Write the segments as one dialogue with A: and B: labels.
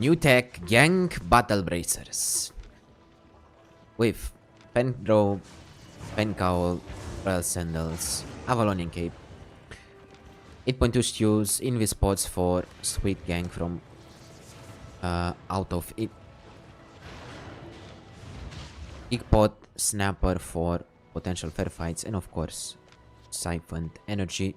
A: New tech Gank battle bracers with pen robe, pen cowl, royal sandals, Avalonian cape, 8.2 stews, invis pods for sweet gank from out of it, big pot snapper for potential fair fights, and of course siphoned energy.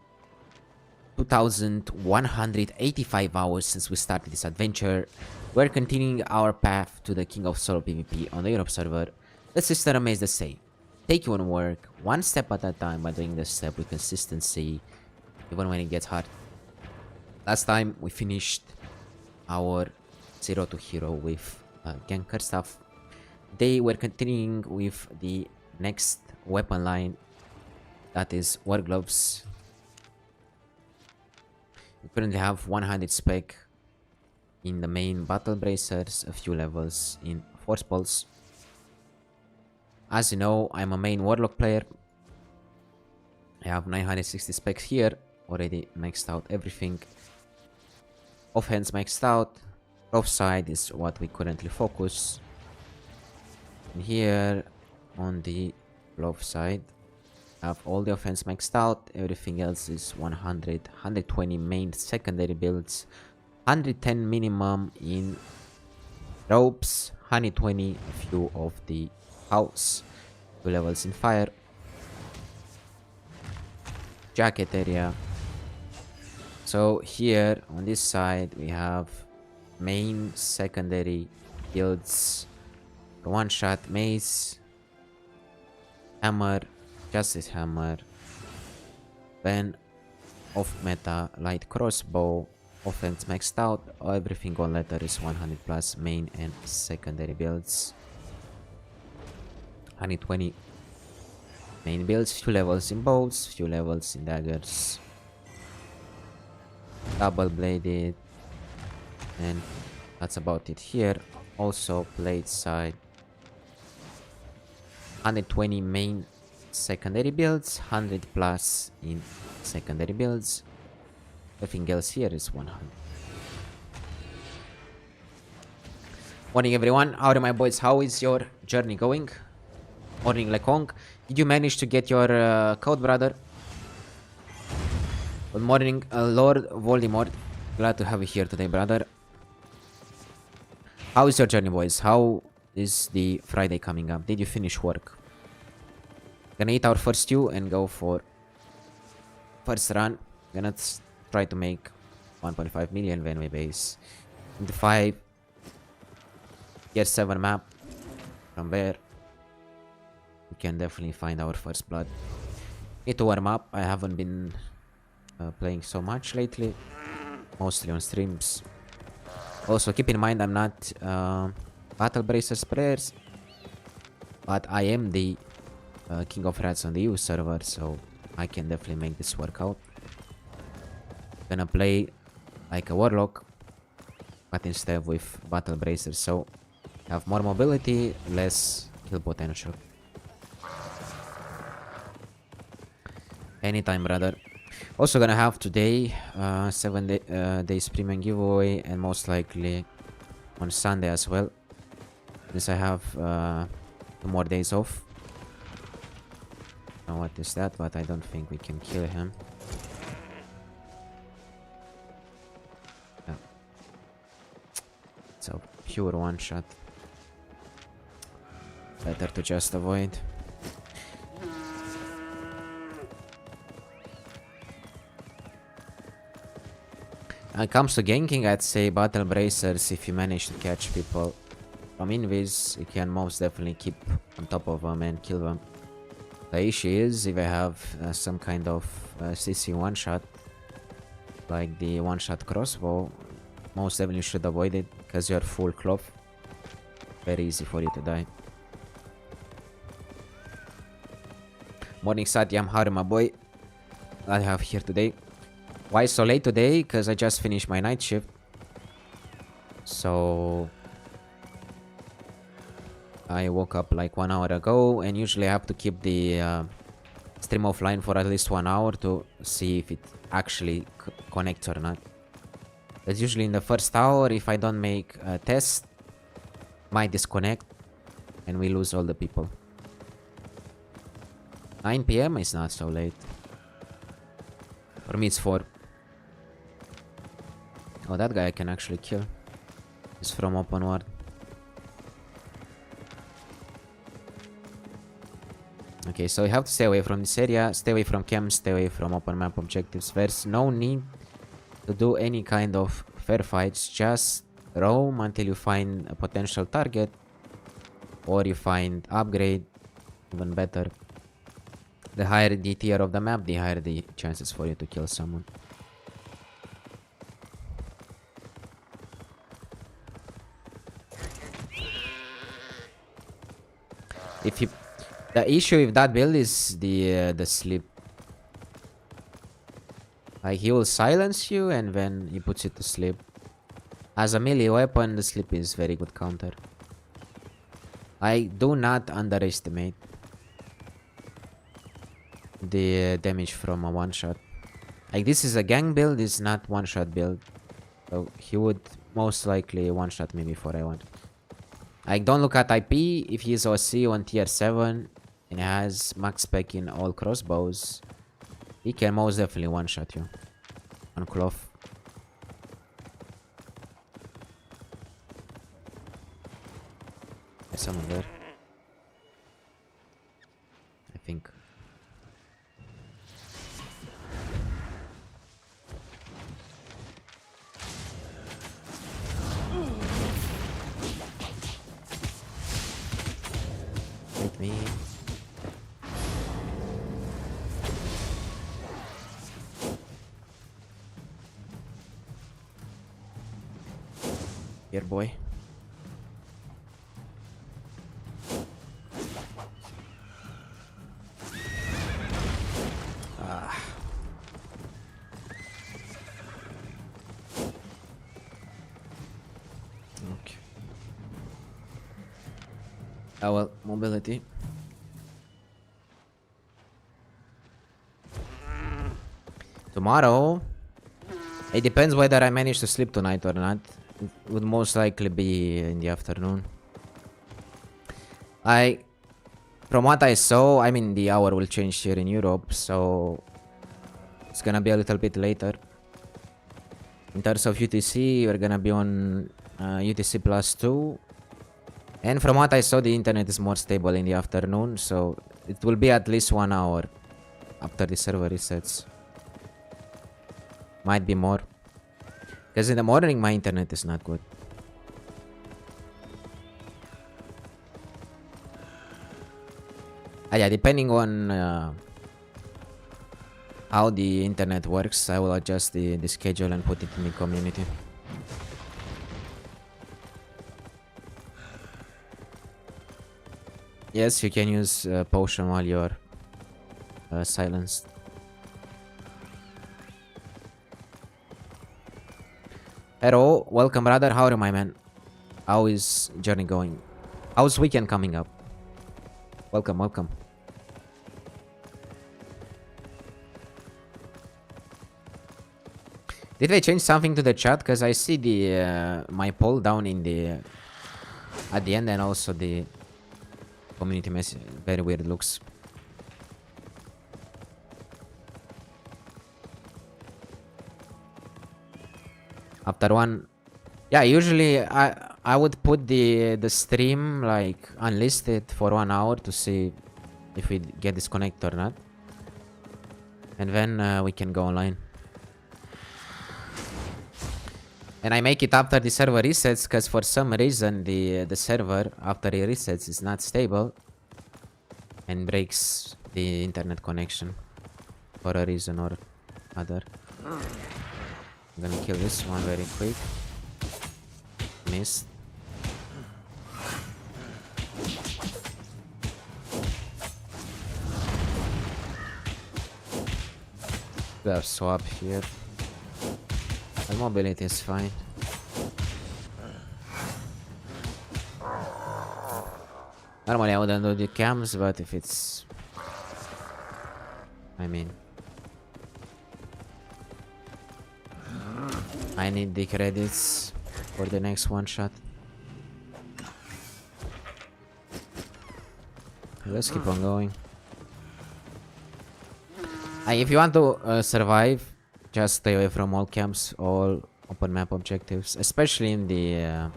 A: 2185 hours since we started this adventure. We're continuing our path to the King of Solo PvP on the Europe server. The system remains the same. Take your own work, one step at a time, by doing this step with consistency, even when it gets hard. Last time we finished our 0 to hero with ganker stuff. Today we're continuing with the next weapon line, that is war gloves. We currently have 100 spec in the main battle bracers, a few levels in force pulse. As you know, I'm a main warlock player. I have 960 specs here, already maxed out everything. Offhand maxed out, offside is what we currently focus. And here on the left side, have all the offense maxed out, everything else is 100, 120 main secondary builds, 110 minimum in ropes, 120 a few of the house, 2 levels in fire, jacket area. So here on this side we have main secondary builds, one shot mace, hammer, justice hammer, then off meta light crossbow, offense maxed out, everything on letter is 100 plus main and secondary builds. 120 main builds, few levels in bows, few levels in daggers, double bladed, and that's about it here. Also blade side, 120 main secondary builds, 100 plus in secondary builds, everything else here is 100. Morning everyone, how are my boys? How is your journey going? Morning Lekong, did you manage to get your code, brother? Good morning Lord Voldemort, glad to have you here today, brother. How is your journey, boys? How is the Friday coming up? Did you finish work? Gonna eat our first stew and go for first run. Gonna try to make 1.5 million Venway base in the 5 Tier 7 map. From there we can definitely find our first blood. Need to warm up. I haven't been playing so much lately, mostly on streams. Also keep in mind I'm not battle bracers players, but I am the King of Rats on the EU server, so I can definitely make this work out. Gonna play like a warlock, but instead with battle bracers, so have more mobility, less kill potential. Anytime, brother. Also gonna have today 7 days premium giveaway, and most likely on Sunday as well, since I have 2 more days off. Know what is that, but I don't think we can kill him. Yeah. It's a pure one shot. Better to just avoid. When it comes to ganking, I'd say battle bracers, if you manage to catch people from invis, you can most definitely keep on top of them and kill them. The issue is, if I have some kind of CC one shot, like the one shot crossbow, most definitely should avoid it, because you're full cloth. Very easy for you to die. Morning Satyam, how are my boy? I have here today. Why so late today? Because I just finished my night shift. So I woke up like 1 hour ago, and usually I have to keep the stream offline for at least 1 hour to see if it actually connects or not. That's usually in the first hour. If I don't make a test, might disconnect and we lose all the people. 9 PM is not so late. For me it's 4. Oh, that guy I can actually kill. He's from open world. Okay, so you have to stay away from this area, stay away from camps, stay away from open map objectives. There's no need to do any kind of fair fights, just roam until you find a potential target or you find upgrade. Even better, the higher the tier of the map, the higher the chances for you to kill someone. If you, the issue with that build is the sleep. Like he will silence you and then he puts you to sleep. As a melee weapon, the sleep is very good counter. I do not underestimate the damage from a one shot. Like this is a gang build, it's not one shot build. So he would most likely one shot me before I want. Like don't look at IP. If he is OC on tier 7 and has max spec in all crossbows, he can most definitely one shot you on cloth. There's someone there, I think. Hit me. Here, boy. Okay. Oh well, mobility. Tomorrow, it depends whether I manage to sleep tonight or not. It would most likely be in the afternoon. From what I saw, I mean the hour will change here in Europe, so it's gonna be a little bit later. In terms of UTC, we're gonna be on UTC +2. And from what I saw, the internet is more stable in the afternoon, so it will be at least 1 hour after the server resets. Might be more. Because in the morning, my internet is not good. Yeah, depending on how the internet works, I will adjust the schedule and put it in the community. Yes, you can use potion while you're silenced. Hello, welcome brother, how are you my man? How is journey going? How's weekend coming up? Welcome, welcome. Did they change something to the chat? Because I see the my poll down in the at the end and also the community message. Very weird looks. After one, yeah, usually I would put the stream like unlisted for 1 hour to see if we get disconnected or not, and then we can go online. And I make it after the server resets because for some reason the server after it resets is not stable and breaks the internet connection for a reason or other. I'm gonna kill this one very quick. Missed. We have swap here. The mobility is fine. Normally I wouldn't do the cams, but if it's... I mean... I need the credits for the next one shot. Let's keep on going. If you want to survive, just stay away from all camps, all open map objectives, especially in the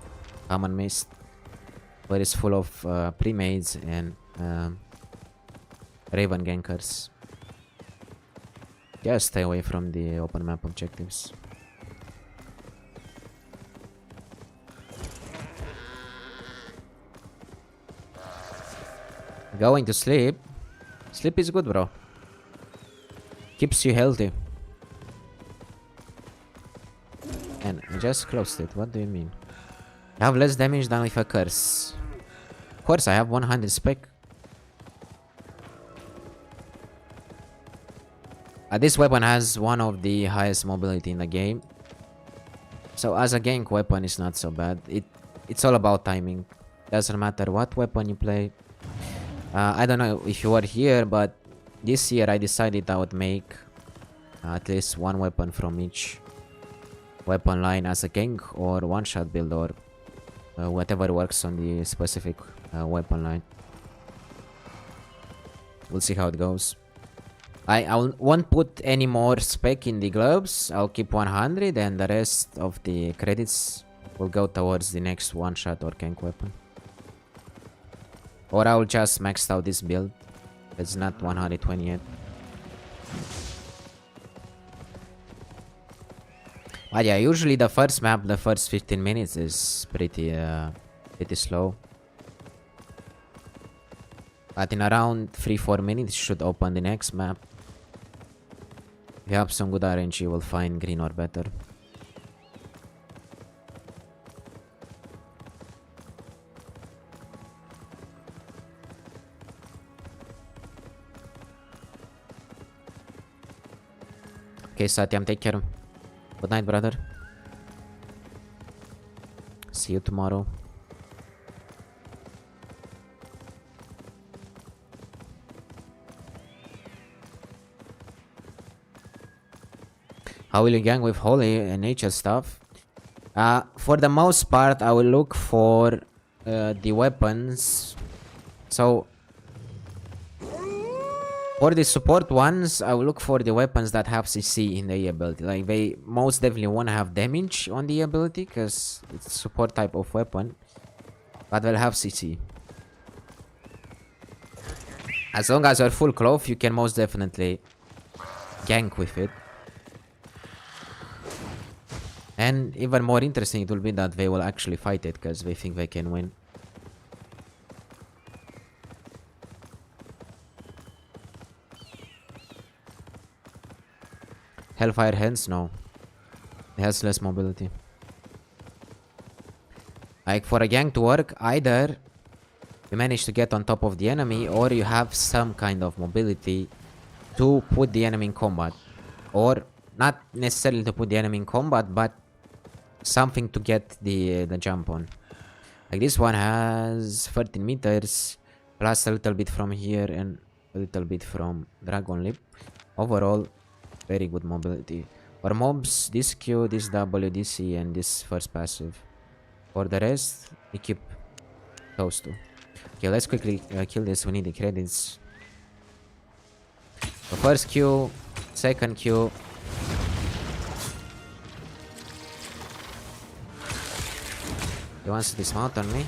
A: common mist, where it's full of pre-mades and Raven gankers. Just stay away from the open map objectives. Going to sleep. Sleep is good, bro. Keeps you healthy. And I just closed it. What do you mean? I have less damage than with a curse. Of course, I have 100 spec. This weapon has one of the highest mobility in the game. So as a gank weapon, it's not so bad. It's all about timing. Doesn't matter what weapon you play. I don't know if you were here, but this year I decided I would make at least one weapon from each weapon line as a gank or one-shot build, or whatever works on the specific weapon line. We'll see how it goes. I won't put any more spec in the gloves. I'll keep 100 and the rest of the credits will go towards the next one-shot or gank weapon. Or I'll just max out this build. It's not 120 yet. But yeah, usually the first map, the first 15 minutes is pretty slow. But in around 3-4 minutes you should open the next map. If you have some good RNG, you will find green or better. Okay, Satyam, take care. Good night, brother. See you tomorrow. How will you gang with holy and nature stuff? For the most part, I will look for the weapons. So for the support ones, I will look for the weapons that have CC in the ability. Like, they most definitely won't have damage on the ability because it's a support type of weapon, but they'll have CC. As long as you're full cloth, you can most definitely gank with it. And even more interesting it will be that they will actually fight it because they think they can win. Hellfire Hands, no. It has less mobility. Like, for a gank to work, either you manage to get on top of the enemy, or you have some kind of mobility to put the enemy in combat. Or not necessarily to put the enemy in combat, but something to get the jump on. Like, this one has 13 meters, plus a little bit from here and a little bit from Dragon Lip. Overall, very good mobility. For mobs, this Q, this W, this C, and this first passive. For the rest, we keep those two. Okay, let's quickly kill this. We need the credits. The first Q, second Q. He wants to dismount on me.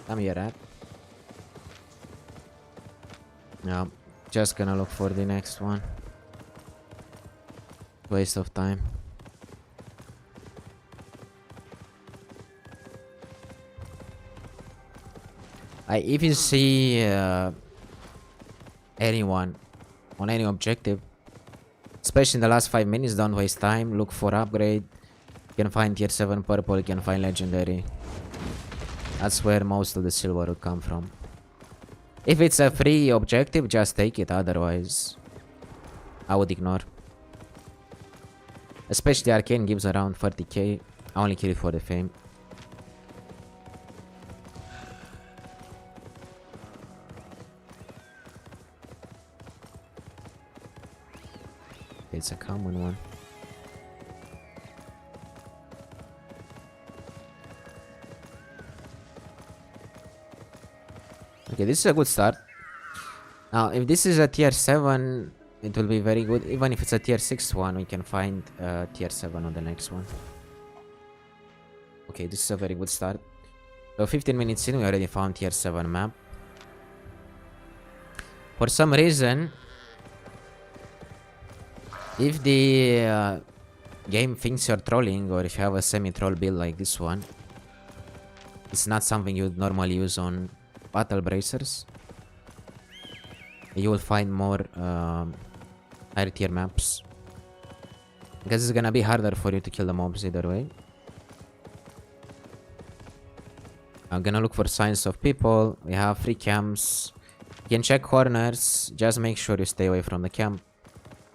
A: Come here, rat. No, just gonna look for the next one. Waste of time. If you see anyone on any objective, especially in the last 5 minutes, don't waste time. Look for upgrade. You can find tier 7 purple, you can find legendary. That's where most of the silver will come from. If it's a free objective, just take it. Otherwise, I would ignore. Especially Arcane gives around 30k. I only kill it for the fame. Okay, it's a common one. Okay, this is a good start. Now, if this is a tier 7, it will be very good. Even if it's a tier 6 one, we can find tier 7 on the next one. Okay, this is a very good start. So 15 minutes in, we already found tier 7 map. For some reason, if the game thinks you're trolling, or if you have a semi-troll build like this one, it's not something you'd normally use on battle bracers. You will find more higher tier maps, because it's gonna be harder for you to kill the mobs either way. I'm gonna look for signs of people. We have 3 camps. You can check corners. Just make sure you stay away from the camp.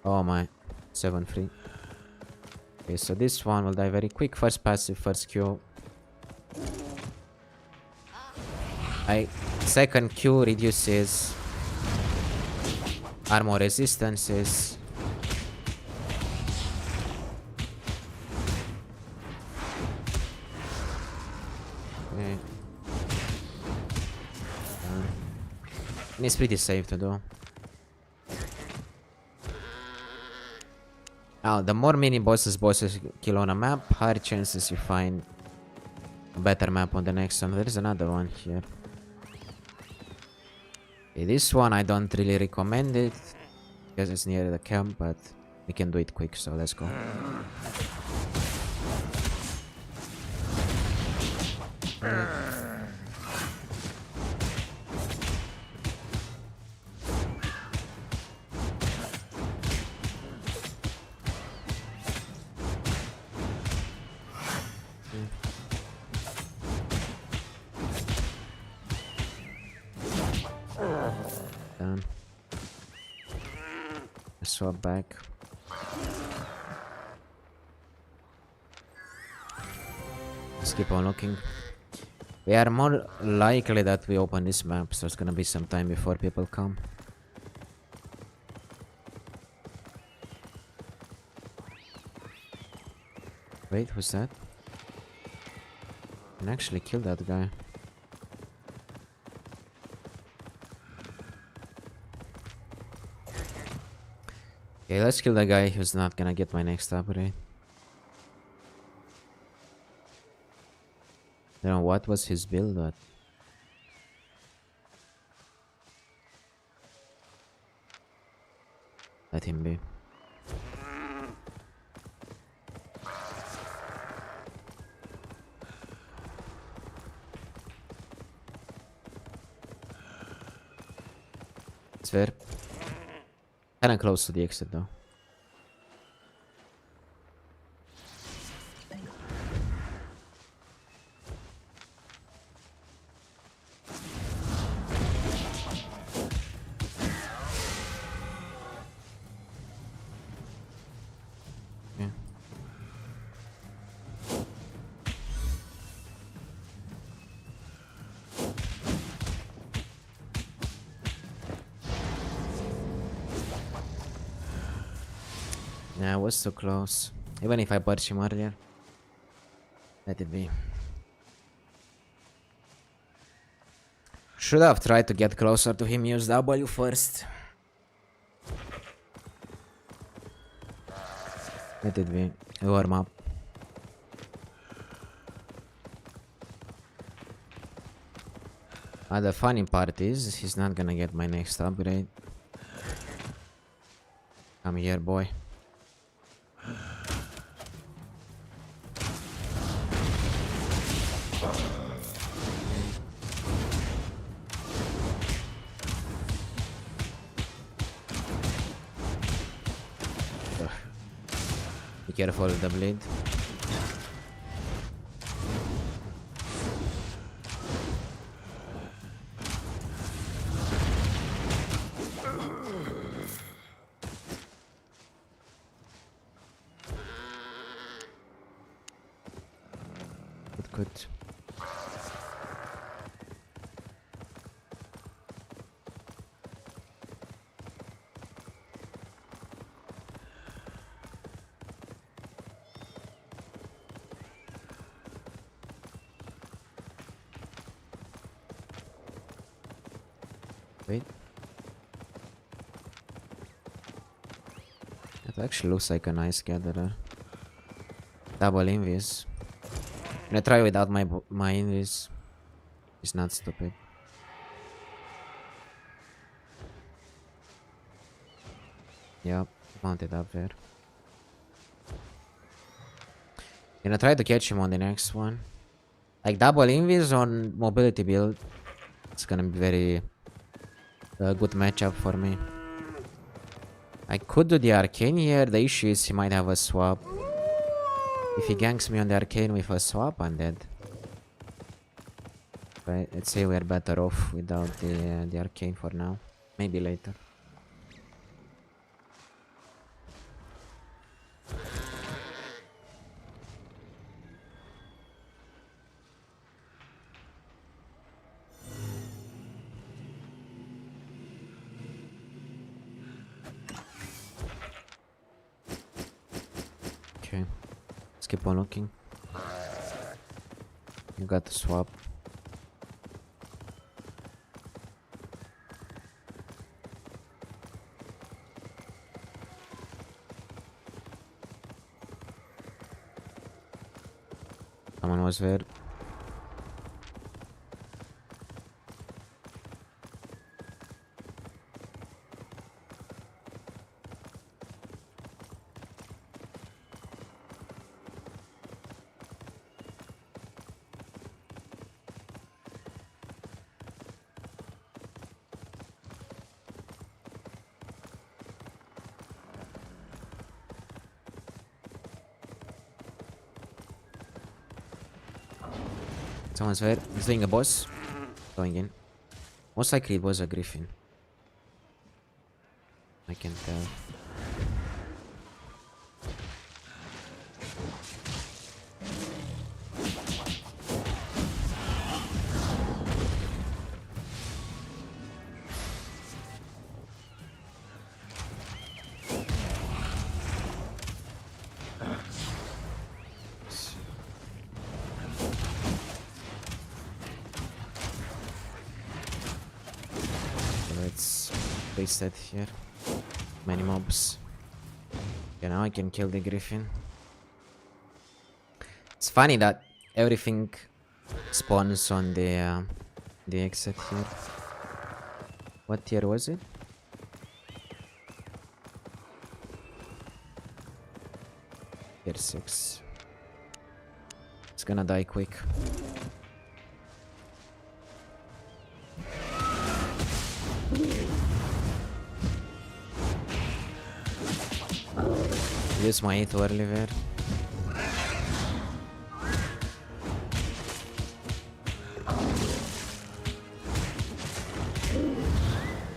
A: Oh my, 7-3. Okay, so this one will die very quick. First passive, first Q. Second Q reduces armor resistances. Okay. And it's pretty safe to do. Now, the more mini bosses kill on a map, higher chances you find a better map on the next one. There is another one here. Okay, this one I don't really recommend it because it's near the camp, but we can do it quick, so let's go. Done. Swap back. Let's keep on looking. We are more likely that we open this map, so it's gonna be some time before people come. Wait, who's that? I can actually kill that guy. Okay, let's kill the guy who's not gonna get my next upgrade. I don't know what was his build, but let him be. It's fair. Kinda close to the exit though. Yeah. Nah, I was so close. Even if I burst him earlier. Let it be. Should have tried to get closer to him, use W first. Let it be. Warm up. The funny part is, he's not gonna get my next upgrade. Come here, boy. Be careful with the blade. Good. Wait. That actually looks like a nice gatherer. Double invis. I'm gonna try without my invis. It's not stupid. Yep, mounted up there. Gonna try to catch him on the next one. Like double invis on mobility build. It's gonna be very good matchup for me. I could do the arcane here. The issue is he might have a swap. If he ganks me on the arcane with a swap, I'm dead. But let's say we're better off without the arcane for now. Maybe later. Okay, let's keep on looking. You got the swap. Someone was there. Someone's there. He's doing a boss. Going in. Most likely it was a griffin. I can tell. Let's reset here. Many mobs. Okay, now I can kill the griffin. It's funny that everything spawns on the exit here. What tier was it? Tier 6. It's gonna die quick. Use my 8 early there.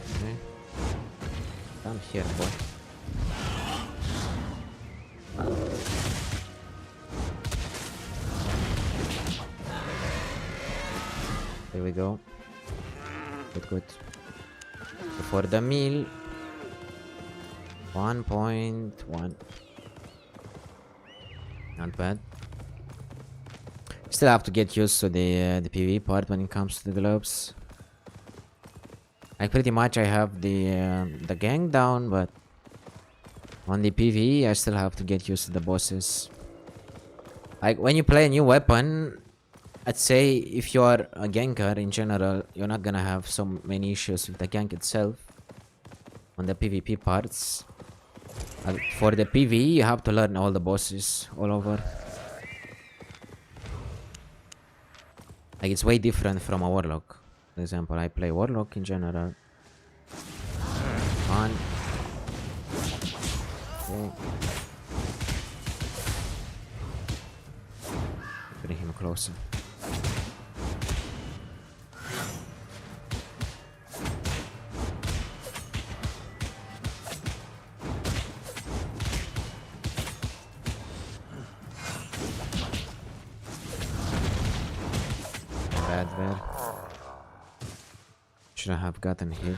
A: Okay. Come here, boy. There we go. Good, good. For the meal. 1.1. Not bad. Still have to get used to the PvE part when it comes to the globes. Like pretty much I have the gang down, but on the PvE I still have to get used to the bosses. Like when you play a new weapon, I'd say if you are a ganker in general, you're not gonna have so many issues with the gank itself on the PvP parts. For the PvE, you have to learn all the bosses all over. Like it's way different from a Warlock. For example, I play Warlock in general. One. Okay. Bring him closer. Bad there. Should have gotten hit.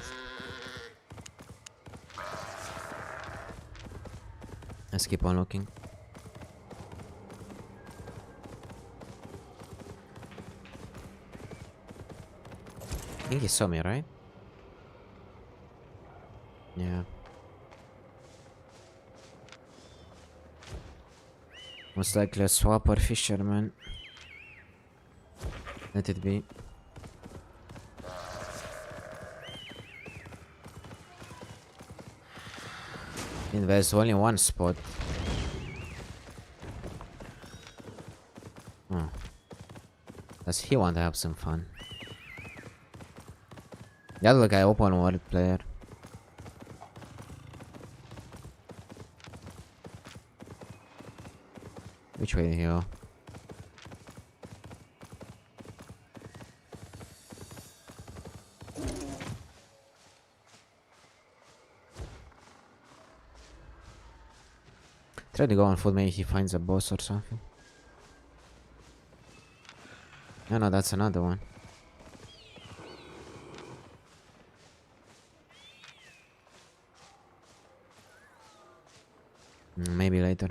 A: Let's keep on looking. I think he saw me, right? Yeah. Most likely a swap or fisherman. Let it be. And there's only one spot. Oh. Does he want to have some fun? The other guy open world player. Which way did he go? Try to go on foot, maybe he finds a boss or something. No, that's another one. Maybe later.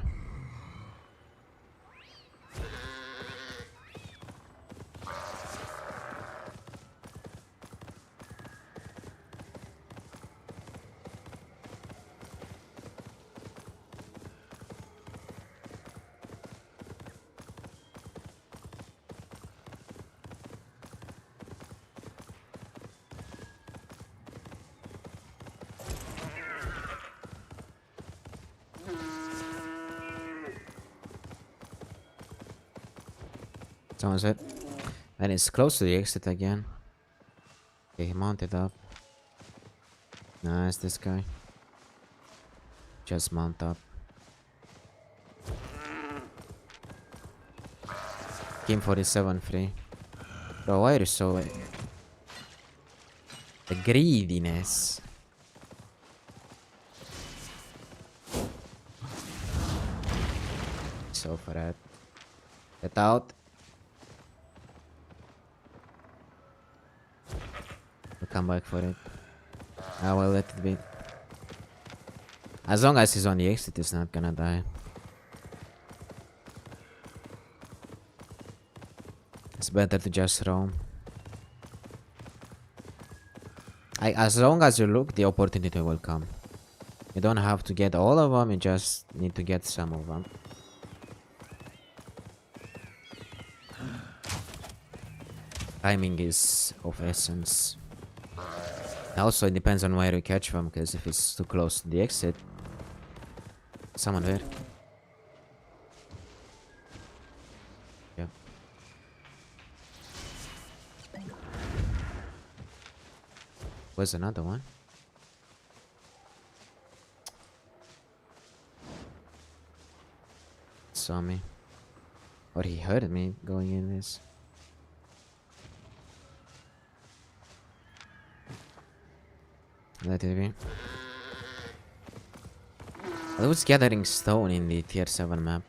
A: Sounds it. And it's close to the exit again. Okay, he mounted up. Nice, this guy. Just mount up. Game 47 free. Bro, why are you so... The greediness. So for that. Get out. We'll come back for it. I will let it be. As long as he's on the exit, he's not gonna die. It's better to just roam. As long as you look, the opportunity will come. You don't have to get all of them, you just need to get some of them. Timing is of essence. Also, it depends on where you catch them, because if it's too close to the exit... Someone there. Yeah. Where's another one? Saw me. Or he heard me going in this. Let it be. I was gathering stone in the tier 7 map.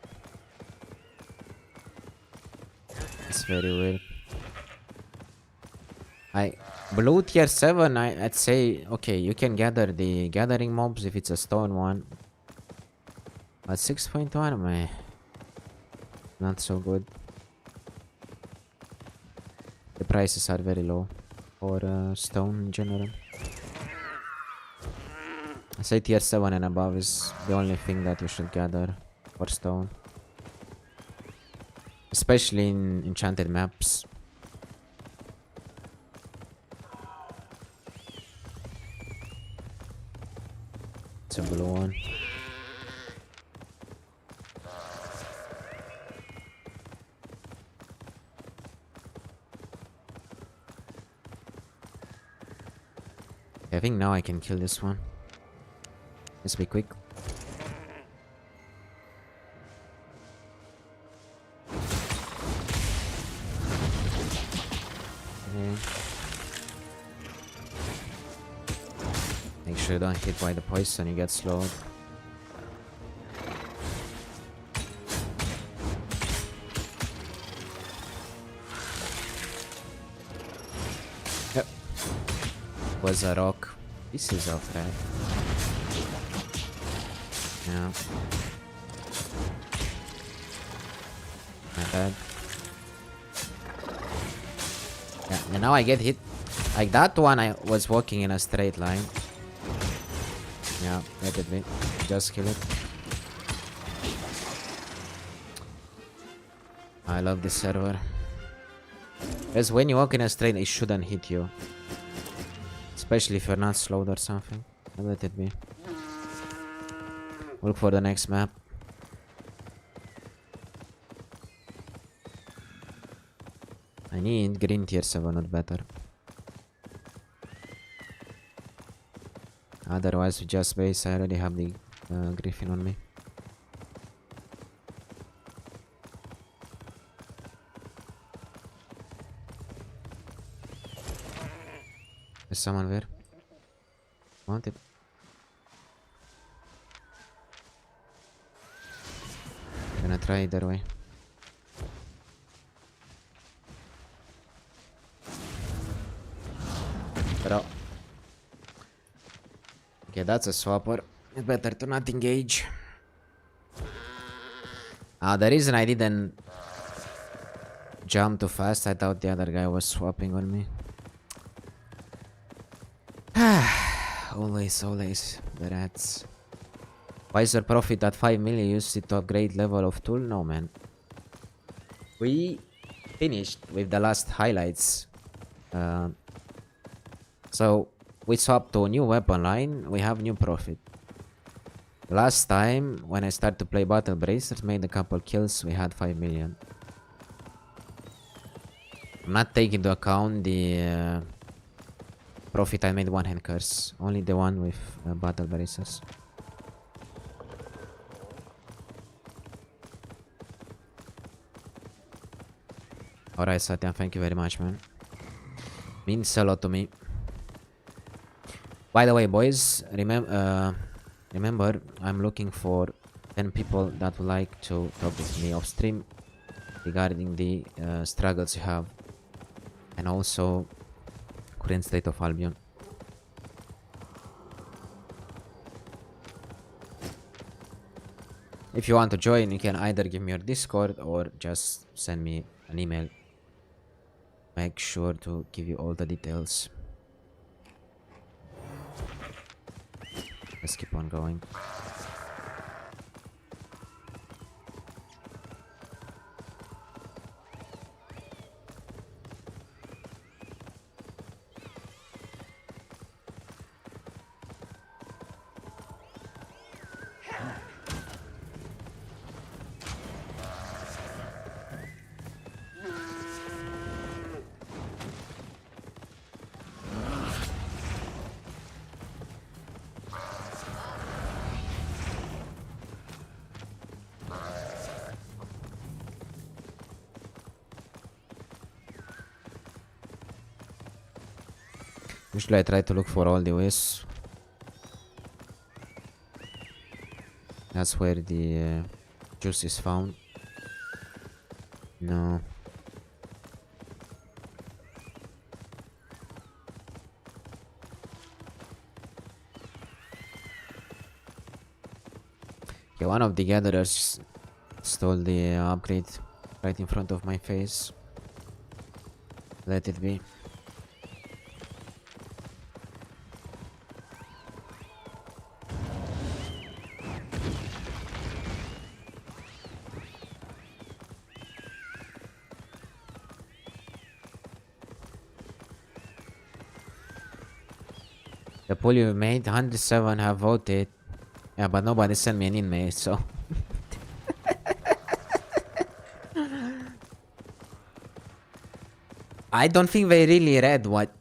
A: It's very weird. Blue tier 7, I'd say, okay, you can gather the gathering mobs if it's a stone one. But 6.1, meh. Not so good. The prices are very low for stone in general. I say tier 7 and above is the only thing that you should gather for stone. Especially in enchanted maps. It's a blue one. I think now I can kill this one. Let's be quick. Okay. Make sure you don't hit by the poison, you get slowed. Yep. Was a rock. This is off track. Yeah. My bad. Yeah, and now I get hit. Like that one, I was walking in a straight line. Yeah, let it be. Just kill it. I love this server. Because when you walk in a straight, it shouldn't hit you. Especially if you're not slowed or something. Let it be. Look for the next map. I need green tier 7, not better. Otherwise, we just base. I already have the Griffin on me. There's someone there. Want it? Gonna try either way. Bro. Okay, that's a swapper. It's better to not engage. The reason I didn't jump too fast, I thought the other guy was swapping on me. Always the rats. Why is your profit at 5 million? Use it to upgrade level of tool? No, man. We finished with the last highlights. So we swapped to a new weapon line. We have new profit. Last time when I started to play Battle Bracers, made a couple kills, we had 5 million. I'm not taking into account the profit I made one hand curse. Only the one with Battle Bracers. Alright, Satya, thank you very much, man. Means a lot to me. By the way, boys, remember, I'm looking for 10 people that would like to talk with me off stream regarding the struggles you have and also current state of Albion. If you want to join, you can either give me your Discord or just send me an email. Make sure to give you all the details. Let's keep on going. Usually I try to look for all the ways. That's where the juice is found. No. Okay, one of the gatherers stole the upgrade right in front of my face. Let it be. The poll you made, 107 have voted. Yeah, but nobody sent me an email, so... I don't think they really read what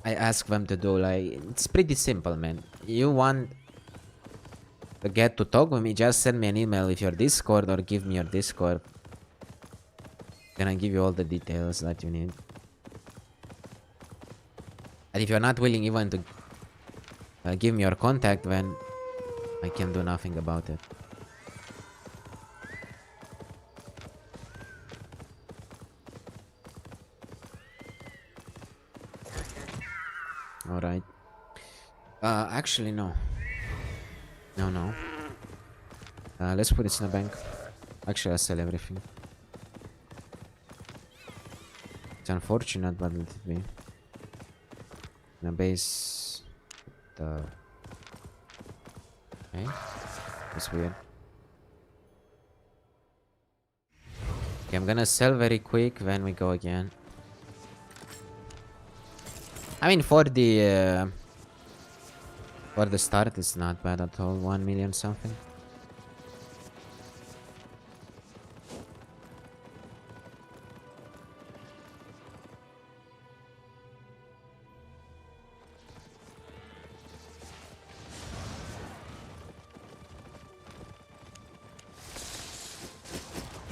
A: I asked them to do. Like, it's pretty simple, man. You want to get to talk with me, just send me an email with your Discord or give me your Discord. Then I give you all the details that you need. And if you're not willing even to give me your contact, then I can do nothing about it. Alright. Actually, no. No. Let's put it in a bank. Actually, I'll sell everything. It's unfortunate, but let it be. In a base... Okay, that's weird. Okay, I'm gonna sell very quick when we go again. I mean, for the start, it's not bad at all. 1 million something.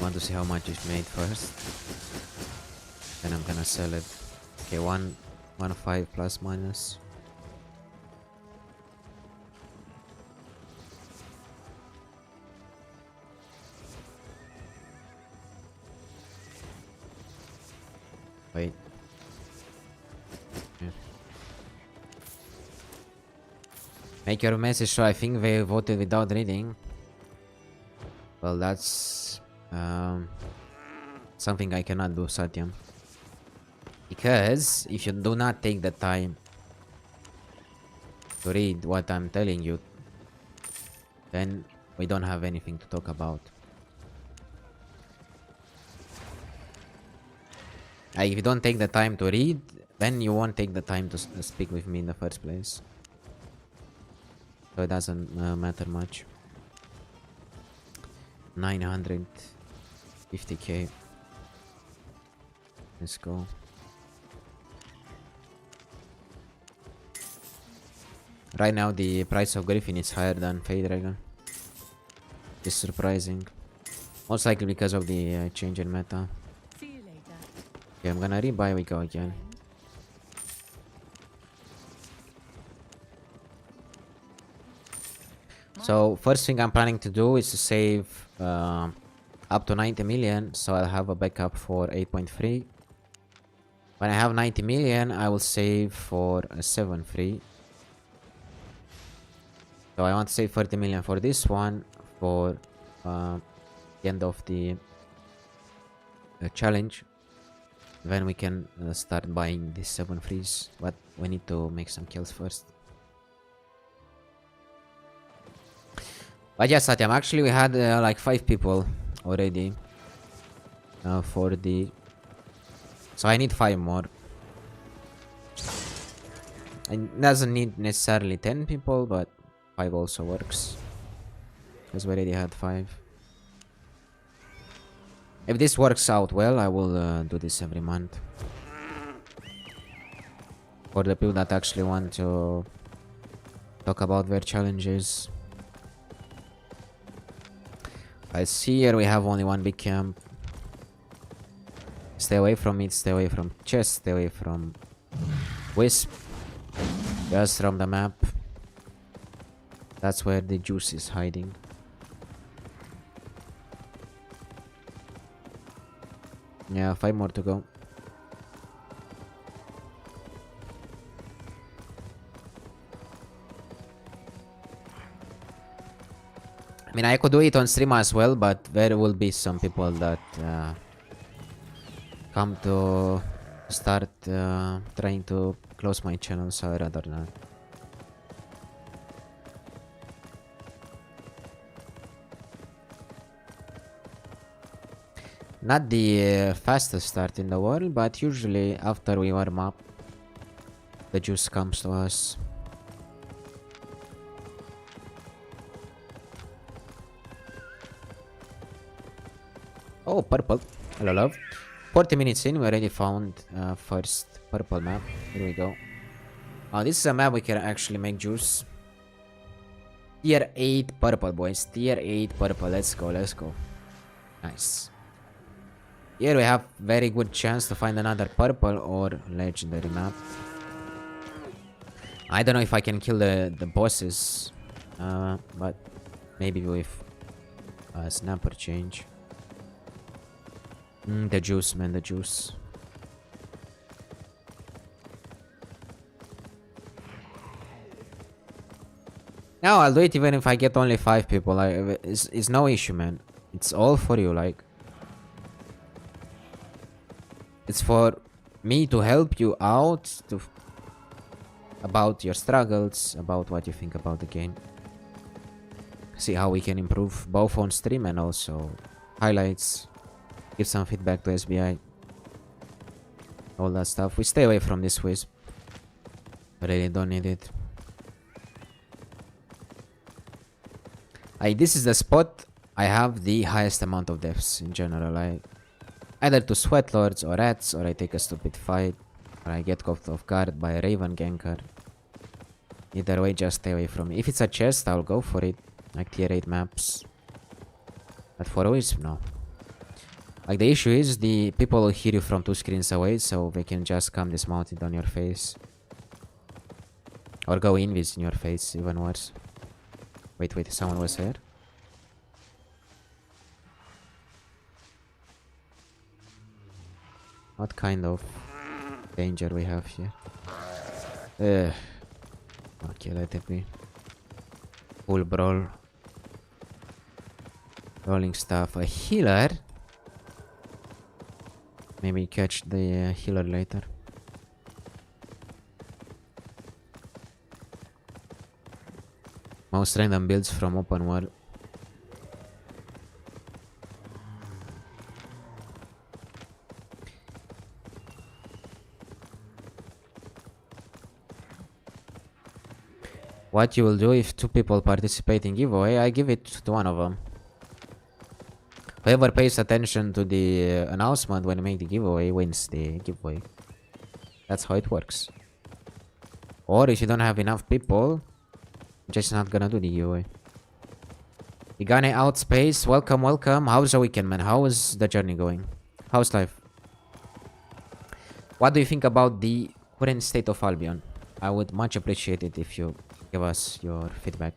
A: Want to see how much is made first. Then I'm gonna sell it. Okay, 1.5 plus minus. Wait. Yeah. Make your message sure. I think they voted without reading. Well, that's something I cannot do, Satyam. Because if you do not take the time to read what I'm telling you, then we don't have anything to talk about. Like, if you don't take the time to read, then you won't take the time to speak with me in the first place. So it doesn't matter much. 950k. Let's go. Right now the price of Griffin is higher than Fade Dragon. It's surprising. Most likely because of the change in meta. Okay, I'm gonna rebuy, we go again. So first thing I'm planning to do is to save up to 90 million, so I'll have a backup for 8.3. When I have 90 million, I will save for a 7.3. So I want to save 30 million for this one for the end of the challenge. Then we can start buying these 7.3s, but we need to make some kills first. But yes, Satyam, actually we had like 5 people already for the... So I need 5 more. It doesn't need necessarily 10 people, but 5 also works. Because we already had 5. If this works out well, I will do this every month. For the people that actually want to talk about their challenges. I see here we have only one big camp. Stay away from it, stay away from chest, stay away from wisp. Just from the map. That's where the juice is hiding. Yeah, 5 more to go. I mean, I could do it on stream as well, but there will be some people that come to start trying to close my channel, so I'd rather not. Not the fastest start in the world, but usually after we warm up, the juice comes to us. Oh, purple. Hello, love. 40 minutes in, we already found first purple map. Here we go. Oh, this is a map we can actually make juice. Tier 8 purple, boys. Tier 8 purple. Let's go, let's go. Nice. Here we have very good chance to find another purple or legendary map. I don't know if I can kill the bosses, but maybe with a snapper change. The juice, man, the juice. No, I'll do it even if I get only 5 people. It's no issue, man. It's all for you, like. It's for me to help you out about your struggles, about what you think about the game. see how we can improve both on stream and also highlights. Give some feedback to SBI. All that stuff. We stay away from this wisp. Really don't need it. This is the spot I have the highest amount of deaths in general. Either to sweat lords or rats, or I take a stupid fight, or I get caught off guard by a raven ganker. Either way, just stay away from me. If it's a chest, I'll go for it. Like tier 8 maps. But for a wisp, no. Like the issue is the people will hear you from 2 screens away, so they can just come dismounted on your face. Or go invis in your face, even worse. Wait, someone was here? What kind of danger we have here? Okay, let it be. Full brawl. Rolling stuff. A healer? Maybe catch the healer later. Most random builds from open world. What you will do if 2 people participate in giveaway, I give it to one of them. Whoever pays attention to the announcement when you make the giveaway wins the giveaway. That's how it works. Or if you don't have enough people, just not gonna do the giveaway. Igane Outspace, welcome. How's the weekend, man? How is the journey going? How's life? What do you think about the current state of Albion? I would much appreciate it if you give us your feedback.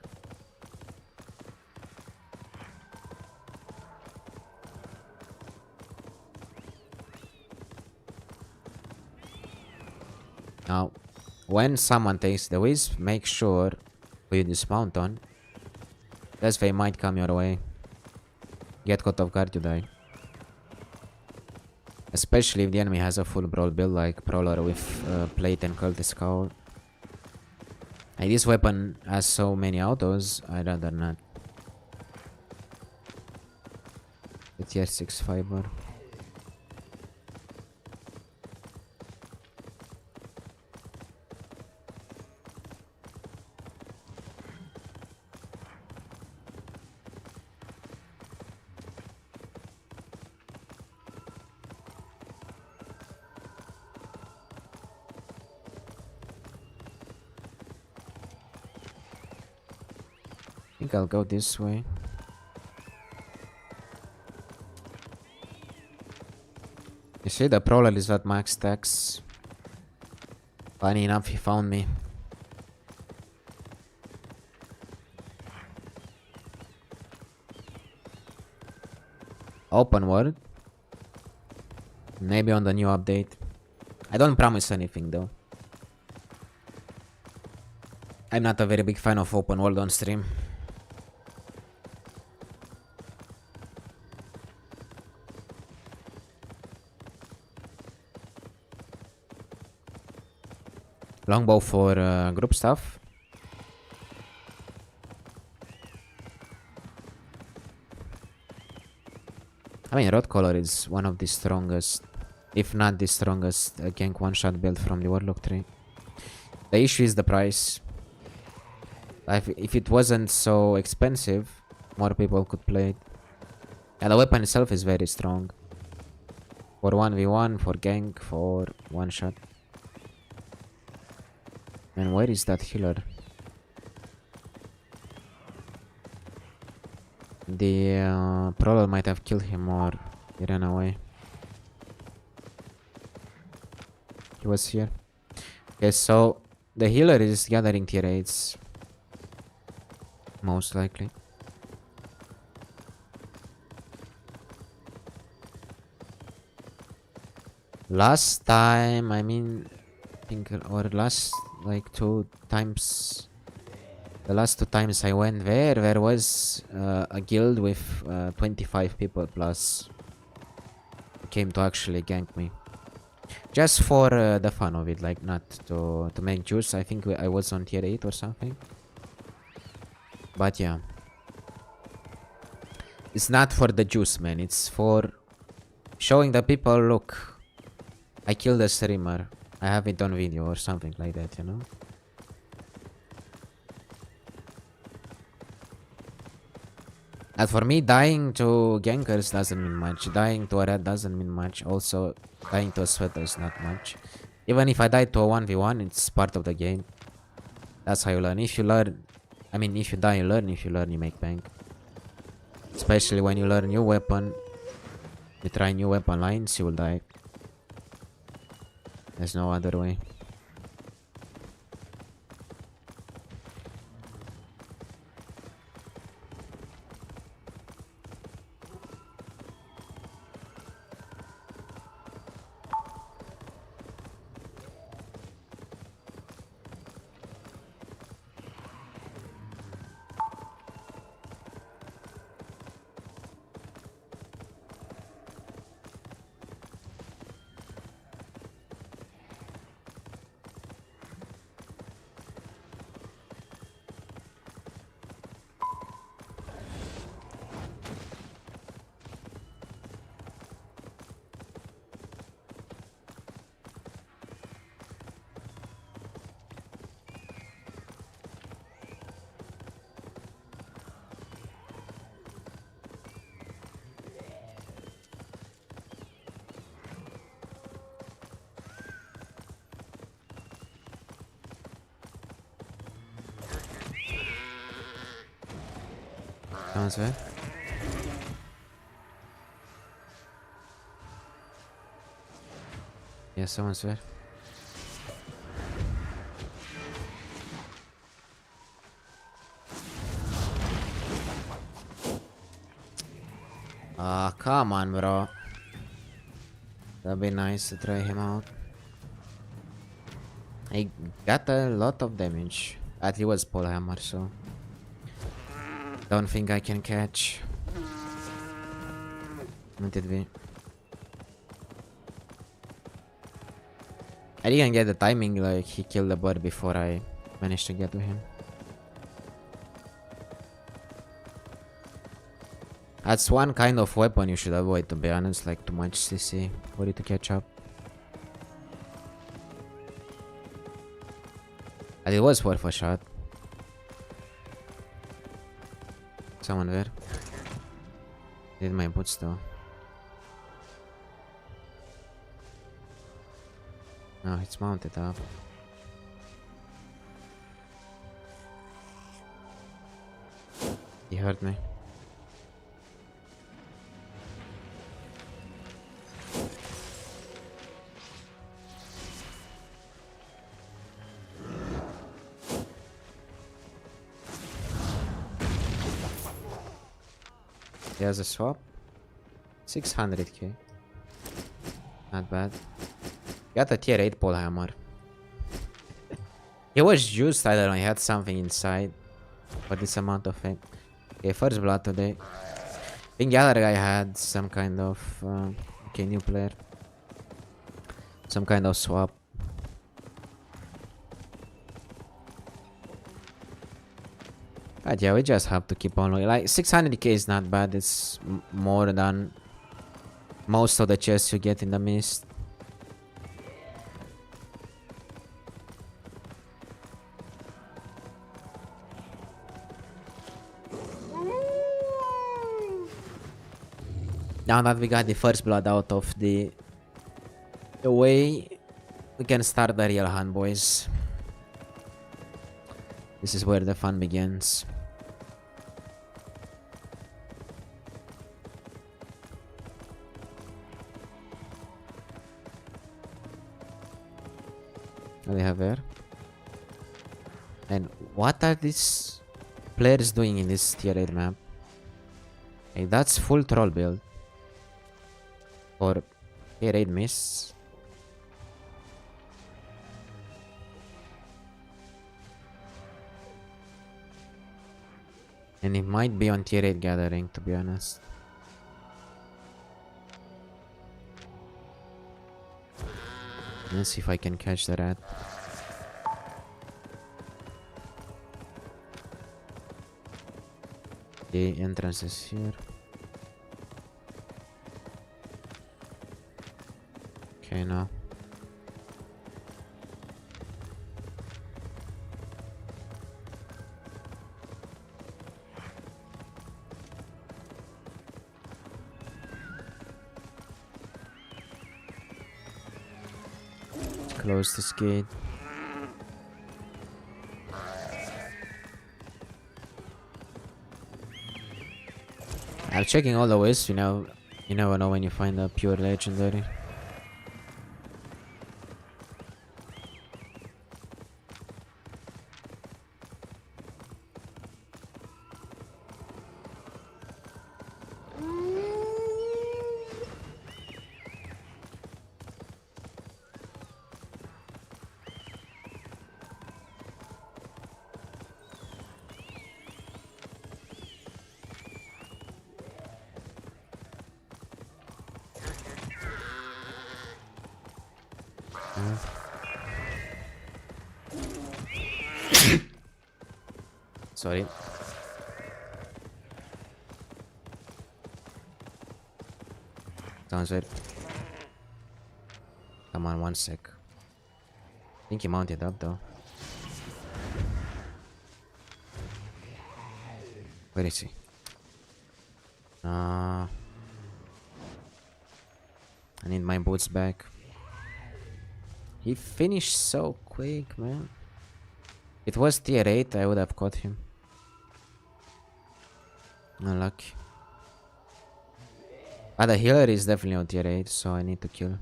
A: Now, when someone takes the wisp, make sure you dismount on, as they might come your way. Get caught off guard, you die. Especially if the enemy has a full brawl build like Prowler with plate and cultist cowl. Like this weapon has so many autos, I'd rather not. The tier 6 fiber. I think I'll go this way. You see, the Prowler is at max stacks. Funny enough, he found me. Open world. Maybe on the new update. I don't promise anything though. I'm not a very big fan of open world on stream. Longbow for group stuff. I mean, Rod Collar is one of the strongest, if not the strongest, gank one-shot build from the Warlock tree. The issue is the price. If it wasn't so expensive, more people could play it. And the weapon itself is very strong. For 1v1, for gank, for one-shot. And where is that healer? The Prowler might have killed him or he ran away. He was here. Okay, so the healer is gathering tier 8s. Most likely. Last time, I mean, or last like 2 times, the last 2 times I went there was a guild with 25 people plus came to actually gank me, just for the fun of it, like not to make juice. I think I was on tier 8 or something, but yeah, It's not for the juice, man. It's for showing the people, look, I killed a streamer. I have it on video or something like that, you know? And for me, dying to gankers doesn't mean much. Dying to a red doesn't mean much. Also, dying to a sweater is not much. Even if I die to a 1v1, it's part of the game. That's how you learn. If you learn, I mean, if you die, you learn. If you learn, you make bank. Especially when you learn new weapon. You try new weapon lines, you will die. There's no other way. Someone's there? Yeah, someone's there. Ah, come on, bro. That'd be nice to try him out. I got a lot of damage. But he was pole hammer, so don't think I can catch. Let it be. I didn't get the timing, like he killed the bird before I managed to get to him. That's one kind of weapon you should avoid, to be honest, like too much CC for you to catch up. But it was worth a shot. Someone there. Did my boots though. No, it's mounted up. He hurt me. He has a swap. 600k. Not bad. Got a tier 8 pole hammer. He was juiced, I don't know, he had something inside. For this amount of it. Okay, first blood today. I think the other guy had some kind of... okay, new player. Some kind of swap. But yeah, we just have to keep on looking. Like 600k is not bad. It's more than most of the chests you get in the mist. Now that we got the first blood out of the way, we can start the real hunt, boys. This is where the fun begins. What do we have here? And what are these players doing in this tier 8 map? Hey, that's full troll build. For tier 8 mists. And it might be on tier 8 gathering, to be honest. Let's see if I can catch the rat. The entrance is here. Okay, now. Close this gate. I'm checking all the ways, you know. You never know when you find a pure legendary. Sorry. Sounds weird. Come on, 1 sec. I think he mounted up though. Where is he? I need my boots back. He finished so quick, man. It was tier 8, I would have caught him. Unlucky. Ah, the healer is definitely on tier 8, so I need to kill.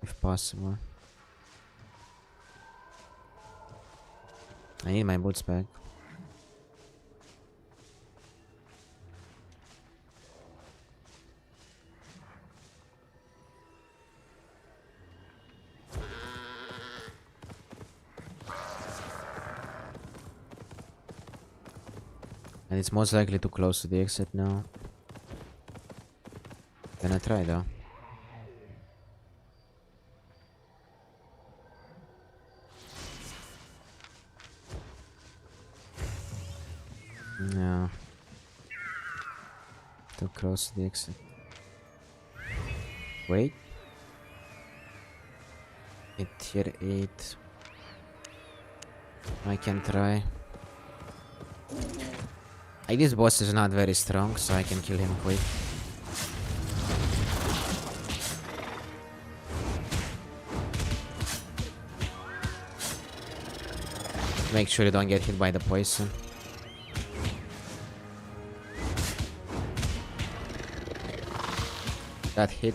A: If possible. I need my boots back. And it's most likely too close to the exit now. Gonna try though. No. Too close to the exit. Wait. At tier 8. I can try. This boss is not very strong, so I can kill him quick. Make sure you don't get hit by the poison. That hit.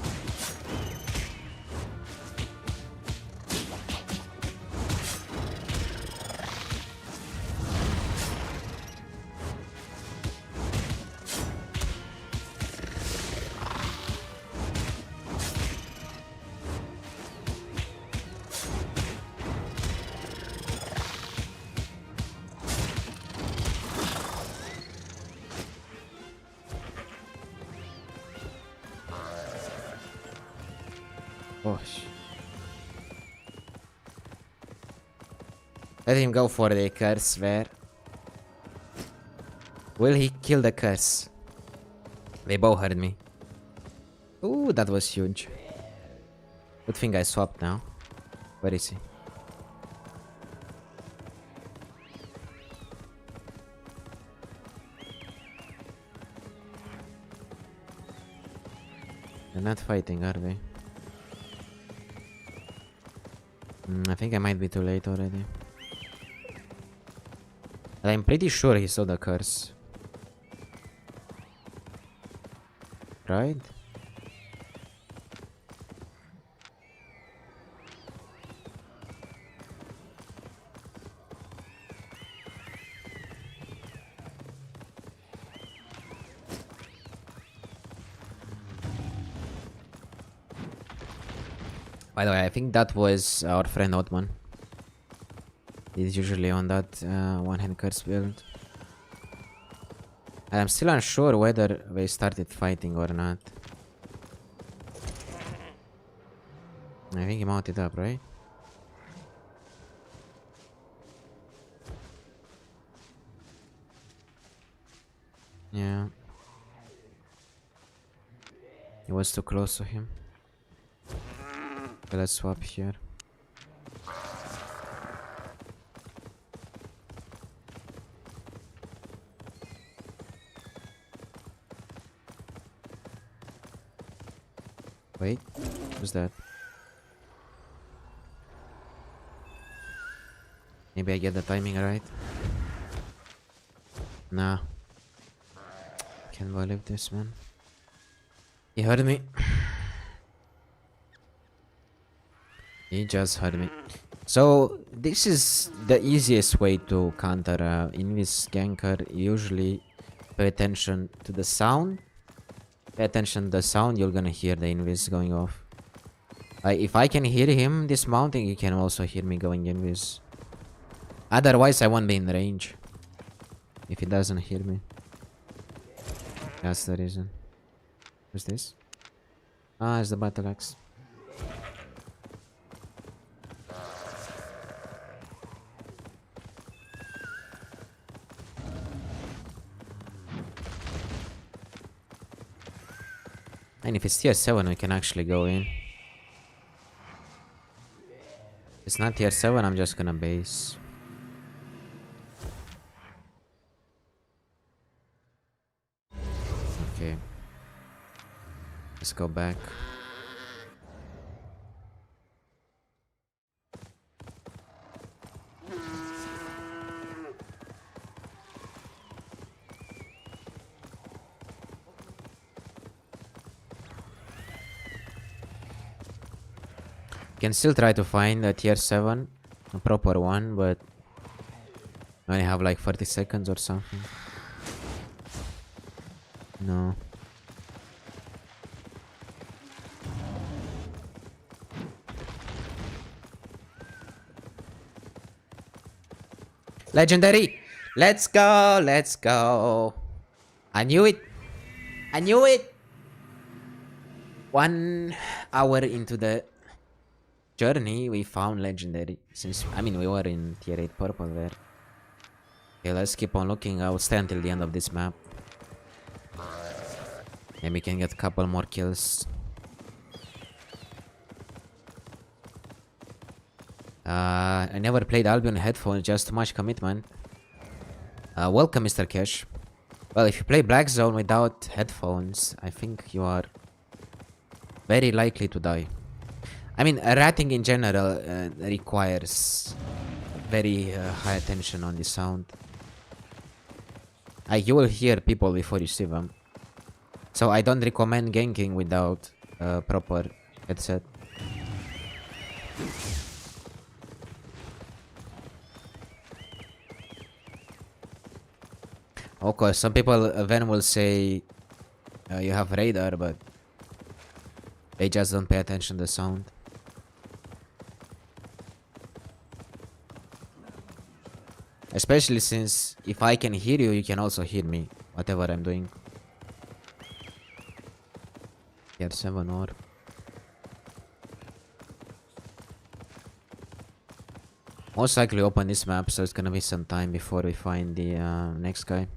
A: Let him go for the curse there. Will he kill the curse? They both heard me. Ooh, that was huge. Good thing I swapped now. Where is he? They're not fighting, are they? I think I might be too late already. But I'm pretty sure he saw the curse. Right? By the way, I think that was our friend Otman. He's usually on that one-hand curse build. And I'm still unsure whether they started fighting or not. I think he mounted up, right? Yeah. It was too close to him. Okay, let's swap here. Wait, who's that? Maybe I get the timing right. Nah. Can't believe this, man. He heard me. He just heard me. So this is the easiest way to counter Invis ganker. Usually pay attention to the sound. Pay attention to the sound, you're gonna hear the Invis going off. If I can hear him dismounting, he can also hear me going Invis. Otherwise I won't be in range. If he doesn't hear me. That's the reason. What's this? Ah, it's the battle axe. And if it's tier 7, we can actually go in. If it's not tier 7, I'm just gonna base. Okay. Let's go back. Can still try to find a tier 7, a proper one, but I only have like 30 seconds or something. No. Legendary! Let's go! Let's go! I knew it! I knew it! 1 hour into the journey, we found legendary. Since, I mean, we were in tier 8 purple there. Okay, let's keep on looking. I will stay until the end of this map. And we can get a couple more kills. I never played Albion headphones, just too much commitment. Welcome, Mr. Cash. Well, if you play Black Zone without headphones, I think you are very likely to die. I mean, ratting in general requires very high attention on the sound. You will hear people before you see them. So I don't recommend ganking without a proper headset. Of course, some people then will say you have radar, but they just don't pay attention to the sound. Especially since if I can hear you, you can also hear me, whatever I'm doing. Tier 7 or... Most likely open this map, so it's gonna be some time before we find the next guy.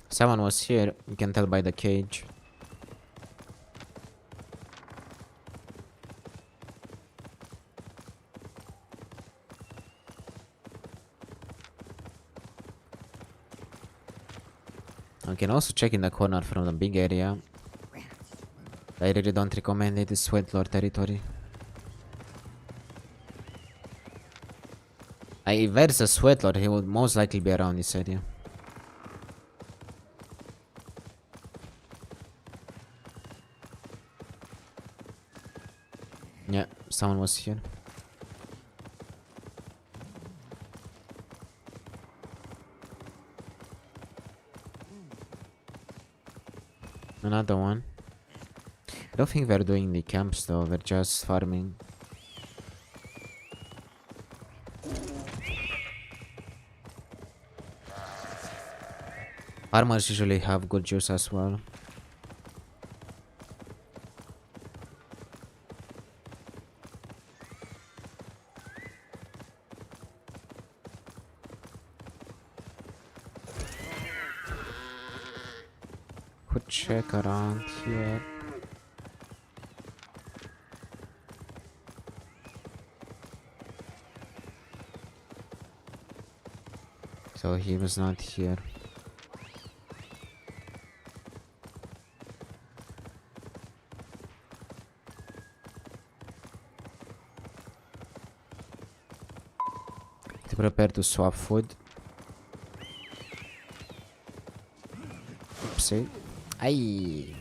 A: Someone was here, you can tell by the cage. I can also check in the corner from the big area. I really don't recommend it, it's Sweat Lord territory. If there's a Sweat Lord, he would most likely be around this area. Yeah, someone was here. Another one. I don't think they're doing the camps though, they're just farming. Farmers usually have good juice as well. Could check around here. So he was not here. To prepare to swap food. Oopsie. Aye.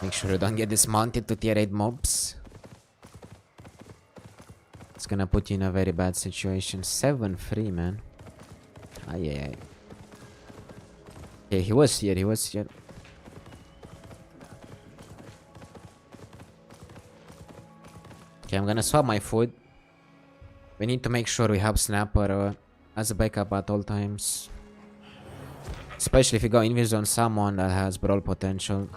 A: Make sure you don't get dismounted to tier 8 mobs. It's gonna put you in a very bad situation. 7-3, man. Aye, aye, aye. Okay, he was here, he was here. Okay, I'm gonna swap my food. We need to make sure we have Snapper as a backup at all times. Especially if you go invis on someone that has brawl potential.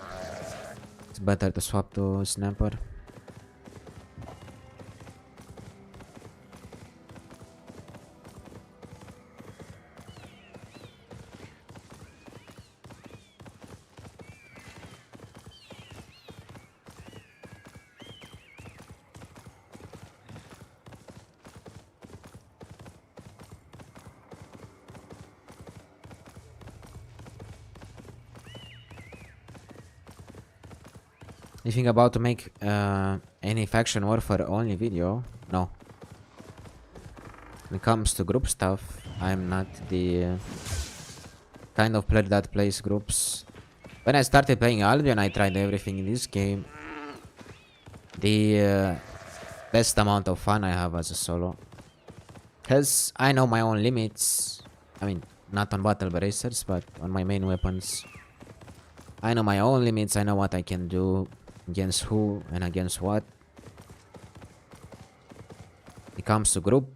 A: It's better to swap to Snapper. You think about to make any faction warfare only video? No. When it comes to group stuff, I'm not the kind of player that plays groups. When I started playing Albion, I tried everything in this game. The best amount of fun I have as a solo. Because I know my own limits. I mean, not on battle bracers, but on my main weapons. I know my own limits, I know what I can do. Against who and against what. It comes to group,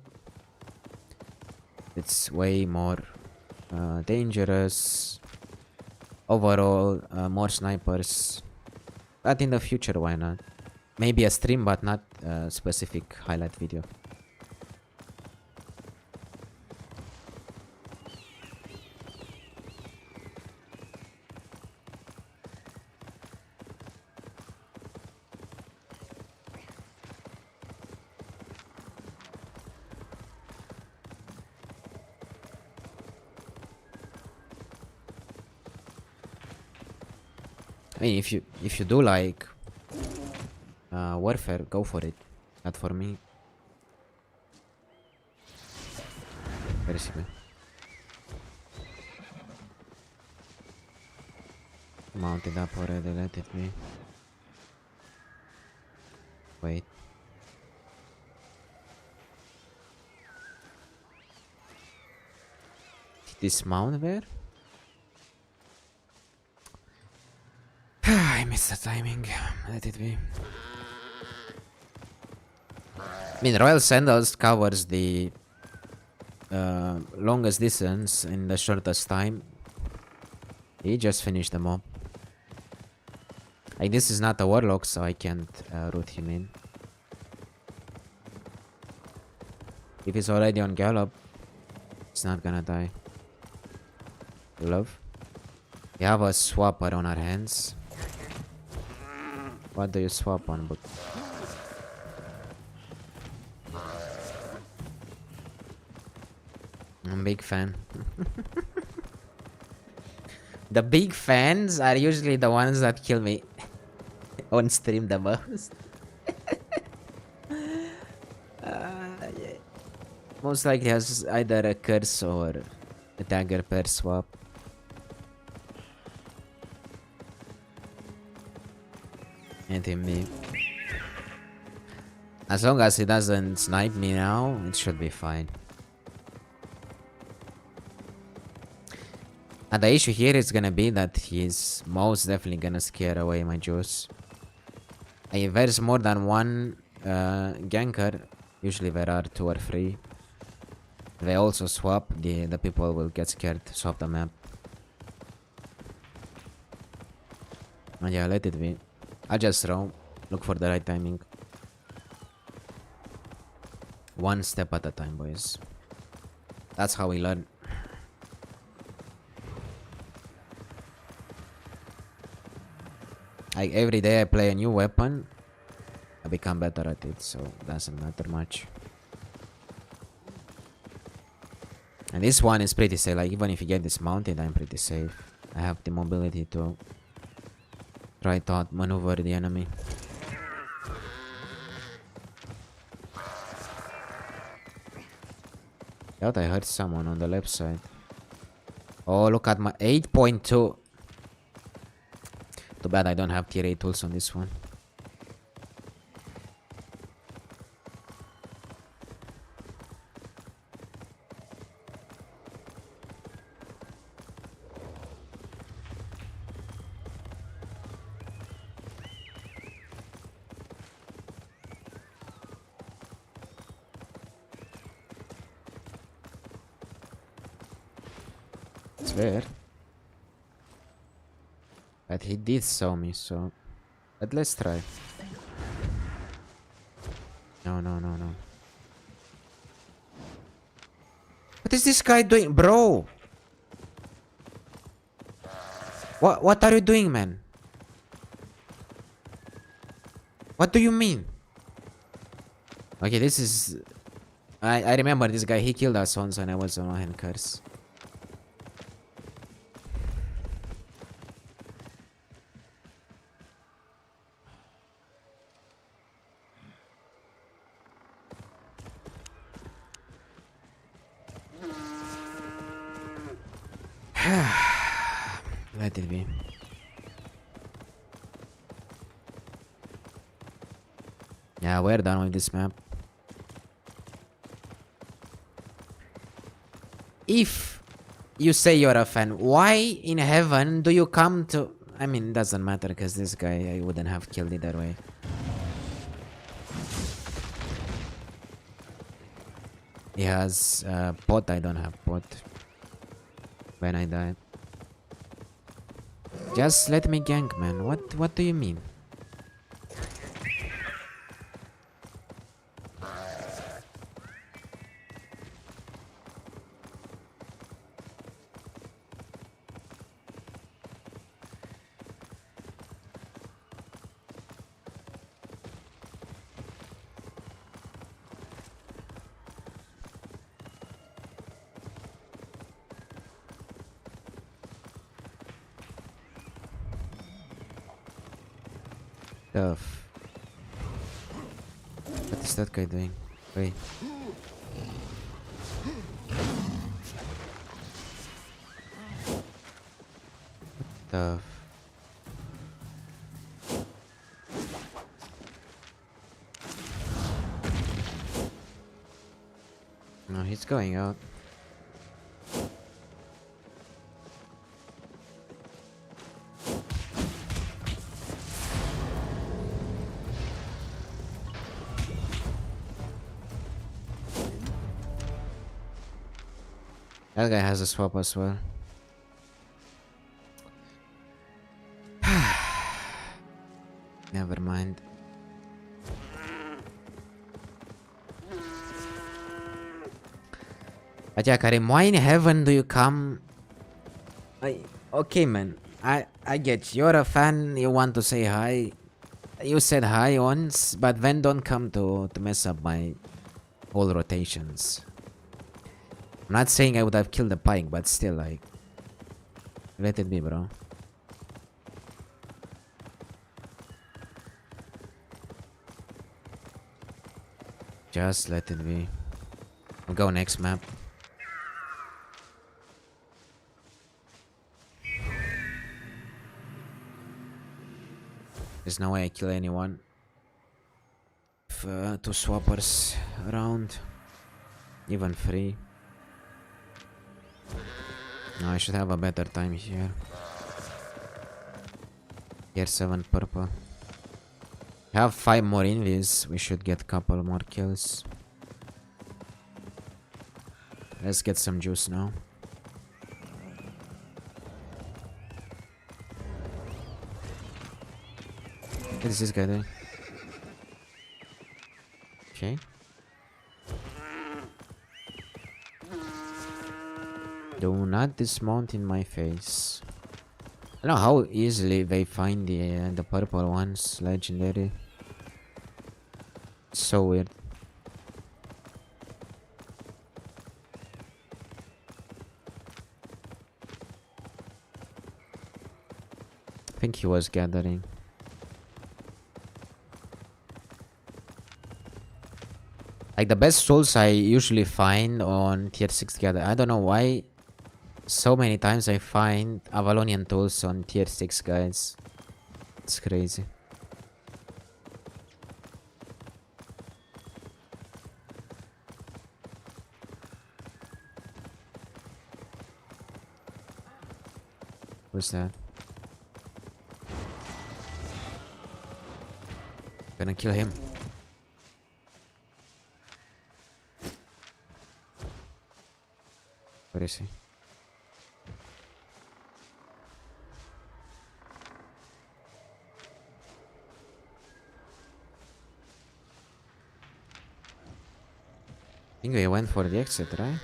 A: it's way more dangerous. Overall, more snipers. But in the future, why not? Maybe a stream, but not a specific highlight video. I mean, if you do like warfare, go for it. Not for me. Basically. Mounted up already, let it be. Wait. Did this mount there? I missed the timing. Let it be. I mean, Royal Sandals covers the longest distance in the shortest time. He just finished the mob. Like, this is not a Warlock, so I can't root him in. If he's already on Gallop, it's not gonna die. Love. We have a swapper on our hands. What do you swap on, but I'm a big fan. The big fans are usually the ones that kill me on stream the most. Yeah. Most likely has either a curse or a dagger per swap. And me. As long as he doesn't snipe me now, it should be fine. And the issue here is gonna be that he's most definitely gonna scare away my juice. If there's more than one ganker, usually there are 2 or 3. They also swap, the people will get scared to swap the map. Yeah, let it be. I'll just roam. Look for the right timing. One step at a time, boys. That's how we learn. Like every day I play a new weapon, I become better at it, so it doesn't matter much. And this one is pretty safe. Like even if you get dismounted, I'm pretty safe. I have the mobility to try to outmaneuver the enemy. Thought I heard someone on the left side. Oh, look at my 8.2. Too bad I don't have tier 8 tools on this one. It's weird. But he did saw me, so... But let's try. No. What is this guy doing? Bro! What are you doing, man? What do you mean? Okay, this is... I remember this guy, he killed us once when I was on a hand curse. Let it be. Yeah, we're done with this map. If you say you're a fan, why in heaven do you come to... I mean, it doesn't matter because this guy, I wouldn't have killed either way. He has pot, I don't have pot. When I die. Just let me gank, man. What do you mean? Tough. What is that guy doing? Wait. Tough. No, he's going out. That guy has a swap as well. Never mind. But yeah, Karim, why in heaven do you come? Okay, man. I get you. You're a fan. You want to say hi. You said hi once, but then don't come to mess up my whole rotations. I'm not saying I would have killed the pike, but still, like, let it be, bro. Just let it be. We'll go next map. There's no way I kill anyone. Two swappers around. Even 3. No, I should have a better time here. Here 7 purple. Have 5 more invis. We should get couple more kills. Let's get some juice now. What is this guy doing? Okay. Do not dismount in my face. I don't know how easily they find the purple ones legendary. It's so weird. I think he was gathering. Like the best tools I usually find on tier 6 gather. I don't know why so many times I find Avalonian tools on tier 6 guys. It's crazy. What's that? Gonna kill him. Where is he? I think we went for the exit, right?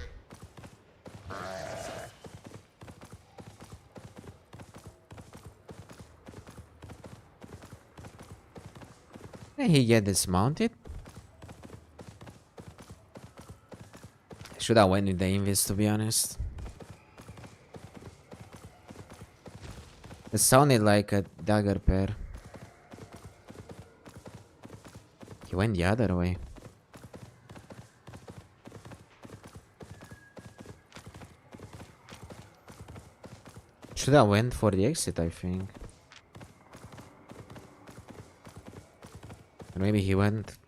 A: Did he get dismounted? Should have went with the invis, to be honest. It sounded like a dagger pair. He went the other way. Should have went for the exit, I think. Or maybe he went.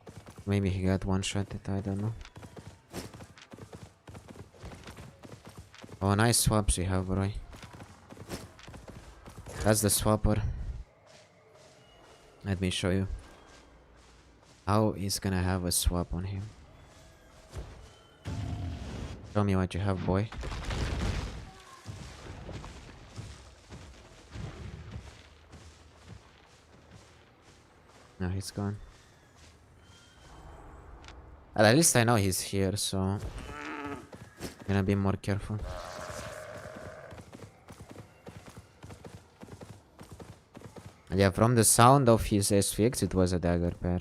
A: Maybe he got one-shotted, I don't know. Oh, nice swaps you have, bro. That's the swapper. Let me show you how he's gonna have a swap on him. Show me what you have, boy. No, he's gone. Well, at least I know he's here, so I'm gonna be more careful. Yeah, from the sound of his SVX, it was a dagger pair.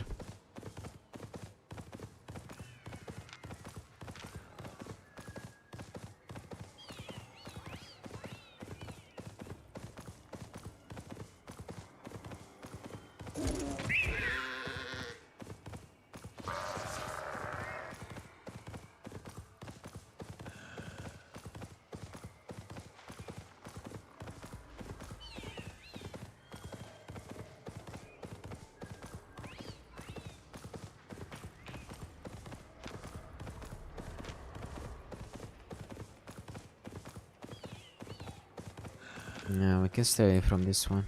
A: No, we can stay away from this one.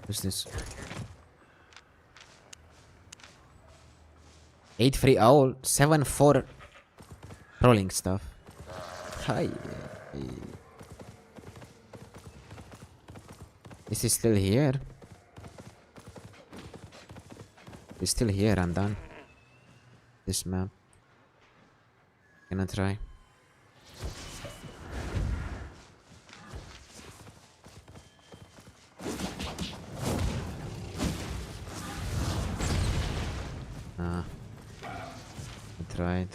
A: Who's this? 8-3 owl, 7-4 rolling stuff. Hi. Is he still here? He's still here, I'm done. This map. Gonna try. Tried.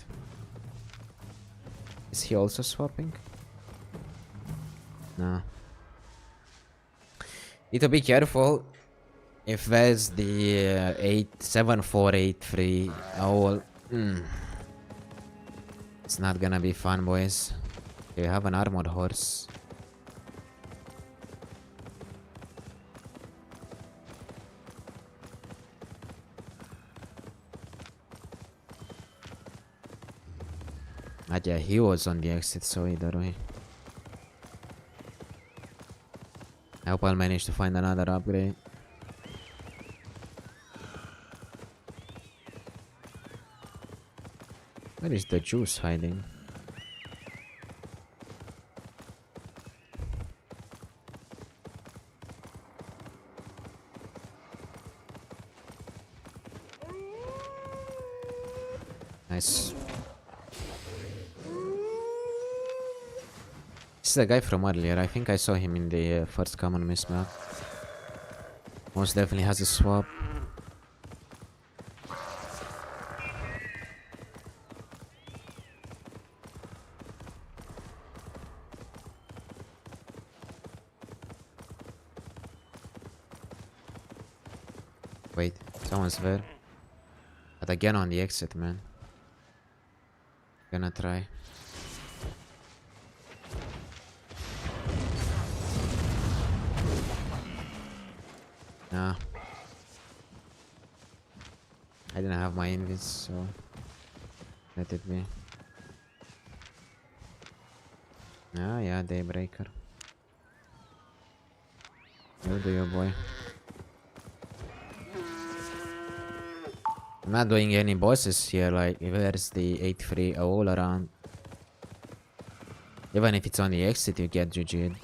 A: Is he also swapping? No. Need to be careful if there's the 8-7-4-8-3 owl. It's not gonna be fun, boys. You have an armored horse. Yeah, he was on the exit, so either way. I hope I'll manage to find another upgrade. Where is the juice hiding? Nice. This is the guy from earlier. I think I saw him in the first common miss map. Most definitely has a swap. Wait, someone's there. But again on the exit, man. Gonna try. Nah. I didn't have my invis, so let it be. Ah, yeah, Daybreaker. You do you, boy. I'm not doing any bosses here, like if there's the 8-3 all around. Even if it's on the exit, you get GG'd.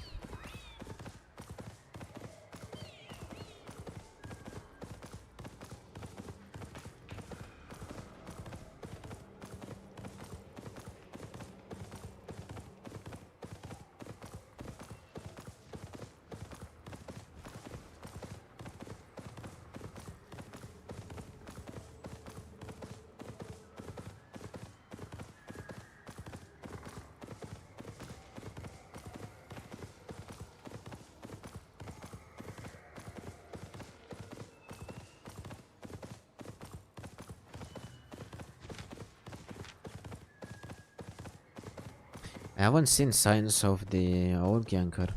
A: I haven't seen signs of the old ganker.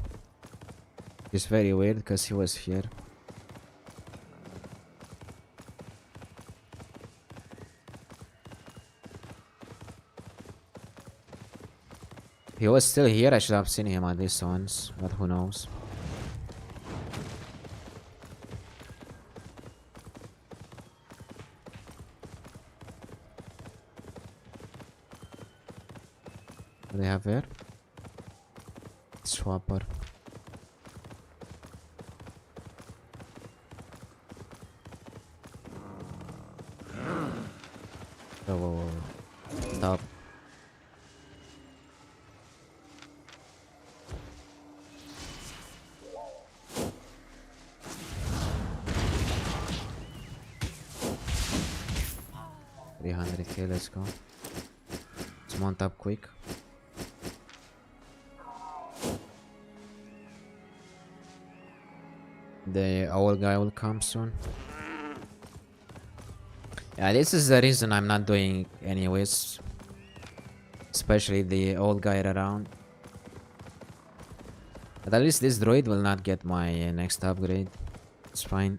A: It's very weird because he was here. If he was still here, I should have seen him at least once, but who knows. What do they have there? Swapper. Whoa, whoa, whoa. Stop. $300k, let's go. Let's mount up quick. The owl guy will come soon. Yeah, this is the reason I'm not doing anyways. Especially the old guy around. But at least this droid will not get my next upgrade. It's fine.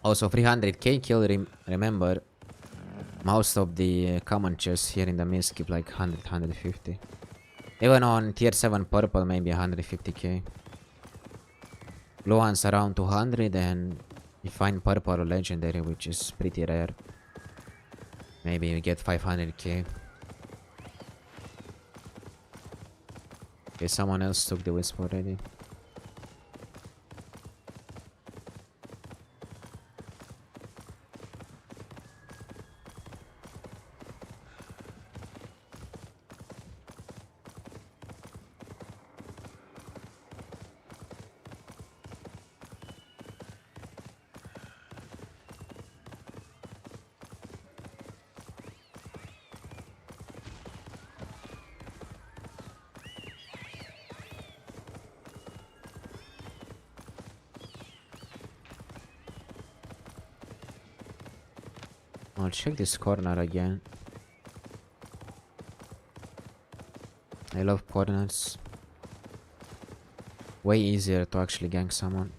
A: Also 300k kill, remember. Most of the common chests here in the mist keep like 100, 150. Even on tier 7 purple, maybe 150k. Blue ones around 200, and you find purple or legendary, which is pretty rare. Maybe you get 500k. Okay, someone else took the wisp already. I'll check this corner again. I love corners. Way easier to actually gank someone.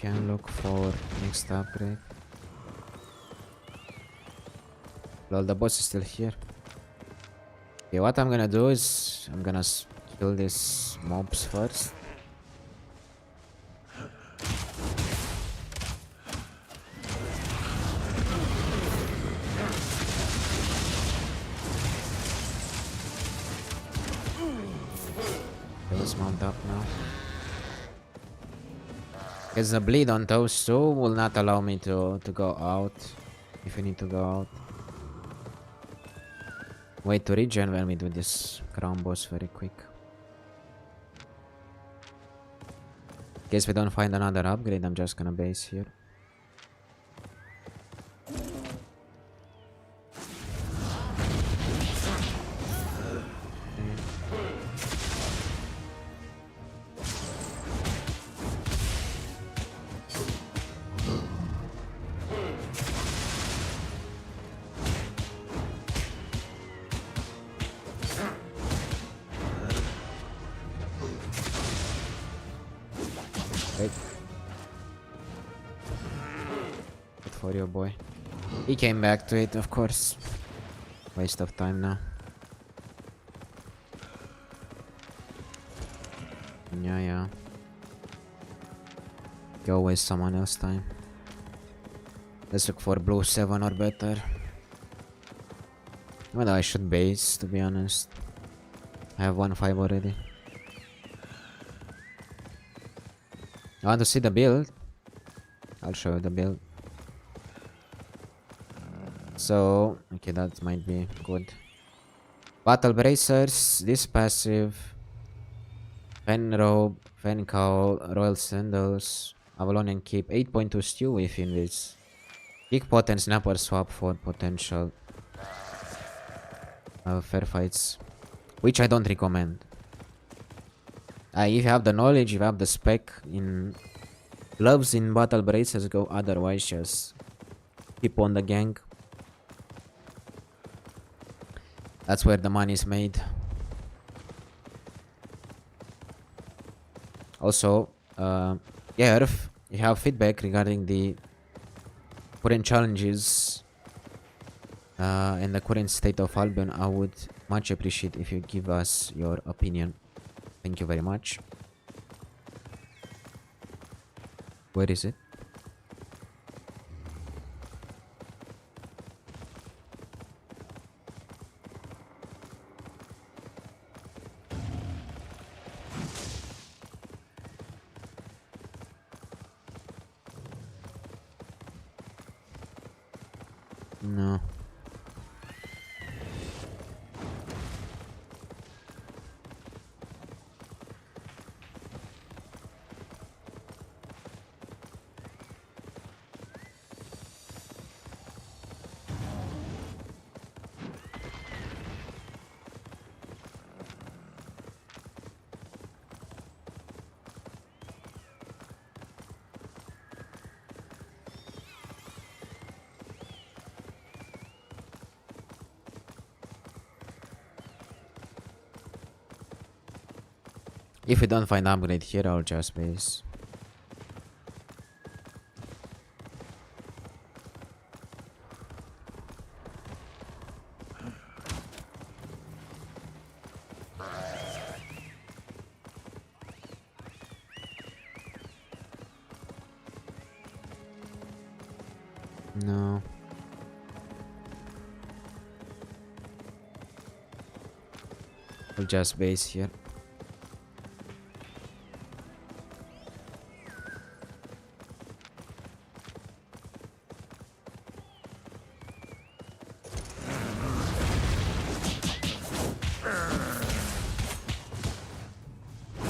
A: can look for next upgrade. Well, the boss is still here. Okay, what I'm gonna do is I'm gonna kill these mobs first. Let's mount up now. Because the bleed on those two will not allow me to go out. If we need to go out. Wait to regen when we do this crown boss very quick. In case we don't find another upgrade, I'm just gonna base here. Wait. Good for you, boy. He came back to it, of course. Waste of time now. Yeah. Go waste someone else time. Let's look for blue 7 or better. Well, I should base, to be honest. I have 1-5 already. I want to see the build. I'll show you the build. So, okay, that might be good. Battle Bracers, this passive. Fen Robe, Fen Cowl, Royal Sandals, Avalonian Keep, 8.2 stew within this. Big pot and Snapper swap for potential fair fights. Which I don't recommend. If you have the knowledge, if you have the spec in gloves in Battle Bracers, go. Otherwise, just keep on the Gank. That's where the money is made. Also, yeah, if you have feedback regarding the current challenges and the current state of Albion, I would much appreciate if you give us your opinion. Thank you very much. Where is it? No. If we don't find upgrade here, I'll just base. No. I'll just base here.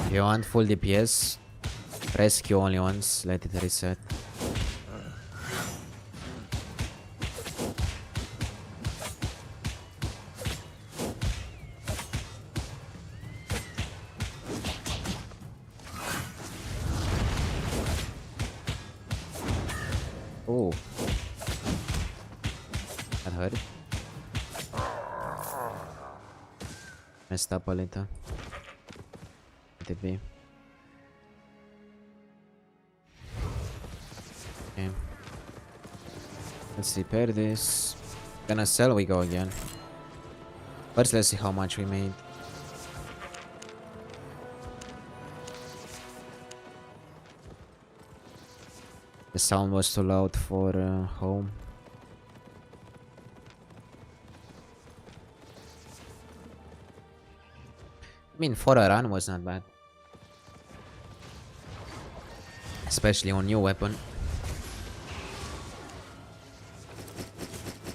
A: If you want full DPS, press Q only once, let it reset. Oh, that hurt. Messed up a little. Let it be. Okay. Let's repair this. Gonna sell, we go again. First, let's see how much we made. The sound was too loud for home. I mean, for a run was not bad. Especially on new weapon.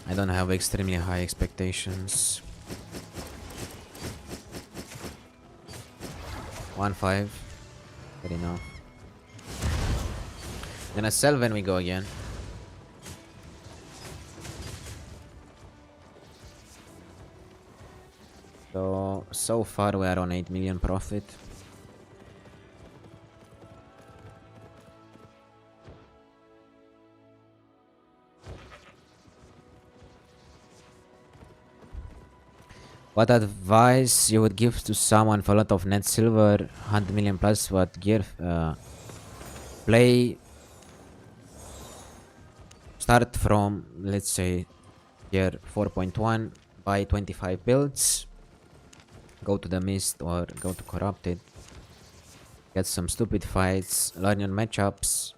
A: I don't have extremely high expectations. 1-5. Good enough. Gonna sell when we go again. So far we are on 8 million profit. What advice you would give to someone for a lot of net silver, 100 million plus, what gear? Play. Start from, let's say, gear 4.1, buy 25 builds, go to the Mist or go to Corrupted, get some stupid fights, learn your matchups,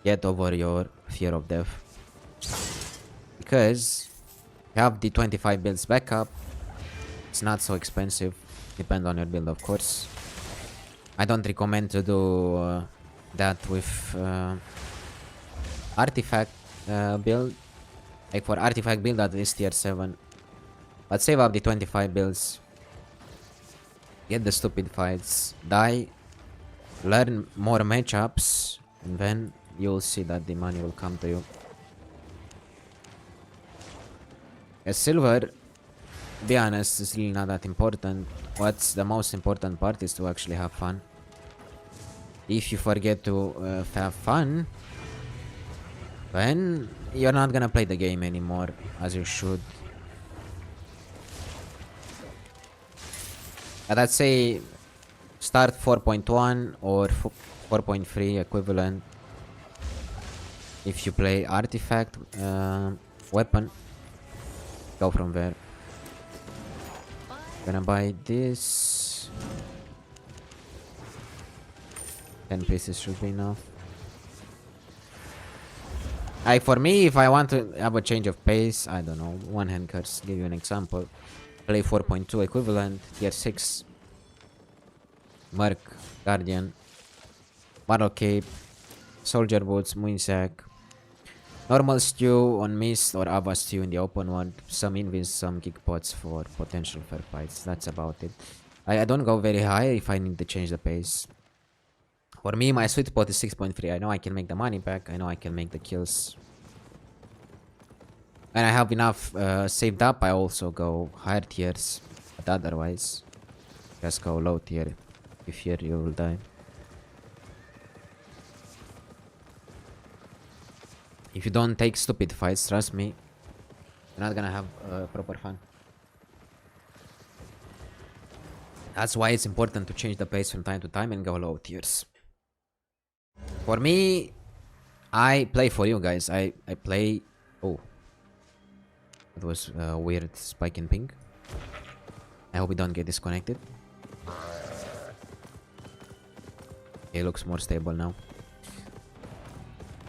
A: get over your fear of death. Because you have the 25 builds backup, it's not so expensive, depend on your build of course. I don't recommend to do that with artifact build. Like for artifact build at least tier 7. But save up the 25 builds. Get the stupid fights. Die. Learn more matchups. And then you'll see that the money will come to you. As silver, be honest, is really not that important. What's the most important part is to actually have fun. If you forget to have fun, then you're not gonna play the game anymore as you should. But I'd say start 4.1 or 4.3 equivalent if you play artifact weapon. Go from there. Gonna buy this. 10 pieces should be enough. Like for me, if I want to have a change of pace, I don't know, one hand curse, give you an example. Play 4.2 equivalent, tier 6. Merc, Guardian, Warlock Cape, Soldier Boots, Moonsack. Normal stew on Mist or Ava stew in the open world. Some invis, some kick pots for potential fair fights. That's about it. I don't go very high if I need to change the pace. For me, my sweet spot is 6.3. I know I can make the money back. I know I can make the kills. And I have enough saved up. I also go higher tiers. But otherwise, just go low tier. If here you will die. If you don't take stupid fights, trust me, you're not gonna have proper fun. That's why it's important to change the pace from time to time and go low tiers. For me, I play for you guys. I play... Oh. That was a weird spike in ping. I hope we don't get disconnected. It looks more stable now.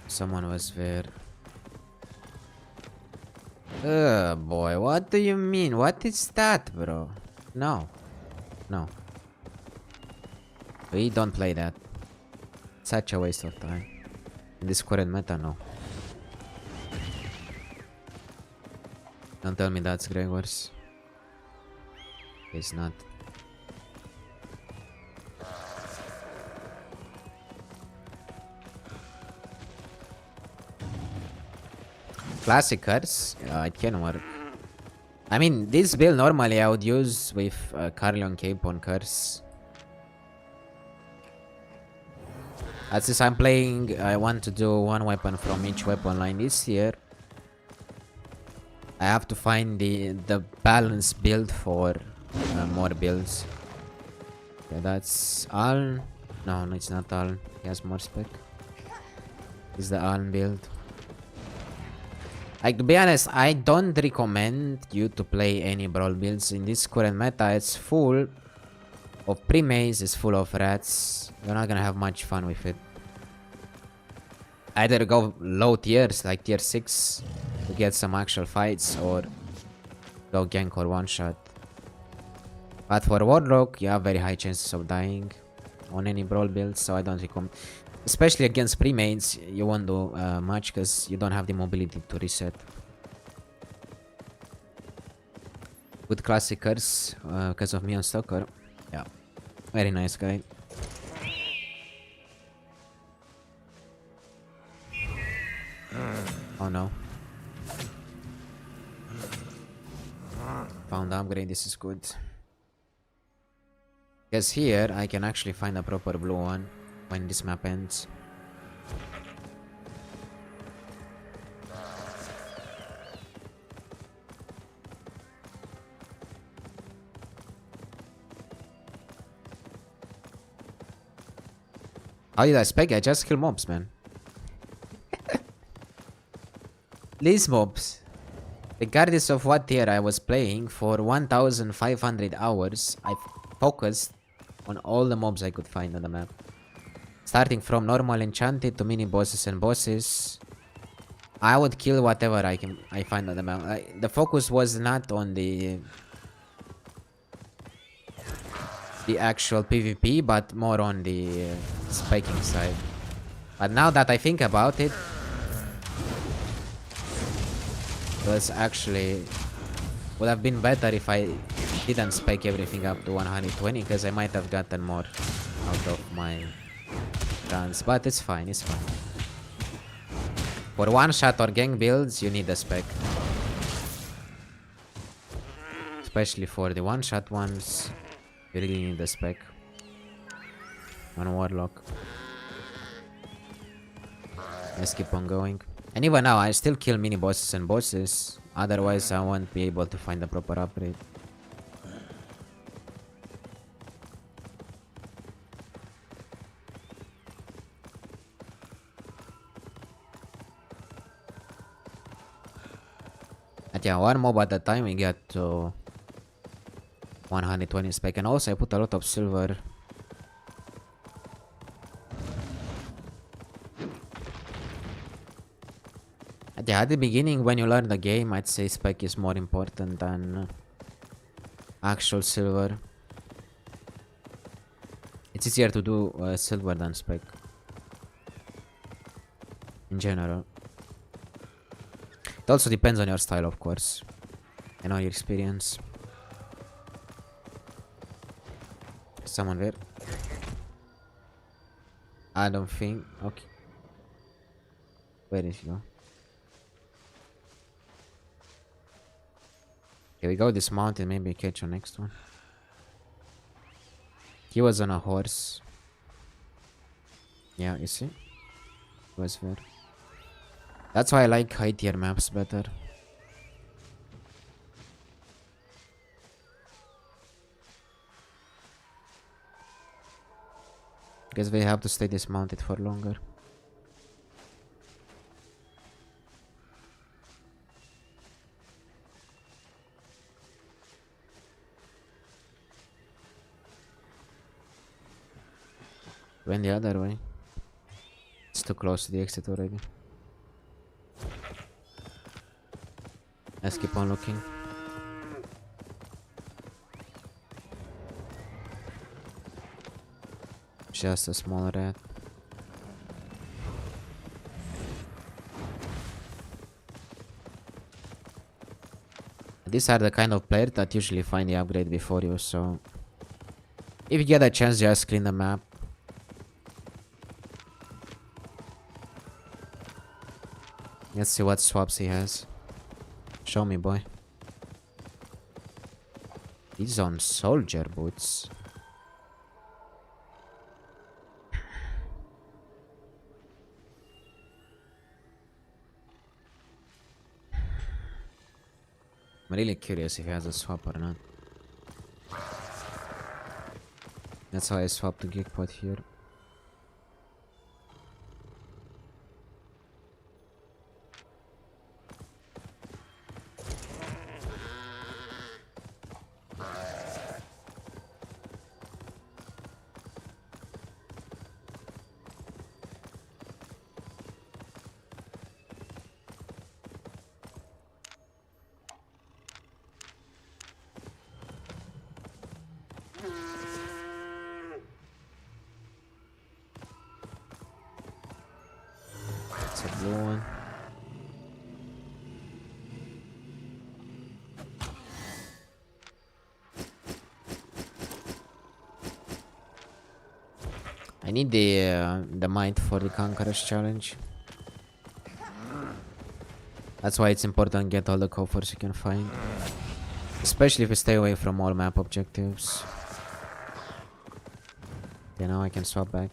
A: Someone was there. Boy, what do you mean? What is that, bro? No. No. We don't play that. Such a waste of time. In this current meta, no. Don't tell me that's Gregor's. It's not. Classic cards, it can work. I mean, this build normally I would use with Carleon Cape on curse. As since I'm playing, I want to do one weapon from each weapon line this year. I have to find the balanced build for more builds. Okay, that's all. No, it's not all. He has more spec. is the Alm build. Like, to be honest, I don't recommend you to play any brawl builds in this current meta. It's full of pre-maze, it's full of rats. You're not gonna have much fun with it. Either go low tiers, like tier 6, to get some actual fights, or go gank or one shot. But for Warlock, you have very high chances of dying on any brawl build, so I don't recommend. Especially against pre-mates, you won't do much because you don't have the mobility to reset. Good classicers because of me on Stalker. Yeah, very nice guy. Oh no. Found upgrade, this is good. Because here I can actually find a proper blue one when this map ends. How did I spec? I just kill mobs, man. These mobs, regardless of what tier I was playing, for 1500 hours, I focused on all the mobs I could find on the map. Starting from normal enchanted to mini bosses and bosses, I would kill whatever I find on the map. The focus was not on the actual PvP, but more on the spiking side. But now that I think about it, was actually would have been better if I didn't spike everything up to 120, because I might have gotten more out of my guns. But it's fine, it's fine. For one shot or gang builds, you need a spec. Especially for the one shot ones, you really need a spec on Warlock. Let's keep on going. And even now, I still kill mini bosses and bosses. Otherwise, I won't be able to find the proper upgrade. But yeah, one mob at a time we get to 120 spec. And also I put a lot of silver. Yeah, at the beginning, when you learn the game, I'd say spec is more important than actual silver. It's easier to do silver than spec in general. It also depends on your style, of course, and on your experience. Someone there? I don't think. Okay. Where is he go? Okay, we go this mountain, maybe catch on next one. He was on a horse. Yeah, you see? He was there. That's why I like high tier maps better. Guess we have to stay dismounted for longer. Went the other way. It's too close to the exit already. Let's keep on looking. Just a small rat. These are the kind of players that usually find the upgrade before you, so if you get a chance, just clean the map. Let's see what swaps he has. Show me, boy. He's on soldier boots. I'm really curious if he has a swap or not. That's how I swapped the geek pot here. blue one. I need the might for the Conqueror's challenge. That's why it's important to get all the coffers you can find. Especially if you stay away from all map objectives. Okay, now I can swap back.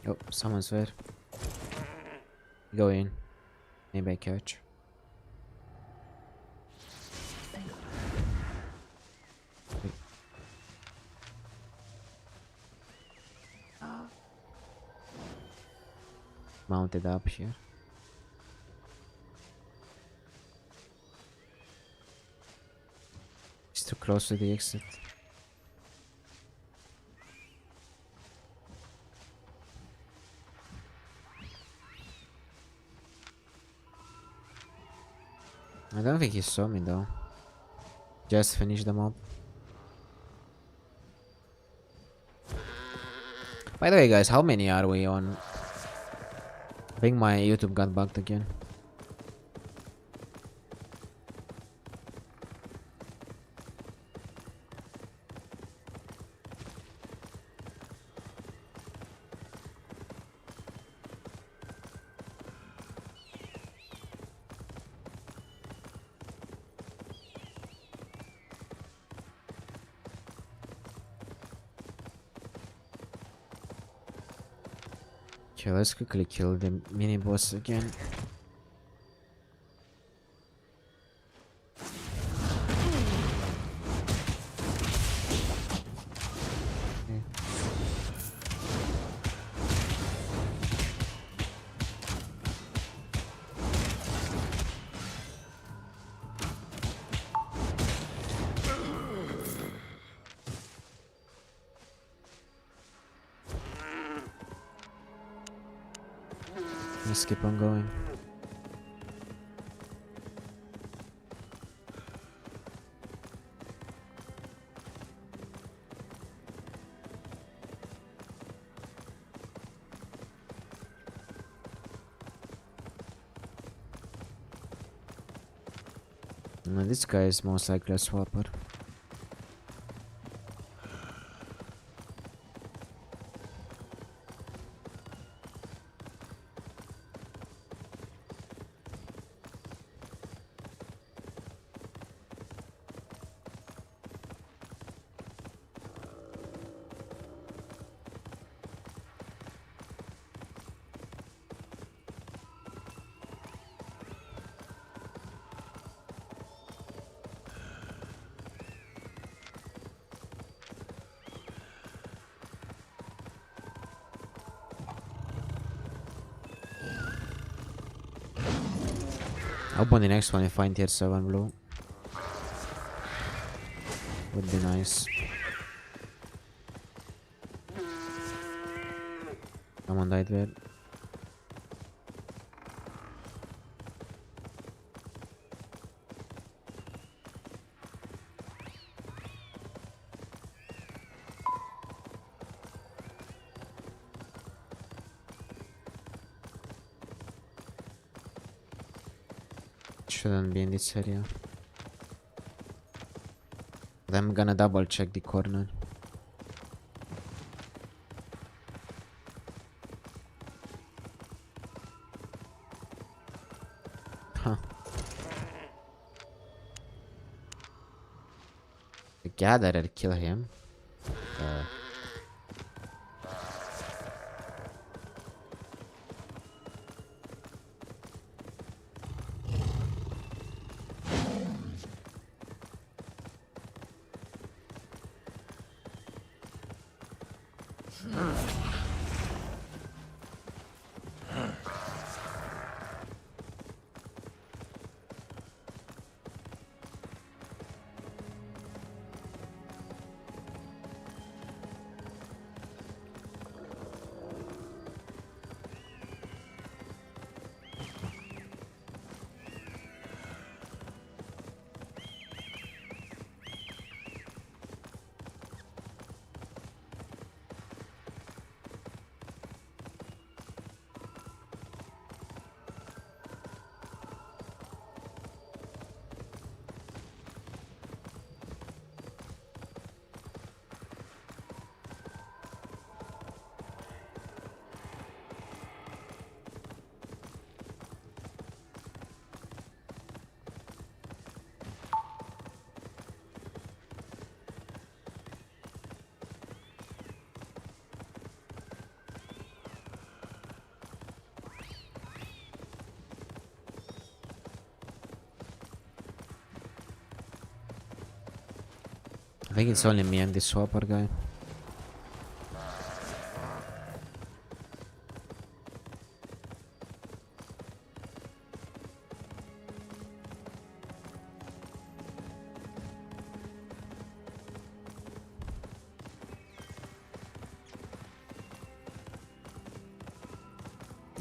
A: Oh, someone's there. Go in. Maybe I catch. Wait. Mounted up here. It's too close to the exit. I don't think he saw me though. Just finished the mob. By the way guys, how many are we on? I think my YouTube got bugged again. Okay, let's quickly kill the mini boss again. Okay. Let's keep on going. This guy is most likely a swapper. I hope on the next one I find tier 7 blue. Would be nice. Someone died there. Shouldn't be in this area. But I'm gonna double check the corner. Huh. Gatherer kill him. I think it's only me and this swapper guy.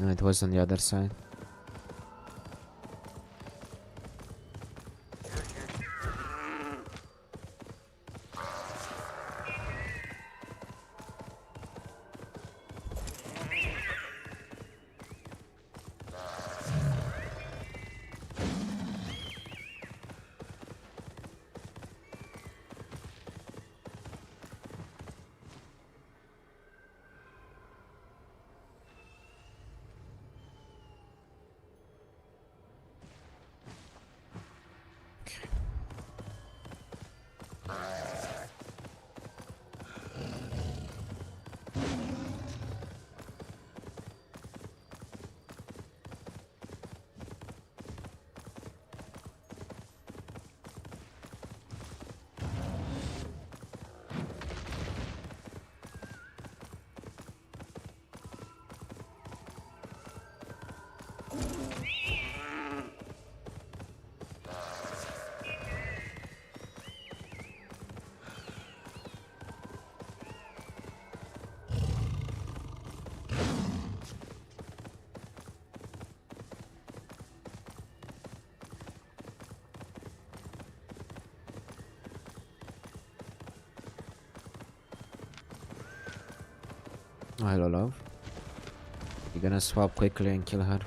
A: No, it was on the other side. Oh, hello, love. You're gonna swap quickly and kill her.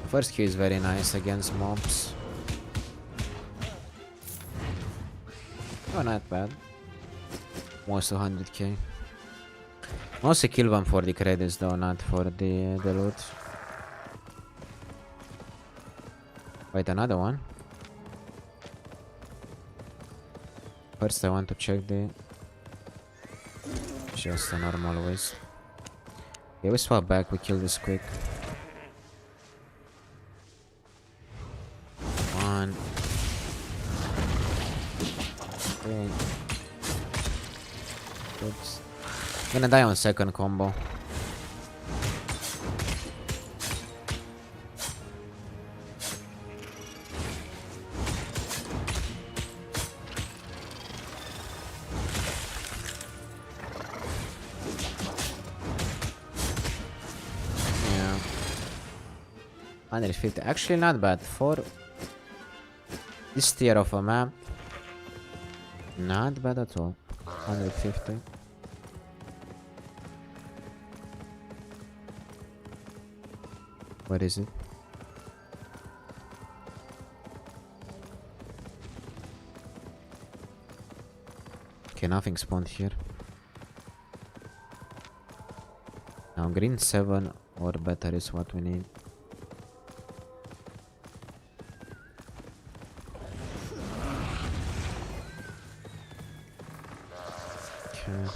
A: First Q is very nice against mobs. Oh, not bad. Almost 100k. Mostly kill them for the credits though, not for the loot. Wait, another one? First I want to check the... Just a normal ways. Okay, we swap back, we kill this quick. One. Okay. Oops. Gonna die on second combo. Yeah. 150. Actually not bad for this tier of a map. Not bad at all. 150. What is it? Okay, nothing spawned here. green 7 or better is what we need. Okay.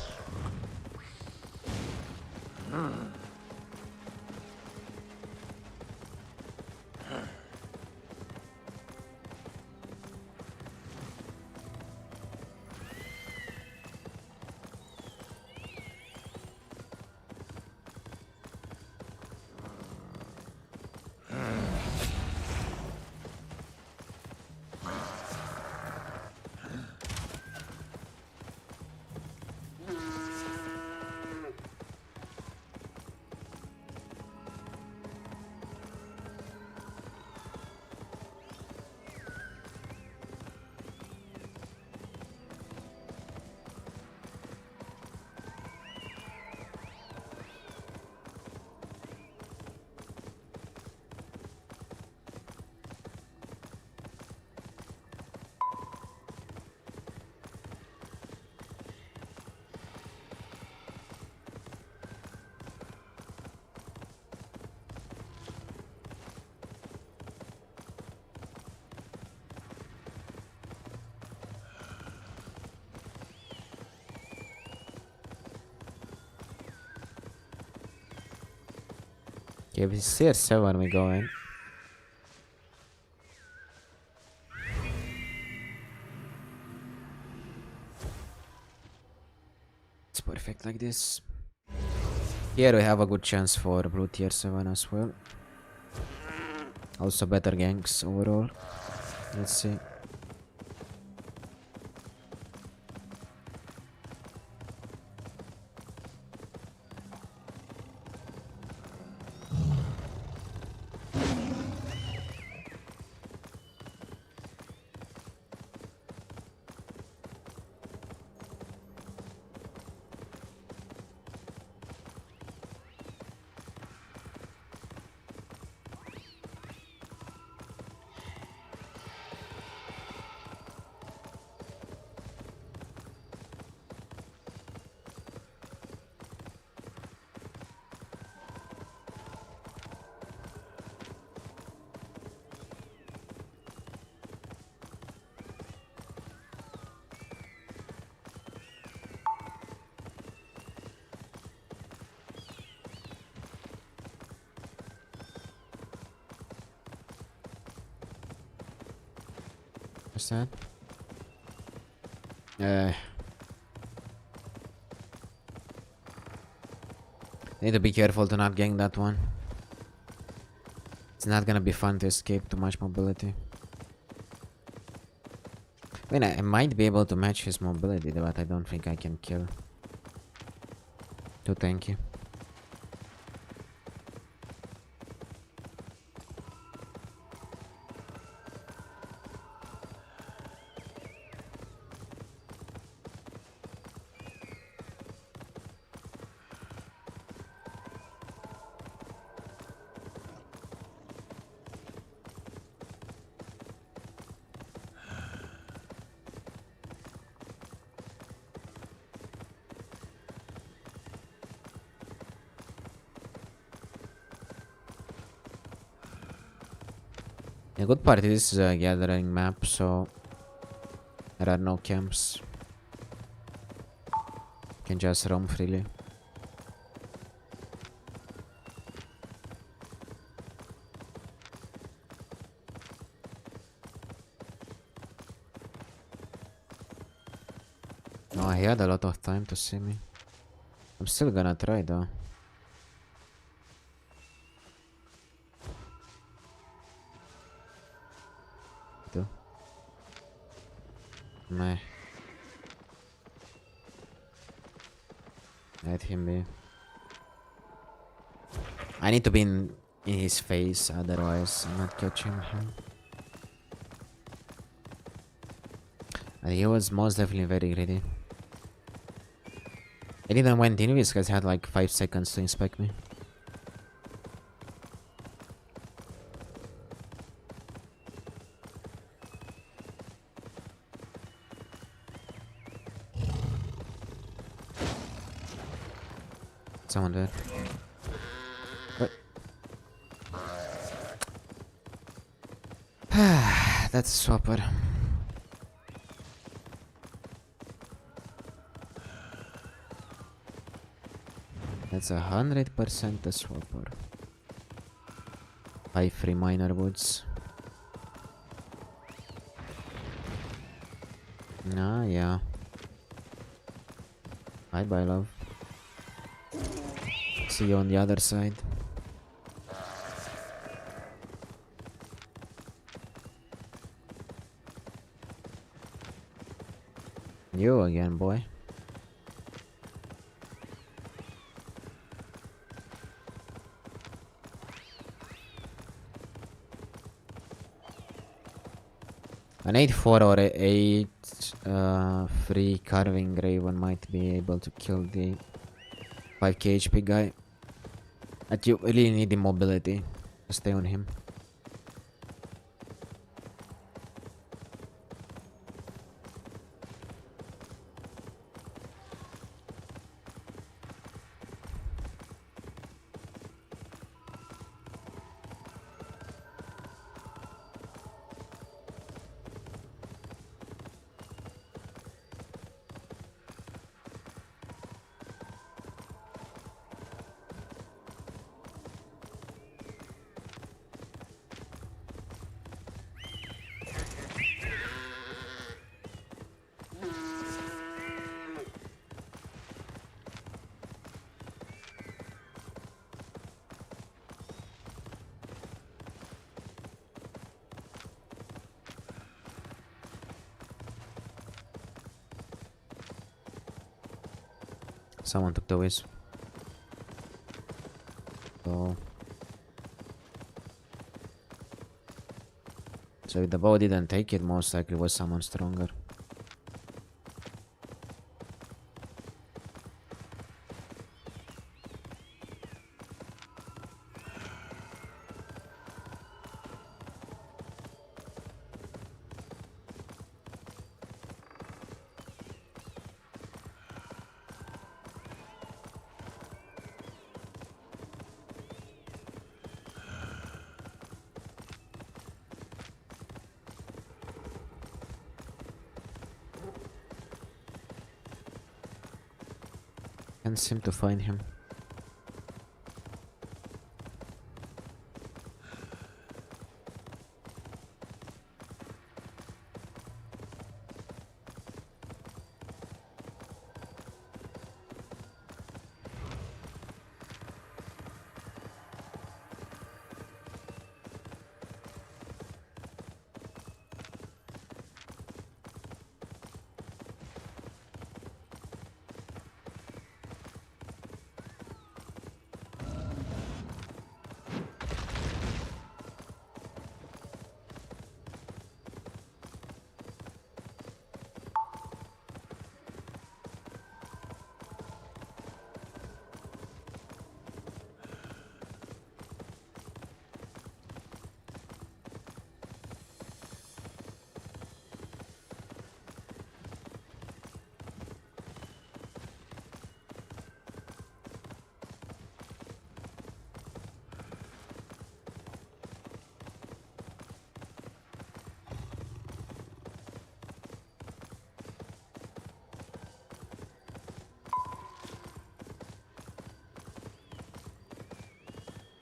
A: Okay, we see a 7 we go in. It's perfect like this. Here we have a good chance for blue tier 7 as well. Also better ganks overall. Let's see. What's that? Need to be careful to not gank that one. It's not gonna be fun to escape too much mobility. I mean, I might be able to match his mobility, but I don't think I can kill. Too tanky. The good part is this is a gathering map, so there are no camps. You can just roam freely. Oh, he had a lot of time to see me. I'm still gonna try though. Meh. Let him be. I need to be in his face, otherwise I'm not catching him. And he was most definitely very greedy. I didn't went in because he had like 5 seconds to inspect me. Someone there. That's a swapper. That's 100% a swapper. 5 free miner woods. Ah, yeah. Bye bye, love. See you on the other side. You again, boy. An 8-4 or a 8 free carving raven might be able to kill the 5k HP guy. But you really need the mobility to stay on him. Someone took the whiz. So if the bow didn't take it, most likely was someone stronger. Can't seem to find him.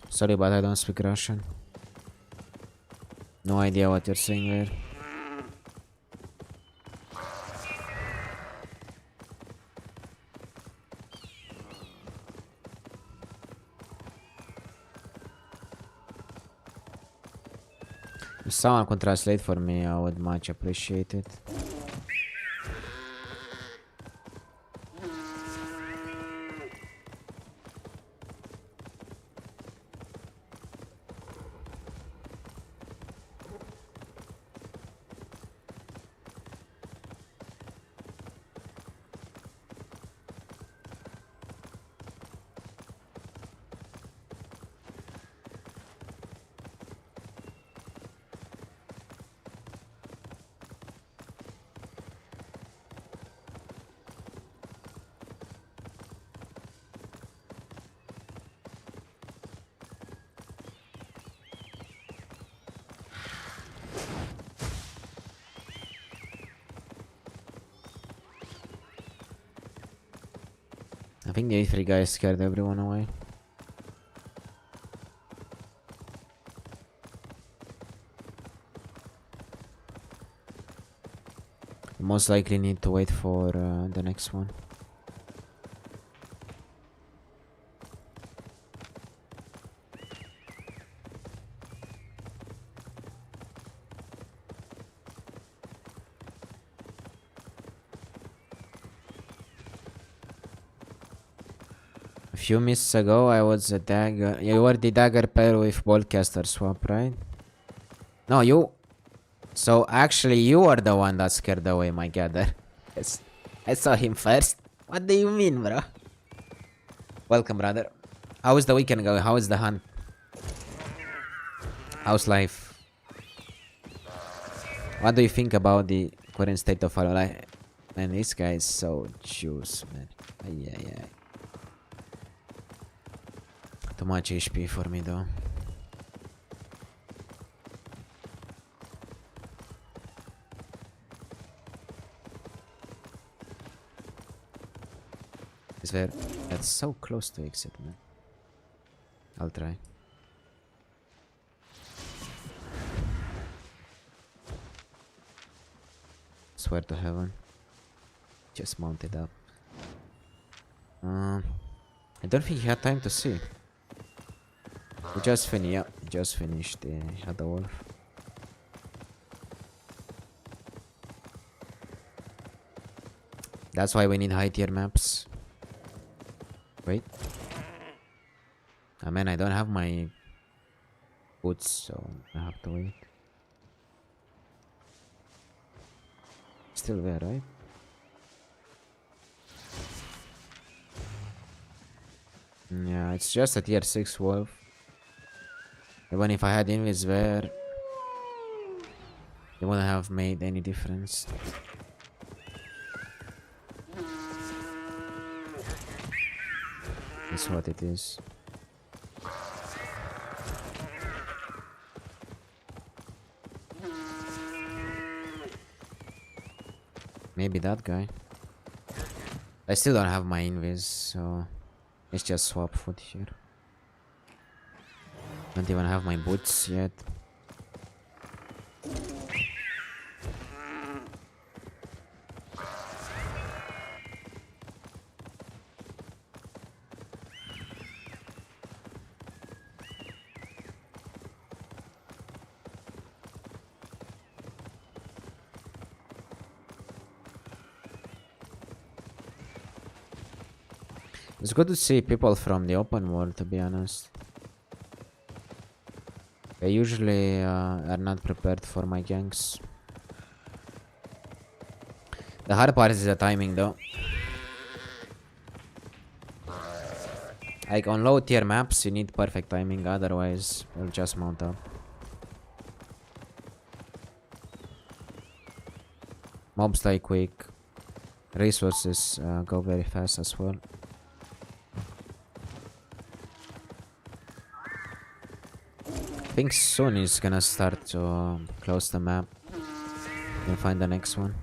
A: Sorry, but I don't speak Russian. No idea what you're saying there. If someone could translate for me, I would much appreciate it. think the A3 guy scared everyone away. Most likely need to wait for the next one. A few minutes ago I was a dagger. You were the dagger pair with ballcaster swap, right? No, you. So actually you are the one that scared away my gather. Yes. I saw him first. What do you mean, bro? Welcome, brother. How is the weekend going? How is the hunt? How's life? What do you think about the current state of our life? Man, this guy is so juice, man. Yeah. Too much HP for me, though. Is there? That's so close to exit, man. I'll try. Swear to heaven. Just mounted up. I don't think he had time to see. He just finished. Yeah, he just finished the Shadow Wolf. That's why we need high tier maps. Wait. I mean, I don't have my boots, so I have to wait. Still there, right? Yeah, it's just a tier 6 wolf. Even if I had invis there, it wouldn't have made any difference. That's what it is. Maybe that guy. I still don't have my invis, so let's just swap foot here. Don't even have my boots yet. It's good to see people from the open world, to be honest. They usually are not prepared for my ganks. The hard part is the timing, though. Like on low tier maps, you need perfect timing, otherwise you'll just mount up. Mobs die quick. Resources go very fast as well. I think soon he's gonna start to close the map and find the next one.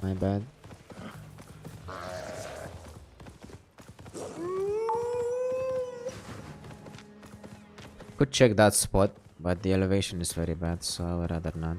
A: My bad. Could check that spot, but the elevation is very bad, so I would rather not.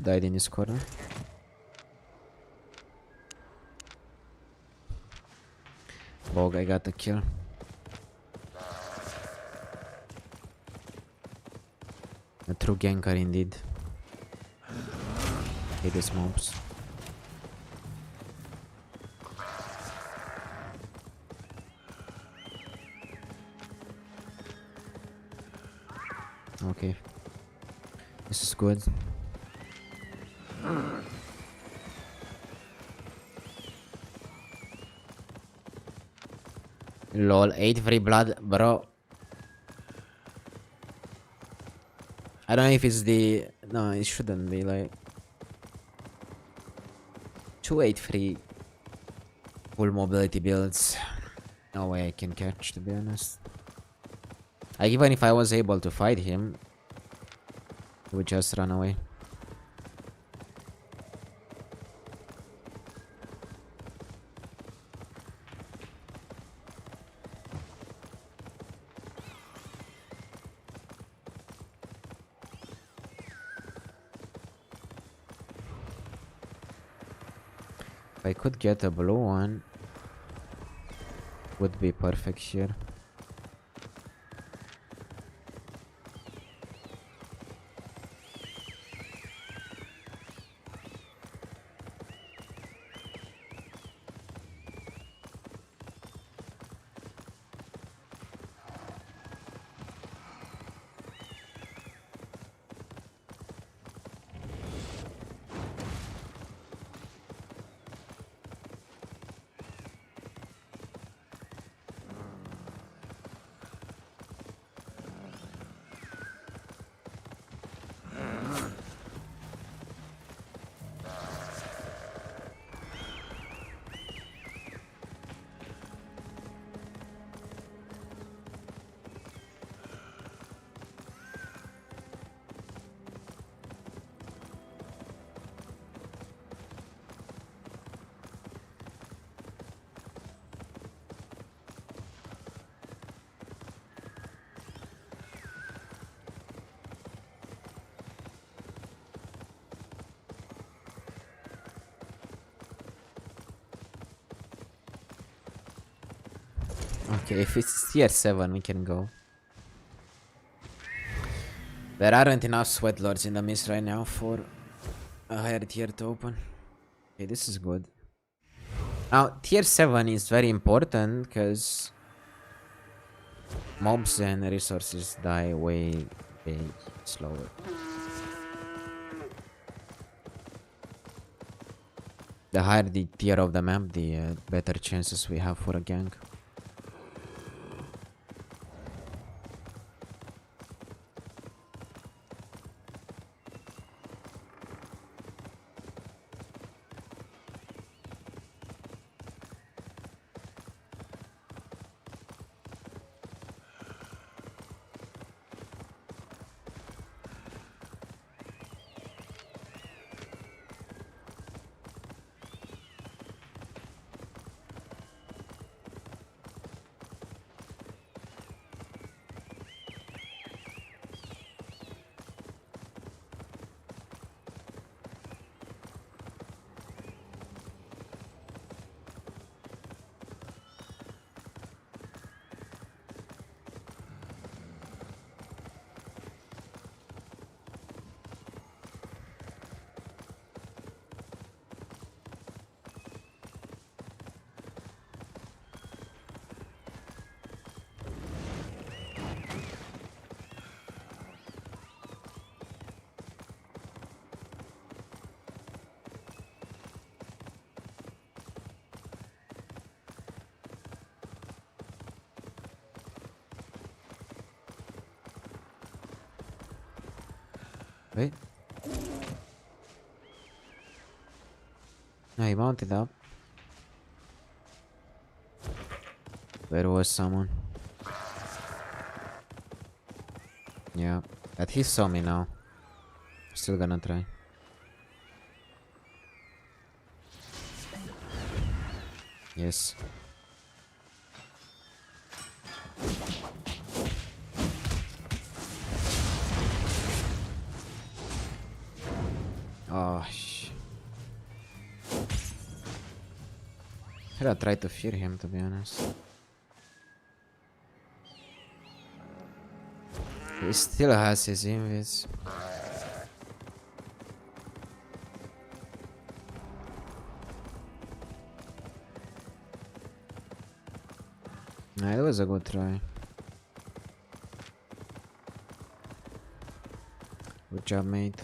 A: died in his corner. Bog, I got the kill. A true ganker indeed. Hate these mobs. Okay. This is good. Lol, 8 free blood, bro. I don't know if it's the... No, it shouldn't be like... 2 8 free full mobility builds. No way I can catch, to be honest. Like, even if I was able to fight him, he would just run away. If I could get a blue one, would be perfect here. Okay, if it's tier 7, we can go. There aren't enough sweat lords in the mist right now for a higher tier to open. Okay, this is good. Now, tier 7 is very important because mobs and resources die way slower. The higher the tier of the map, the better chances we have for a gank. Wait. No, he mounted up. There was someone. Yeah, but he saw me now. Still gonna try. Yes. Oh, should have tried to fear him, to be honest. He still has his invis. Nah, it was a good try. Good job, mate.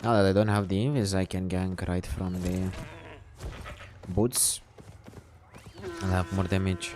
A: Now that I don't have the invis, I can gank right from the boots. I'll have more damage.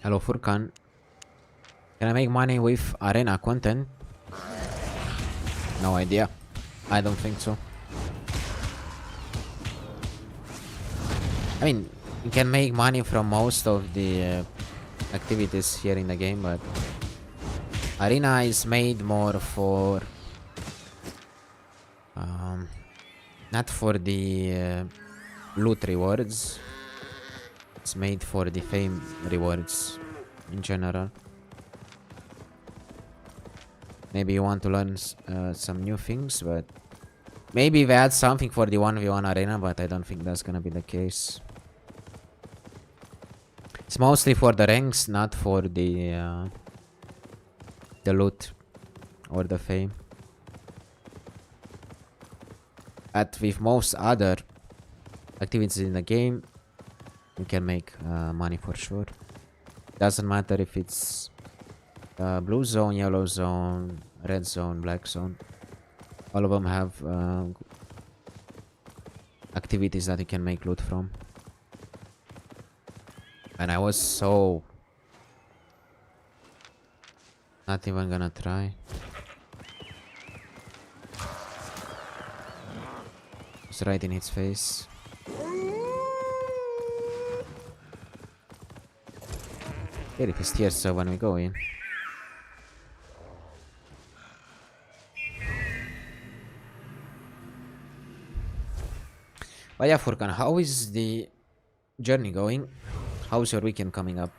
A: Hello Furkan. Can I make money with arena content? No idea. I don't think so. I mean, you can make money from most of the activities here in the game, but arena is made more for not for the loot rewards. It's made for the fame rewards in general. Maybe you want to learn some new things, but maybe they add something for the 1v1 arena, but I don't think that's gonna be the case. It's mostly for the ranks, not for the loot or the fame. But with most other activities in the game, you can make money for sure. Doesn't matter if it's blue zone, yellow zone, red zone, black zone. All of them have activities that you can make loot from. And I was so not even gonna try. It's right in its face. Here it is tier, so when we go in. But yeah, Furkan, how is the journey going? How's your weekend coming up?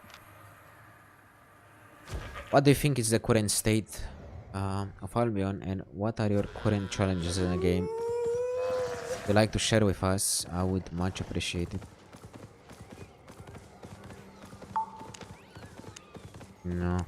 A: What do you think is the current state of Albion, and what are your current challenges in the game? If you'd like to share with us, I would much appreciate it. No.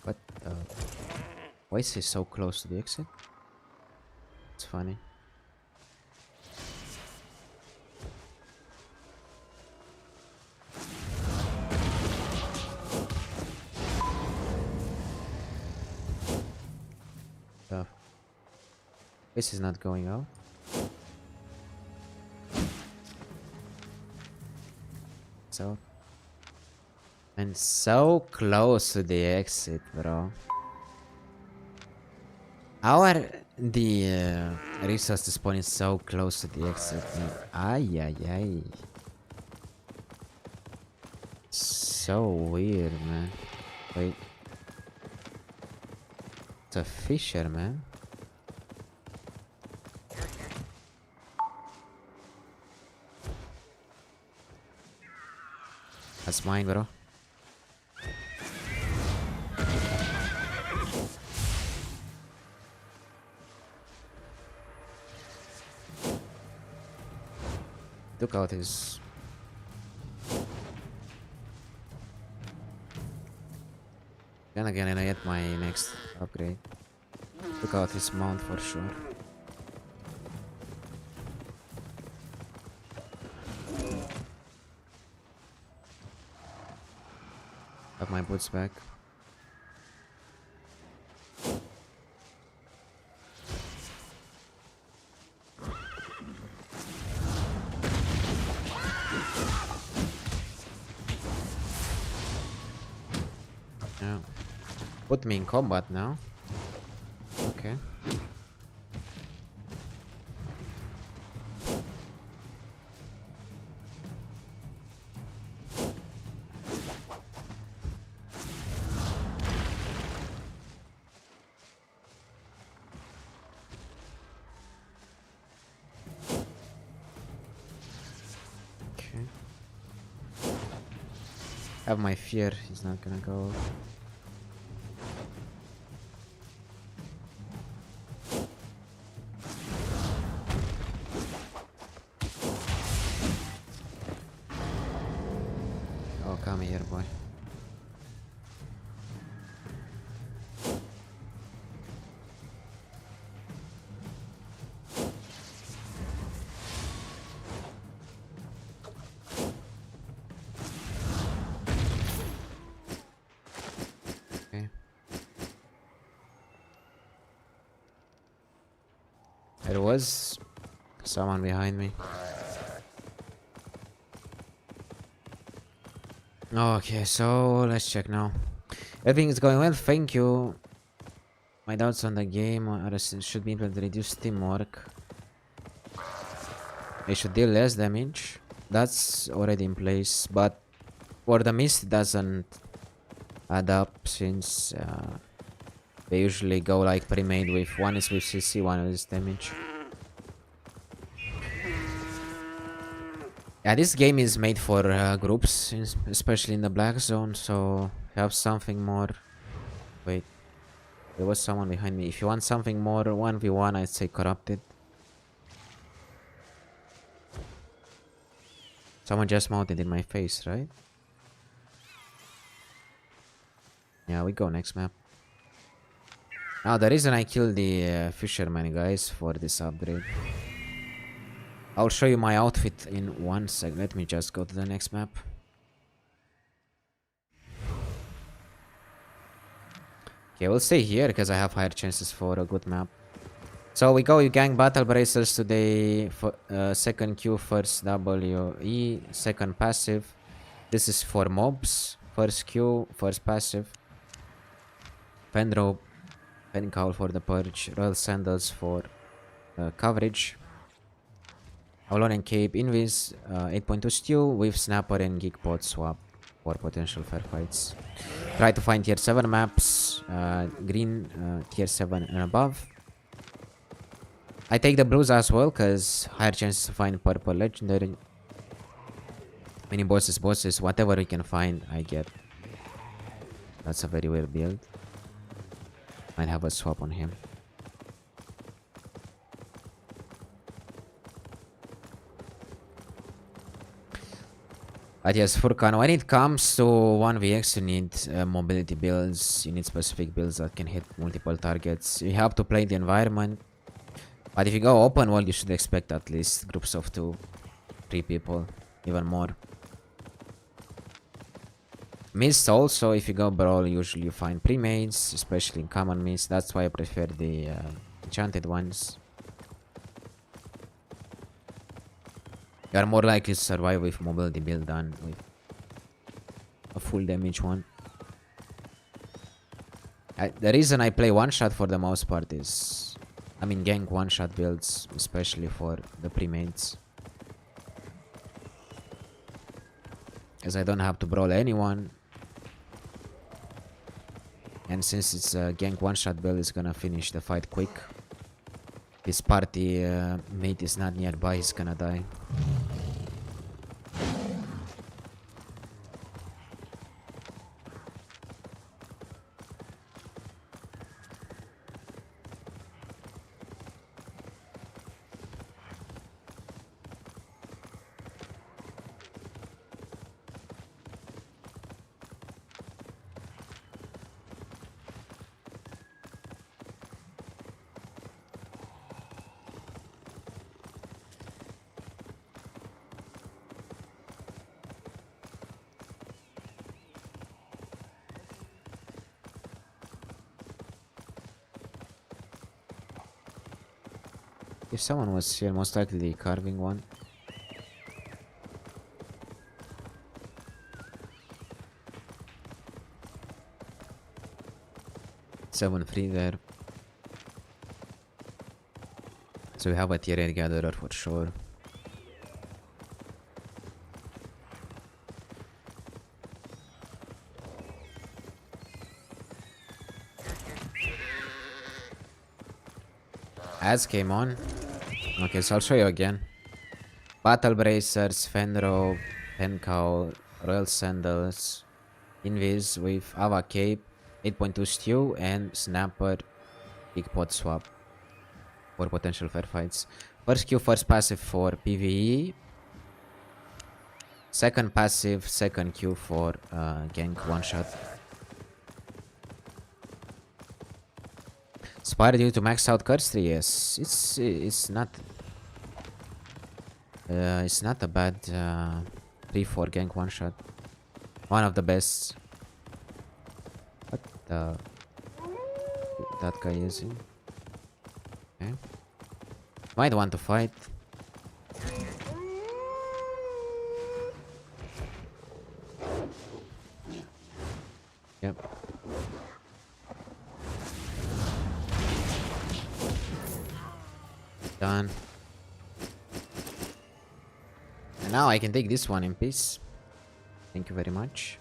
A: But why is he so close to the exit? It's funny. This is not going out. So. And so close to the exit, bro. How are the resources spawning so close to the exit? Ay, ay, ay. so weird, man. Wait. It's a fisher, man. That's mine, bro. Took out his... Then again, and I get my next upgrade. Took out his mount for sure. Have my boots back. Yeah. Put me in combat now. Okay. Okay. Have my fear, he's not gonna go. Oh, come here, boy. Okay. There was someone behind me. Okay, so let's check now. Everything is going well, thank you. My doubts on the game should be implemented to reduce teamwork. They should deal less damage. That's already in place, but for the mist doesn't add up since they usually go like pre-made with one is with CC, one is damage. Yeah, this game is made for groups, especially in the black zone, so have something more. Wait, there was someone behind me. If you want something more 1v1, I'd say corrupted. Someone just mounted in my face, right? Yeah, we go next map. Now the reason I killed the fisherman guys for this upgrade. I'll show you my outfit in 1 sec. Let me just go to the next map. Okay, we'll stay here because I have higher chances for a good map. So we go with gang battle bracers today. For, second Q, first WE, second passive. This is for mobs. First Q, first passive. Pen rope, pen cowl for the purge. Royal sandals for coverage. Avalonian Cape, Invis, 8.2 stew with Snapper and Geek Pod swap for potential fair fights. Try to find tier 7 maps, green, tier 7 and above. I take the blues as well because higher chances to find purple legendary. Mini bosses, whatever we can find, I get. That's a very well build. Might have a swap on him. But yes, Furkan, when it comes to 1vx, you need mobility builds, you need specific builds that can hit multiple targets. You have to play the environment. But if you go open world, you should expect at least groups of 2, 3 people, even more. Mist also, if you go brawl, usually you find pre-mades, especially in common mist. That's why I prefer the enchanted ones. You are more likely to survive with mobility build than with a full damage one. The reason I play one shot for the most part is, I mean, gank one shot builds, especially for the pre-mates. as I don't have to brawl anyone. And since it's a gank one-shot build, it's gonna finish the fight quick. His party mate is not nearby, he's gonna die. If someone was here, most likely the carving one. Seven free there. So we have a tier 8 gatherer for sure. Ads came on. Okay, so I'll show you again. Battle Bracers, Fenro, Pencow, Royal Sandals, Invis with Ava Cape, 8.2 Stew, and Snapper, Big Pot Swap for potential fair fights. First Q, first passive for PvE. Second passive, second Q for gank one shot. Inspired you to max out Curse 3, yes. It's not a bad 3-4 gank one shot. One of the best. What that guy using? Okay. Might want to fight. Yep. Done. And now I can take this one in peace. Thank you very much.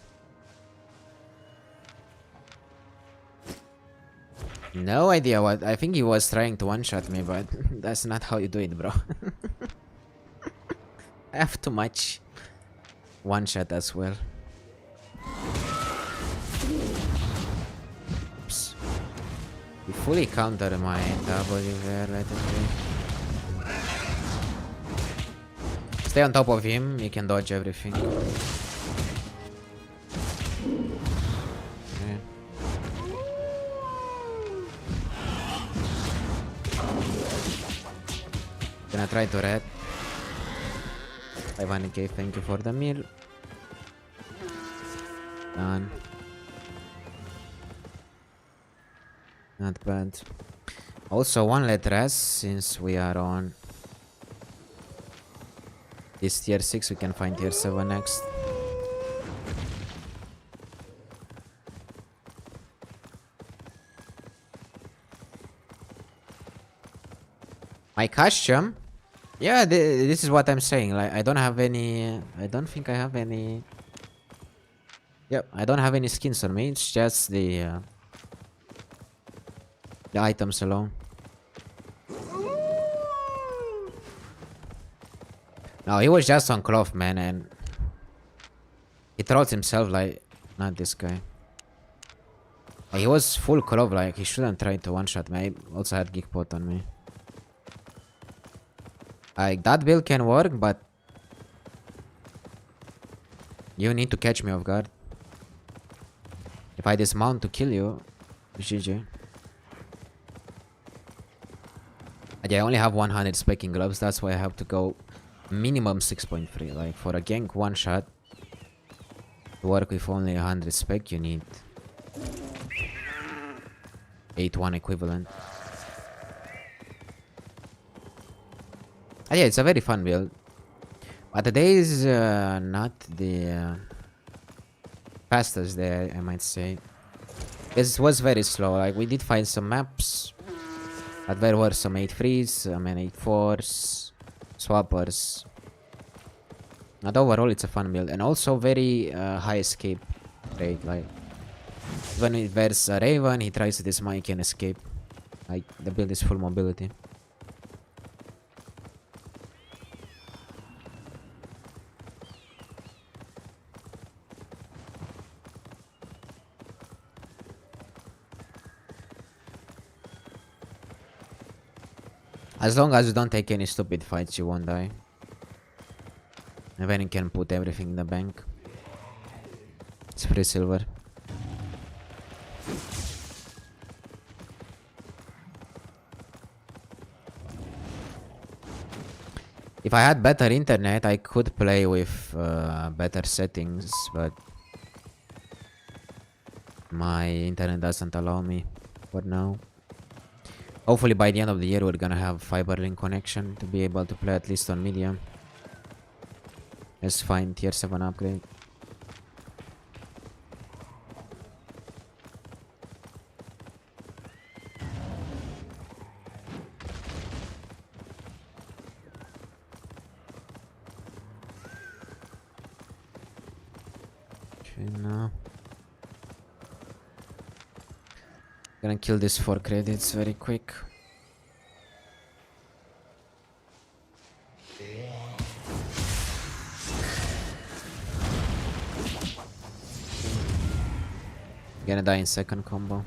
A: No idea what. I think he was trying to one-shot me, but that's not how you do it, bro. I have too much one-shot as well. Oops. You fully counter my W there, let it be. Stay on top of him, you can dodge everything. Okay. Gonna try to red. 500k, thank you for the meal. Done. Not bad. Also, one let rest since we are on this tier 6, we can find tier 7 next. My costume? Yeah, this is what I'm saying. Like, I don't have any. I don't think I have any. Yep, I don't have any skins on me. It's just the items alone. No, he was just on cloth, man, and he trolls himself like not this guy. Like, he was full cloth, like he shouldn't try to one-shot me. I also had geek pot on me. Like, that build can work, but you need to catch me off guard. If I dismount to kill you, GG. I only have 100 specking gloves, that's why I have to go minimum 6.3. Like, for a gank one shot to work with only 100 spec, you need 8-1 equivalent. Yeah, it's a very fun build, but today is not the fastest there, I might say. It was very slow. Like, we did find some maps, but there were some 8-3s, 8-4s, swappers. But overall, it's a fun build, and also very high escape rate. Like when there's a Raven, he tries to dismount, he can escape. Like the build is full mobility. As long as you don't take any stupid fights, you won't die. And then you can put everything in the bank. It's free silver. If I had better internet, I could play with better settings, but my internet doesn't allow me for now. Hopefully by the end of the year we're gonna have fiber link connection to be able to play at least on medium. Let's find tier 7 upgrade. Okay, now gonna kill this 4 credits very quick. Gonna die in second combo.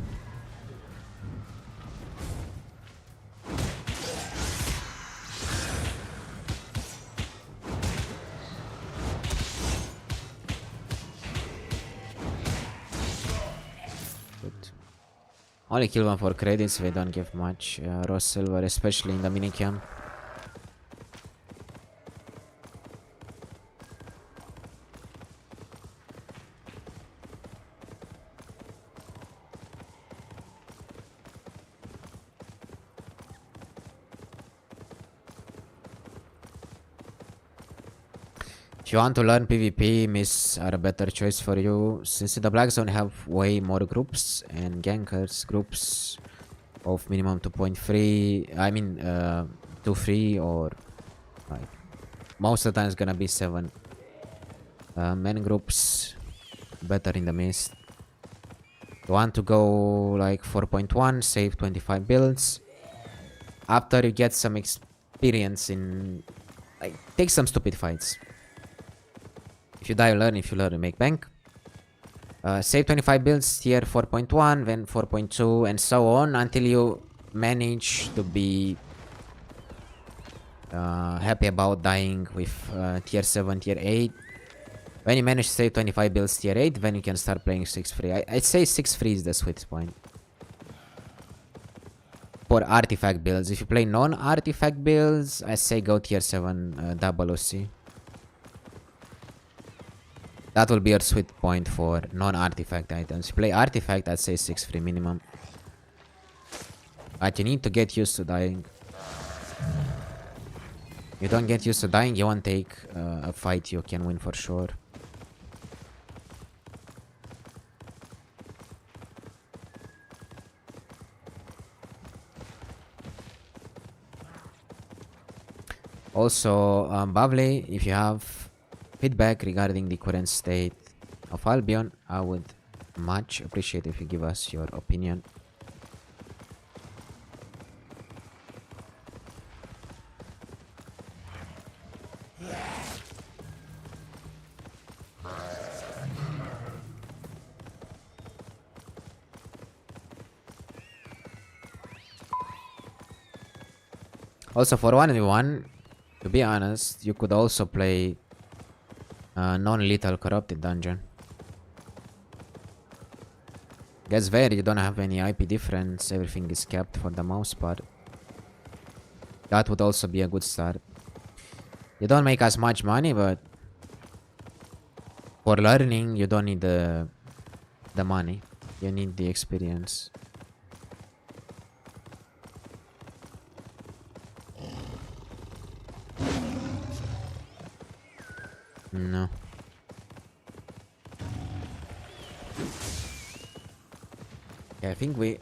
A: Only kill one for credits, they don't give much raw silver, especially in the minicam. If you want to learn PvP, miss are a better choice for you, since in the Black Zone have way more groups and gankers groups of minimum 2.3, I mean 2-3, or like most of the time it's gonna be 7 men groups, better in the mist. You want to go like 4.1, save 25 builds. After you get some experience in, like, take some stupid fights. If you die, you learn. If you learn, you make bank. Save 25 builds, tier 4.1, then 4.2, and so on until you manage to be happy about dying with tier 7, tier 8. When you manage to save 25 builds, tier 8, then you can start playing 6-free. I'd say 6-free is the sweet spot for artifact builds. If you play non-artifact builds, I say go tier 7 double OC. That will be your sweet point for non-artifact items. If you play artifact, I'd say 6-free minimum. But you need to get used to dying. You don't get used to dying, you won't take a fight you can win for sure. Also, Bavley, if you have feedback regarding the current state of Albion, I would much appreciate if you give us your opinion. Also, for 1v1, to be honest, you could also play non-lethal corrupted dungeon. Guess there you don't have any IP difference, everything is capped for the most part. That would also be a good start. You don't make as much money, but for learning you don't need the money, you need the experience. No. Yeah, I think we...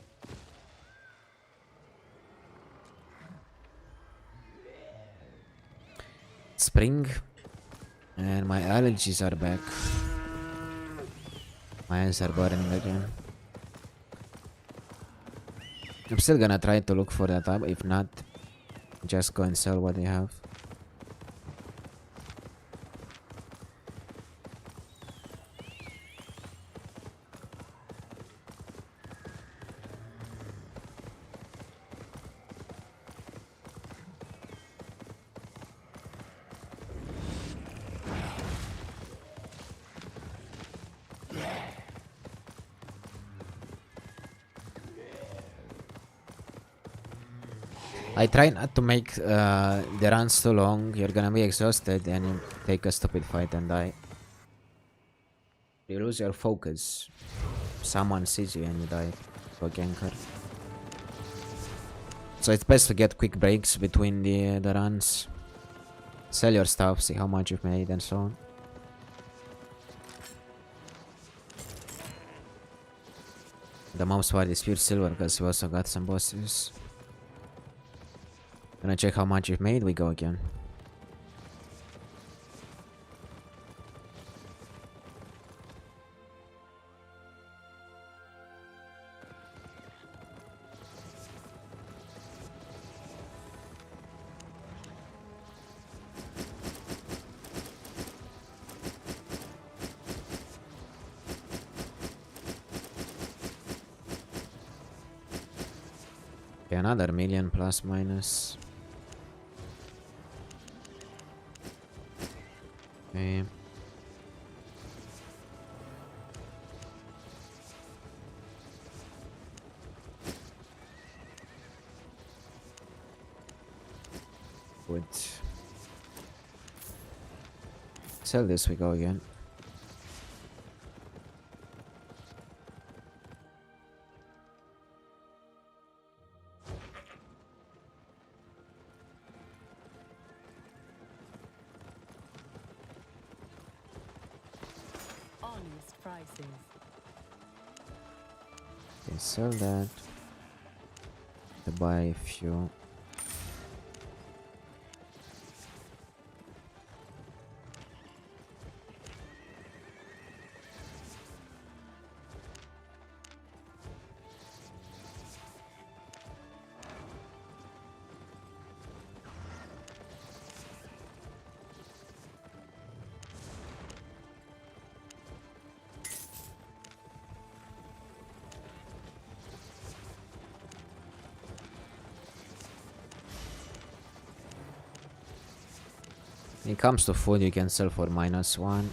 A: Spring. And my allergies are back. My eyes are burning again. I'm still gonna try to look for that up. If not, just go and sell what they have. I try not to make the runs too long. You're gonna be exhausted and you take a stupid fight and die. You lose your focus. Someone sees you and you die to a ganker. So it's best to get quick breaks between the runs. Sell your stuff, see how much you've made and so on. The mouse part is pure silver because we also got some bosses. Gonna check how much you've made, we go again. Okay, another million plus minus. Okay. Good. Sell this, we go again.
B: Honest prices.
A: Okay, sell that. To buy a few. When it comes to food, you can sell for -1.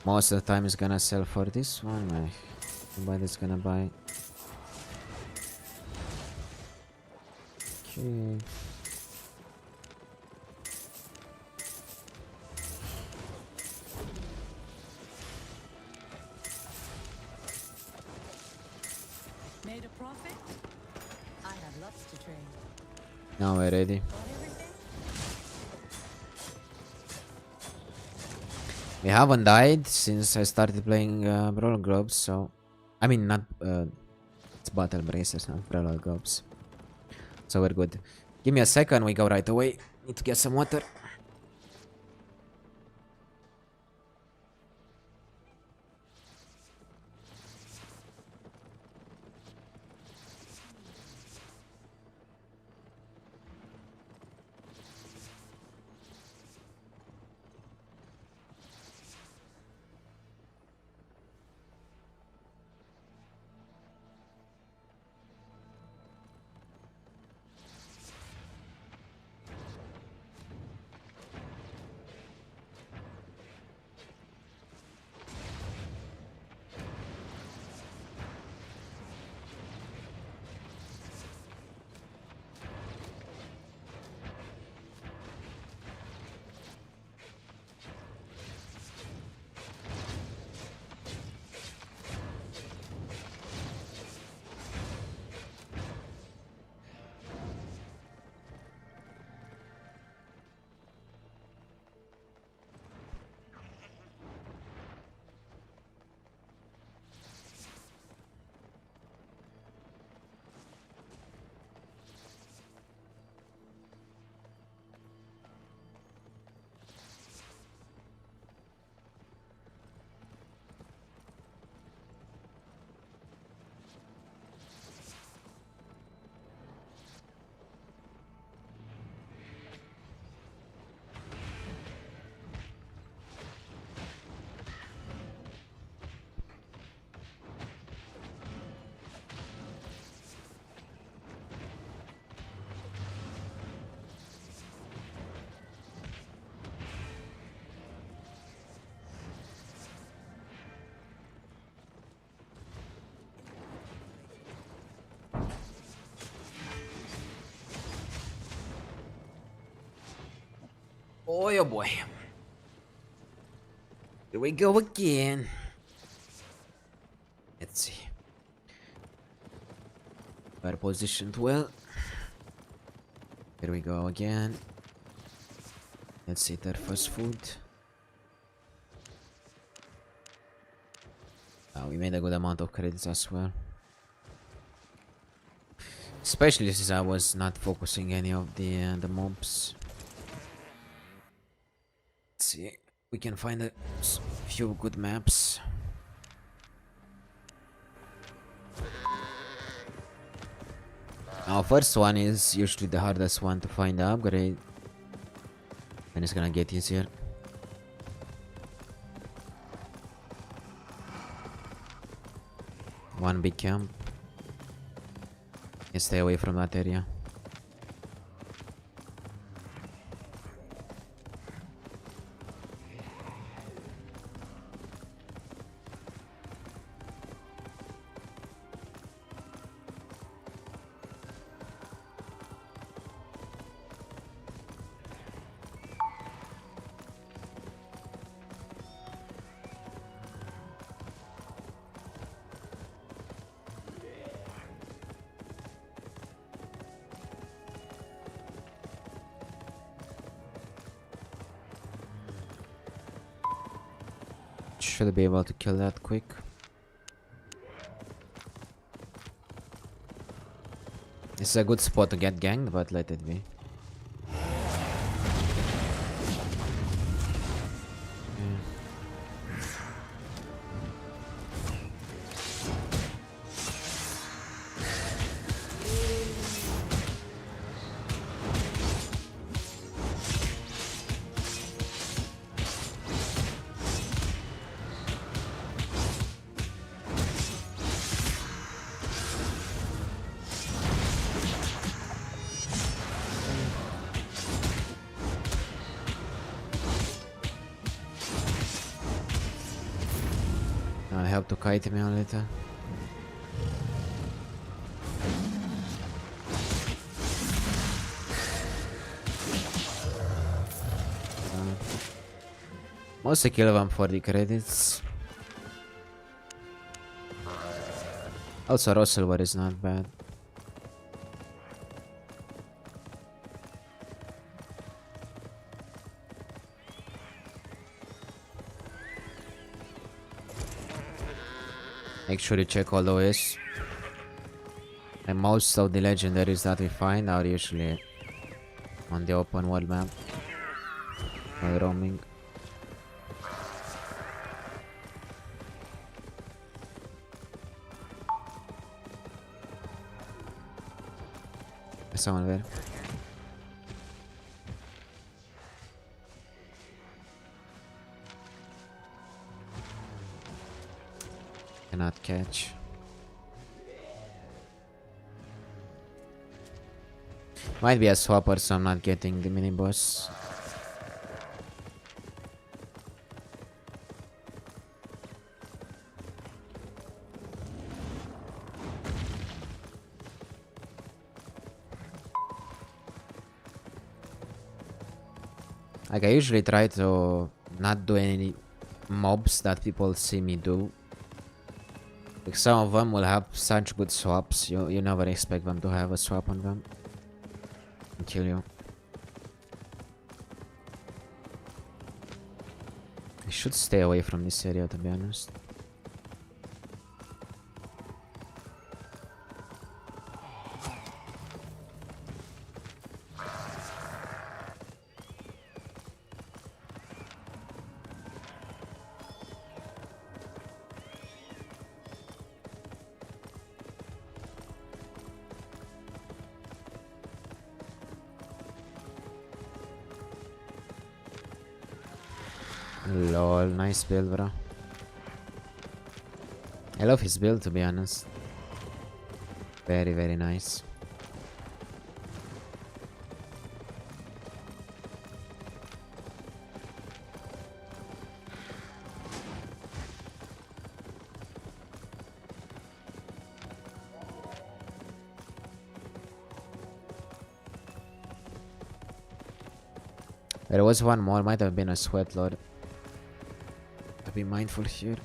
A: Most of the time, it's gonna sell for this one. Nobody's gonna buy. Okay.
B: Made a profit? I have lots to trade.
A: Now we're ready.
B: Got everything?
A: We haven't died since I started playing Brawl Globes, so... I mean, not... it's Battle Braces, not Brawl Globes. So we're good. Give me a second, we go right away. Need to get some water. Oh boy. Here we go again. Let's see. We're positioned well. Here we go again. Let's eat our first food. We made a good amount of credits as well. Especially since I was not focusing any of the mobs. Let's see. We can find a few good maps. Our first one is usually the hardest one to find the upgrade. And it's gonna get easier. One big camp. And stay away from that area. Should be able to kill that quick. This is a good spot to get ganked, but let it be. I have to kite me a little. Mostly kill them for the credits. Also, raw silver is not bad. Make sure you check all the ways. And most of the legendaries that we find are usually on the open world map while roaming. There's someone there. Cannot catch. Might be a swapper, so I'm not getting the mini boss. Like, I usually try to not do any mobs that people see me do. Like, some of them will have such good swaps, you never expect them to have a swap on them and kill you. I should stay away from this area, to be honest. Lol, nice build, bro. I love his build, to be honest. Very, very nice. There was one more, might have been a sweat lord. To be mindful here.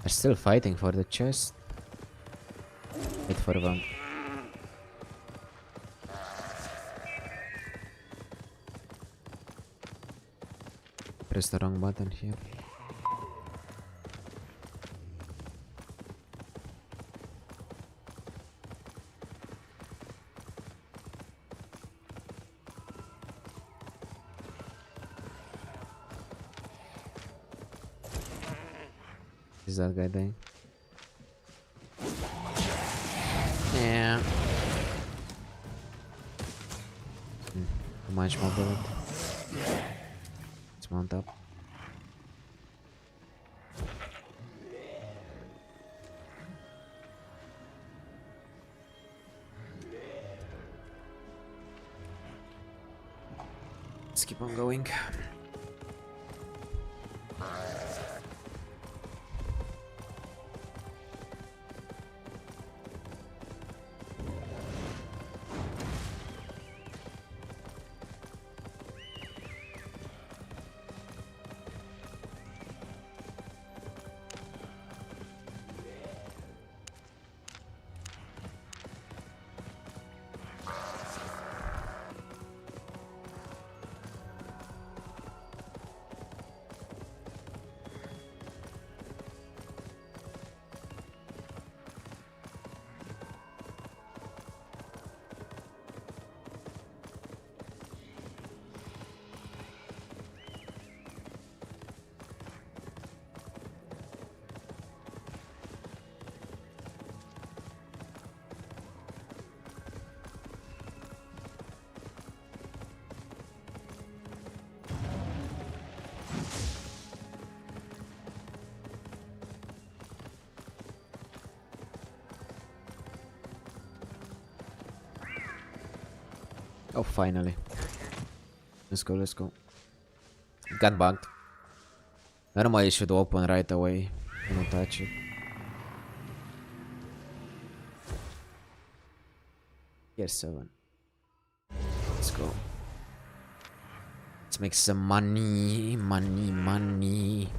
A: They're still fighting for the chest. Wait for them. Press the wrong button here. Is that guy dying? Yeah. Too much mobility. Let's mount up. Let's keep on going. Oh, finally. Let's go, let's go. Got bugged. Normally it should open right away. Don't touch it. Here's 7. Let's go. Let's make some money. Money, money.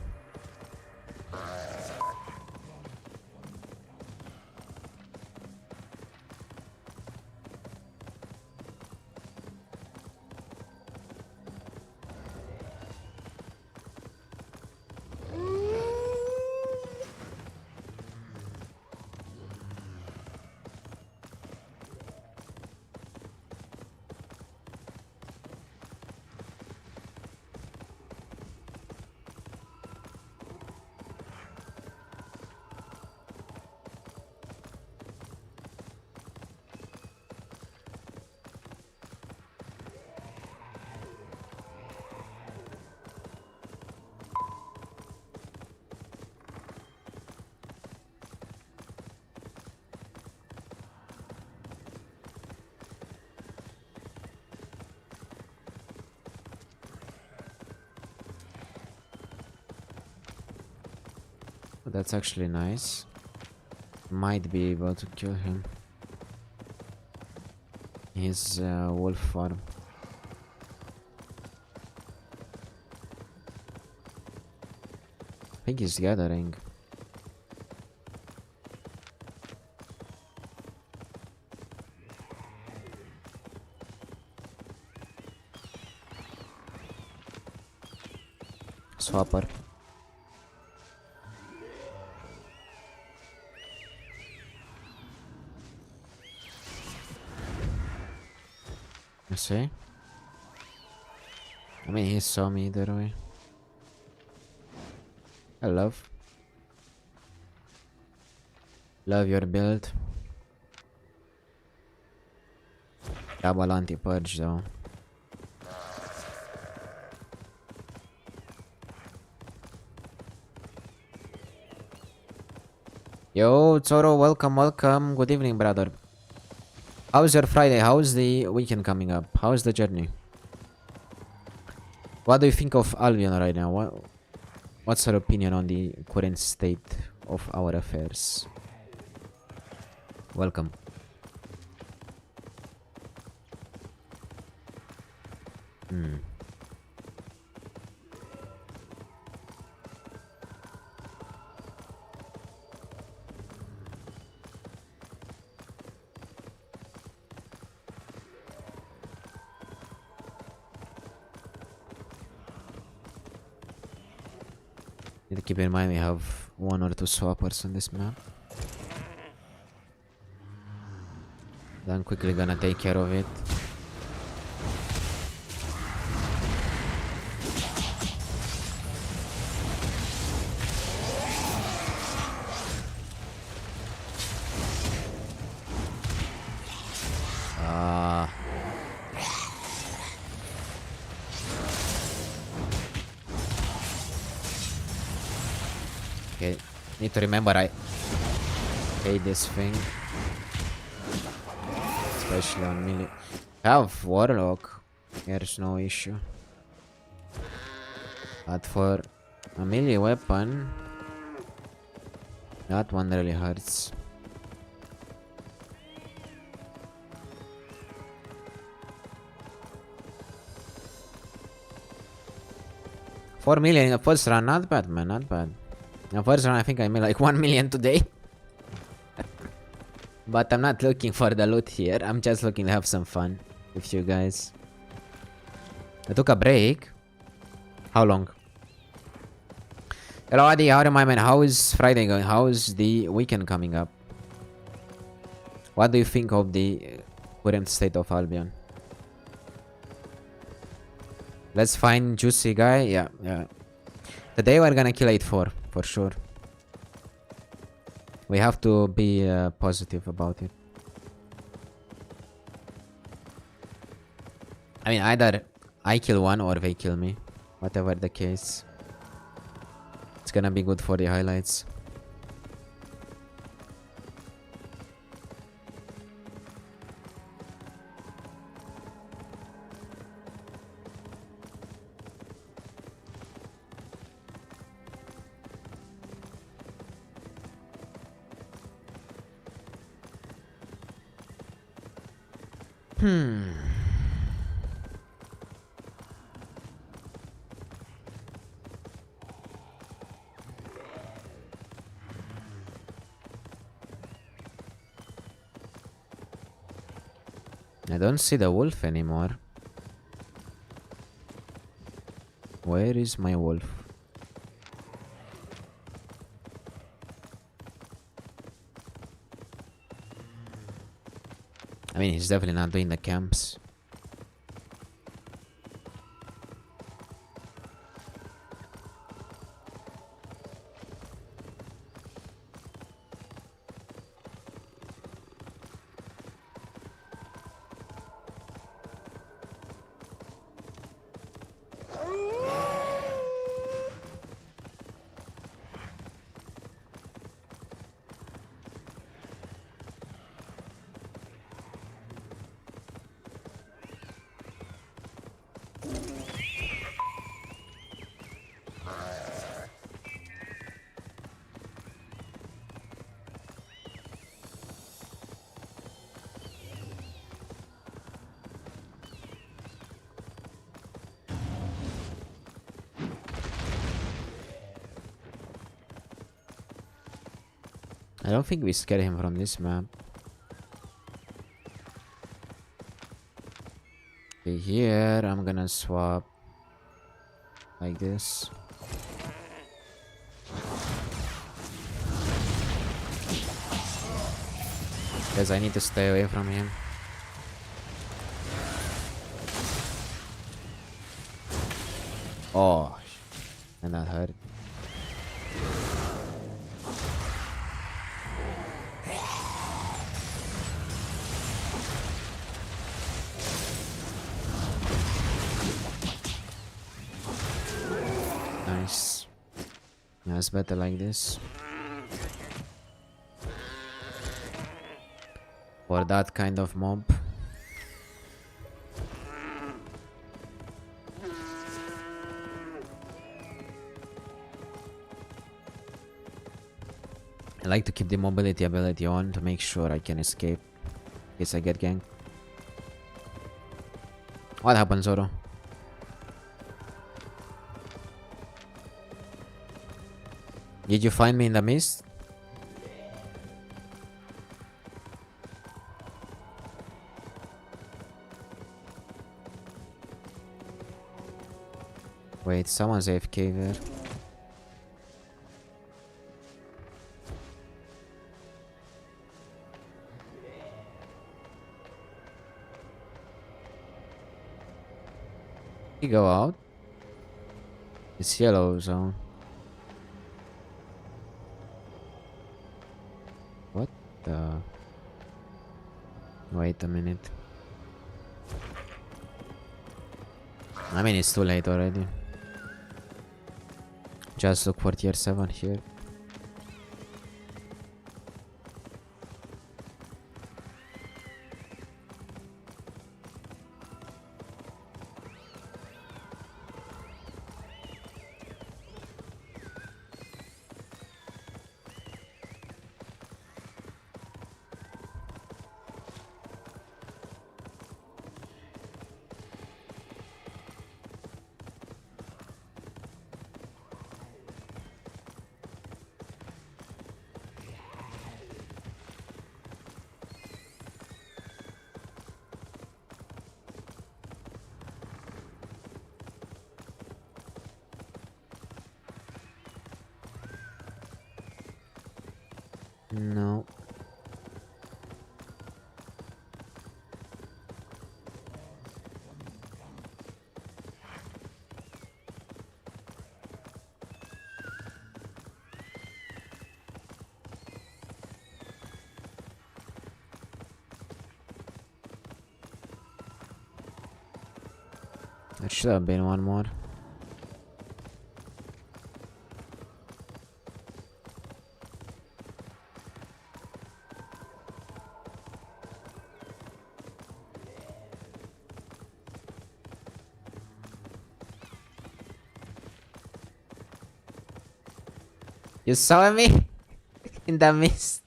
A: That's actually nice. Might be able to kill him. His wolf farm. I think he's gathering. Swapper. See? I mean, he saw me either way. I love your build. Double anti-purge though. Yo, Zoro, welcome. Good evening, brother. How's your Friday? How's the weekend coming up? How's the journey? What do you think of Albion right now? What's your opinion on the current state of our affairs? Welcome. Need to keep in mind we have 1 or 2 swappers on this map. Then quickly gonna take care of it. Okay, need to remember I hate this thing. Especially on melee. I have Warlock. There's no issue. But for a melee weapon, that one really hurts. $4 million in the first run, not bad, man, not bad. In the first run, I think I made like 1 million today. But I'm not looking for the loot here. I'm just looking to have some fun with you guys. I took a break. How long? Hello, Adi. How am I, man? How is Friday going? How is the weekend coming up? What do you think of the current state of Albion? Let's find juicy guy. Yeah. Today we're gonna kill 8-4 for sure. We have to be positive about it. I mean, either I kill one or they kill me. Whatever the case. It's gonna be good for the highlights. I don't see the wolf anymore. Where is my wolf? I mean, he's definitely not doing the camps. I don't think we scare him from this map. Okay, here I'm gonna swap like this. Because I need to stay away from him. Oh, and that hurt. Nice. Yeah, it's better like this. For that kind of mob. I like to keep the mobility ability on to make sure I can escape in case I get ganked. What happened, Zoro? Did you find me in the mist? Wait, someone's AFK there. He go out? It's yellow zone. What the? Wait a minute. I mean, it's too late already. Just look for tier 7 here. No. There should have been one more. You saw me in the mist.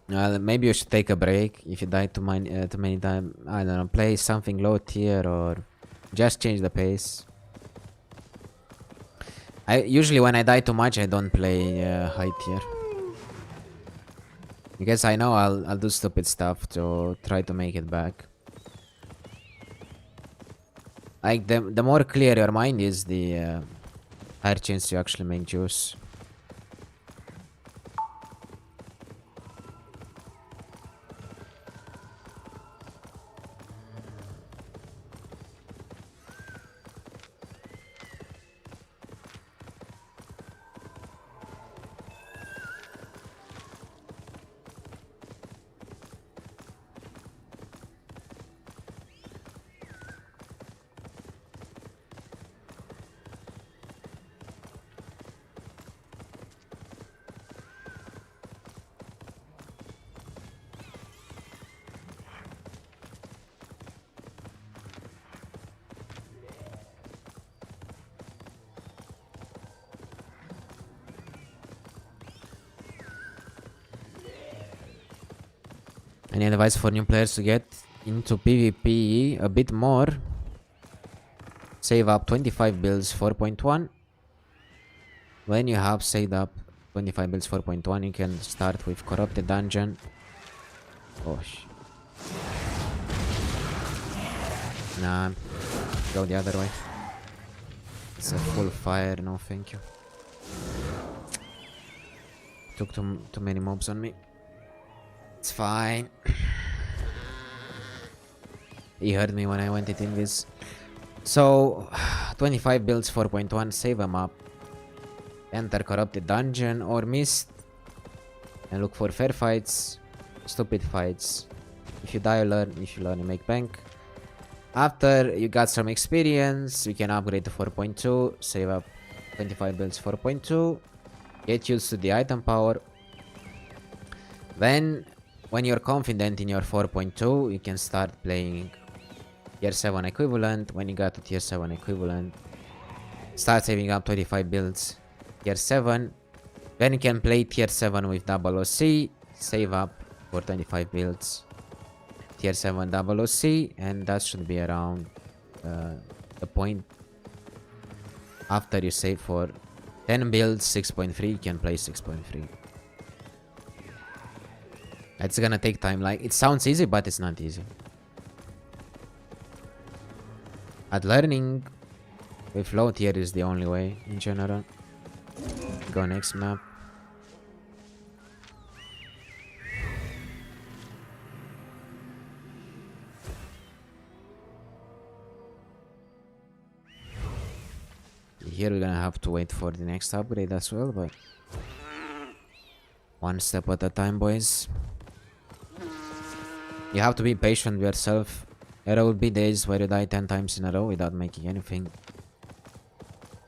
A: Well, maybe you should take a break if you die too many times. I don't know, play something low tier or just change the pace. I usually when I die too much, I don't play high tier because I know I'll do stupid stuff to try to make it back. Like the more clear your mind is, the higher chance you actually make juice. Any advice for new players to get into PvP a bit more? Save up 25 builds 4.1. When you have saved up 25 builds 4.1, you can start with Corrupted Dungeon. Oh shit. Nah, go the other way. It's a full fire, no thank you. Took too many mobs on me. It's fine. He heard me when I went it in this. So 25 builds 4.1, save them up. Enter Corrupted Dungeon or Mist and look for fair fights, stupid fights. If you die you learn, if you learn you make bank. After you got some experience, you can upgrade to 4.2, save up 25 builds 4.2, get used to the item power. Then, when you're confident in your 4.2, you can start playing tier 7 equivalent. When you got to tier 7 equivalent, start saving up 25 builds tier 7. Then you can play tier 7 with double OC, save up for 25 builds tier 7 double OC, and that should be around the point. After you save for 10 builds 6.3, you can play 6.3. It's gonna take time. Like, it sounds easy, but it's not easy. At learning with low tier is the only way in general. Go next map. Here we're gonna have to wait for the next upgrade as well, but one step at a time, boys. You have to be patient with yourself. There will be days where you die 10 times in a row without making anything.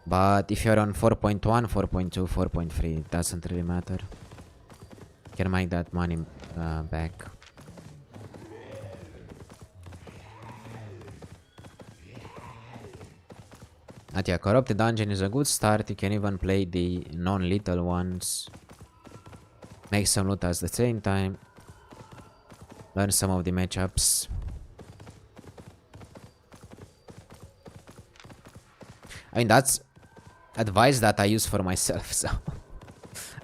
A: But if you're on 4.1, 4.2, 4.3, it doesn't really matter. You can make that money back. But yeah, Corrupted Dungeon is a good start. You can even play the non-lethal ones. Make some loot at the same time. Learn some of the matchups. I mean, that's advice that I use for myself, so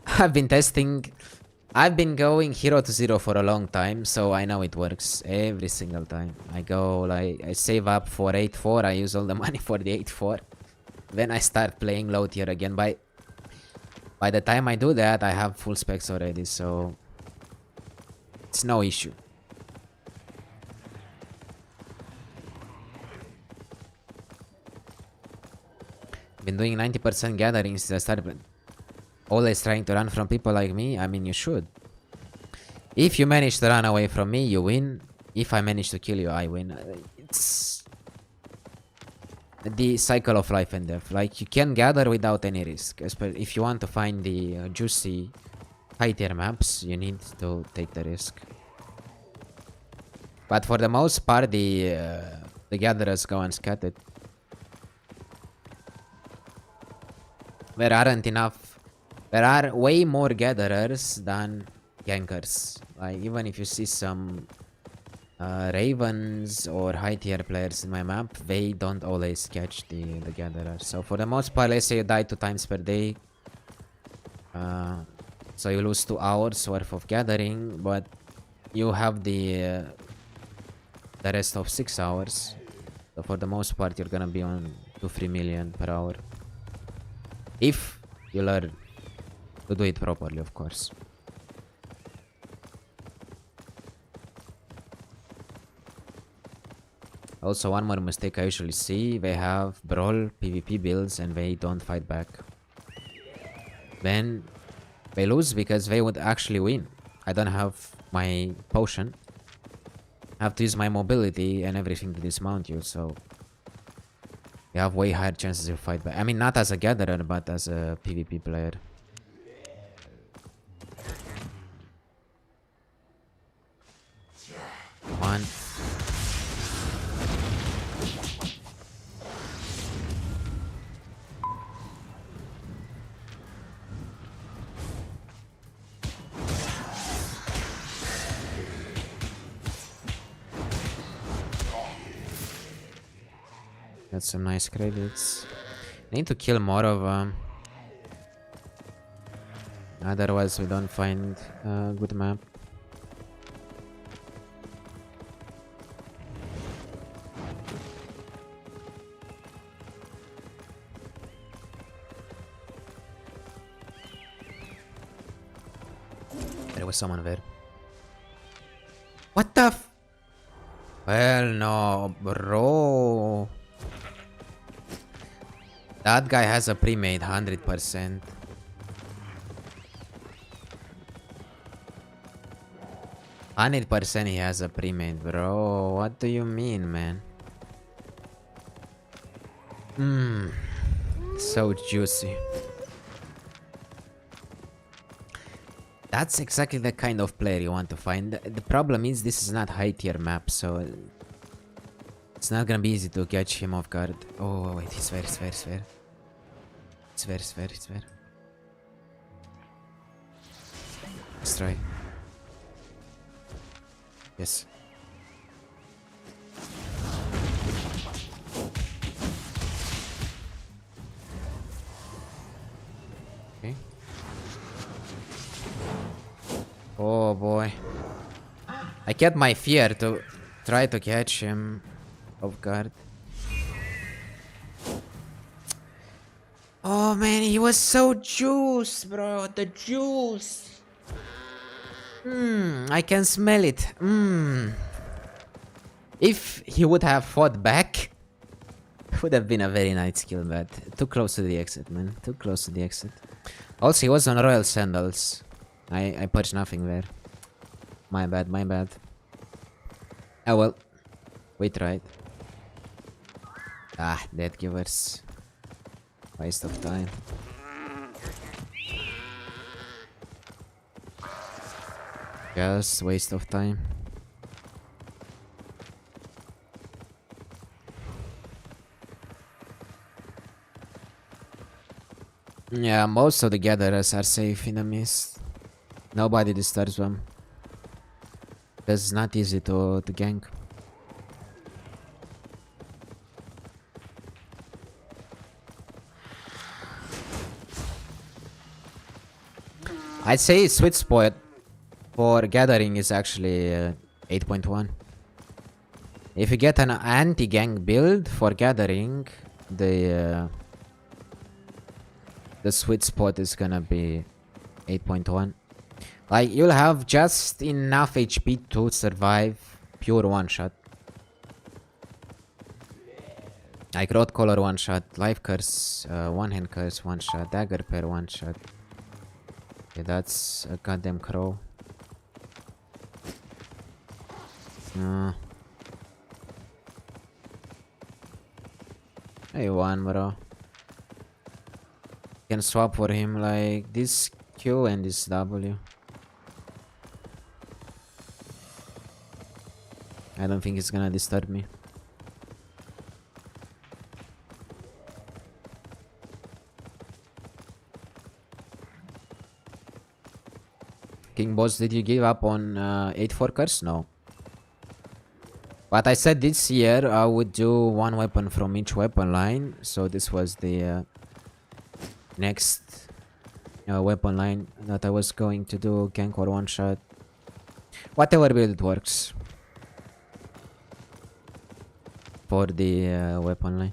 A: I've been testing. I've been going hero to zero for a long time, so I know it works every single time. I go, like, I save up for 8-4, I use all the money for the 8-4. Then I start playing low tier again. By the time I do that, I have full specs already, so it's no issue. Been doing 90% gathering since I started. Always trying to run from people like me. I mean, you should. If you manage to run away from me, you win. If I manage to kill you, I win. It's the cycle of life and death. Like, you can gather without any risk. If you want to find the juicy high tier maps, you need to take the risk. But for the most part, the gatherers go unscattered. There aren't enough. There are way more gatherers than gankers. Like, even if you see some ravens or high tier players in my map, they don't always catch the gatherers. So for the most part, let's say you die 2 times per day, so you lose 2 hours worth of gathering, but you have the rest of 6 hours. So for the most part, you're gonna be on 2-3 million per hour. If you learn to do it properly, of course. Also, one more mistake I usually see, they have brawl PvP builds and they don't fight back. Then they lose because they would actually win. I don't have my potion. I have to use my mobility and everything to dismount you, so you have way higher chances to fight back. I mean, not as a gatherer, but as a PvP player. One. Got some nice credits. I need to kill more of them. Otherwise we don't find a good map. There was someone there. What the f— Well, no, bro. That guy has a pre-made 100%. He has a pre-made, bro. What do you mean, man? Mmm. So juicy. That's exactly the kind of player you want to find. The problem is this is not high tier map, so it's not gonna be easy to catch him off guard. Oh wait, he's fair, it's fair, it's fair. It's fair, it's fair, it's fair. Let's try. Yes. Okay. Oh boy. I kept my fear to try to catch him off guard. Oh man, he was so juice, bro. The juice. I can smell it. If he would have fought back, would have been a very nice kill, but too close to the exit, man. Too close to the exit. Also, he was on Royal Sandals. I purged nothing there. My bad, my bad. Oh well. We tried. Ah, dead givers. Waste of time. Just waste of time. Yeah, most of the gatherers are safe in the mist. Nobody disturbs them. It's not easy to gank. I'd say sweet spot for gathering is actually 8.1. If you get an anti-gank build for gathering, the sweet spot is gonna be 8.1. Like, you'll have just enough HP to survive pure one-shot. Like Road Collar one-shot, Life Curse, One-Hand Curse one-shot, Dagger Pair one-shot. Okay, that's a goddamn crow. Hey, one, bro. Can swap for him like this Q and this W. I don't think it's gonna disturb me. King Boss, did you give up on 8-4 curse? No. But I said this year I would do one weapon from each weapon line. So this was the next weapon line that I was going to do. Gank or one shot. Whatever build works. For the weapon line.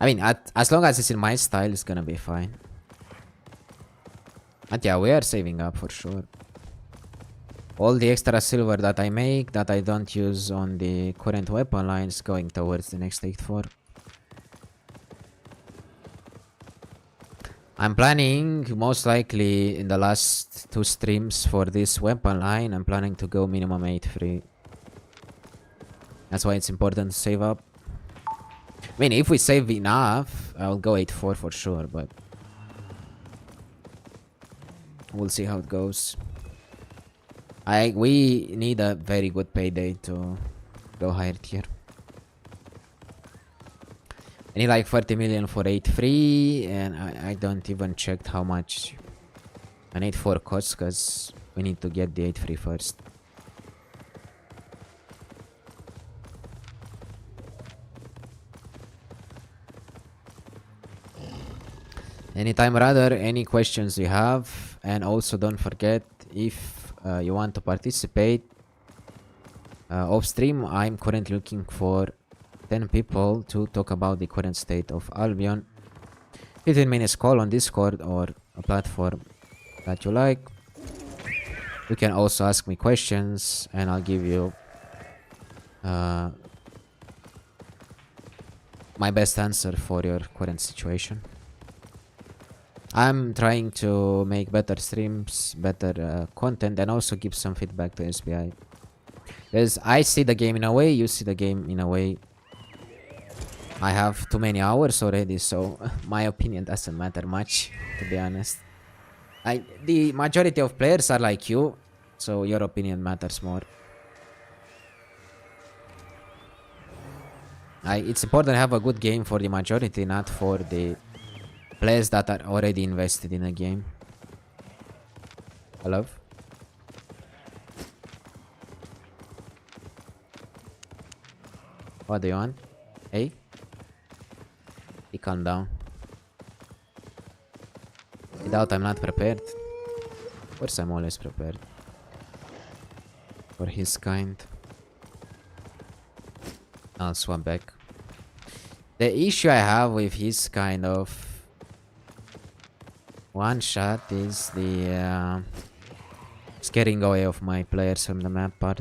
A: I mean, as long as it's in my style, it's gonna be fine. But yeah, we are saving up for sure. All the extra silver that I make, that I don't use on the current weapon line, is going towards the next 8-4. I'm planning, most likely in the last 2 streams for this weapon line, I'm planning to go minimum 8-3. That's why it's important to save up. I mean, if we save enough, I'll go 8-4 for sure, but we'll see how it goes. We need a very good payday to go higher tier. I need like 30 million for 8-3, and I don't even check how much an 8-4 costs, because we need to get the 8-3 first. Anytime, rather, any questions you have, and also don't forget, if you want to participate off stream, I'm currently looking for 10 people to talk about the current state of Albion. 15 minutes call on Discord or a platform that you like. You can also ask me questions and I'll give you my best answer for your current situation. I'm trying to make better streams, better content, and also give some feedback to SBI. Because I see the game in a way, you see the game in a way. I have too many hours already, so my opinion doesn't matter much, to be honest. The majority of players are like you, so your opinion matters more. It's important to have a good game for the majority, not for the players that are already invested in a game. Hello? What do you want? Hey? He calm down. Without I'm not prepared. Of course I'm always prepared. For his kind. I'll swap back. The issue I have with his kind of one shot is the scaring away of my players from the map part.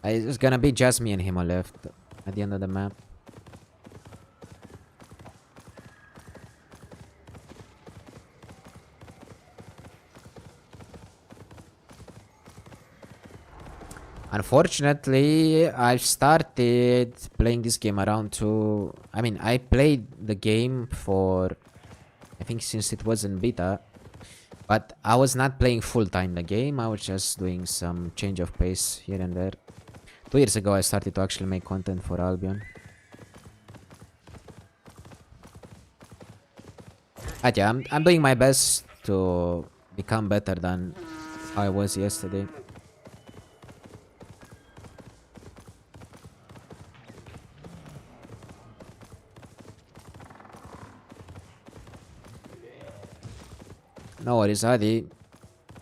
A: It's gonna be just me and him left at the end of the map. Unfortunately, I've started playing this game around to... I mean, I played the game for... I think since it wasn't beta. But I was not playing full-time the game. I was just doing some change of pace here and there. 2 years ago, I started to actually make content for Albion. But yeah, I'm doing my best to become better than I was yesterday. No worries, Adi.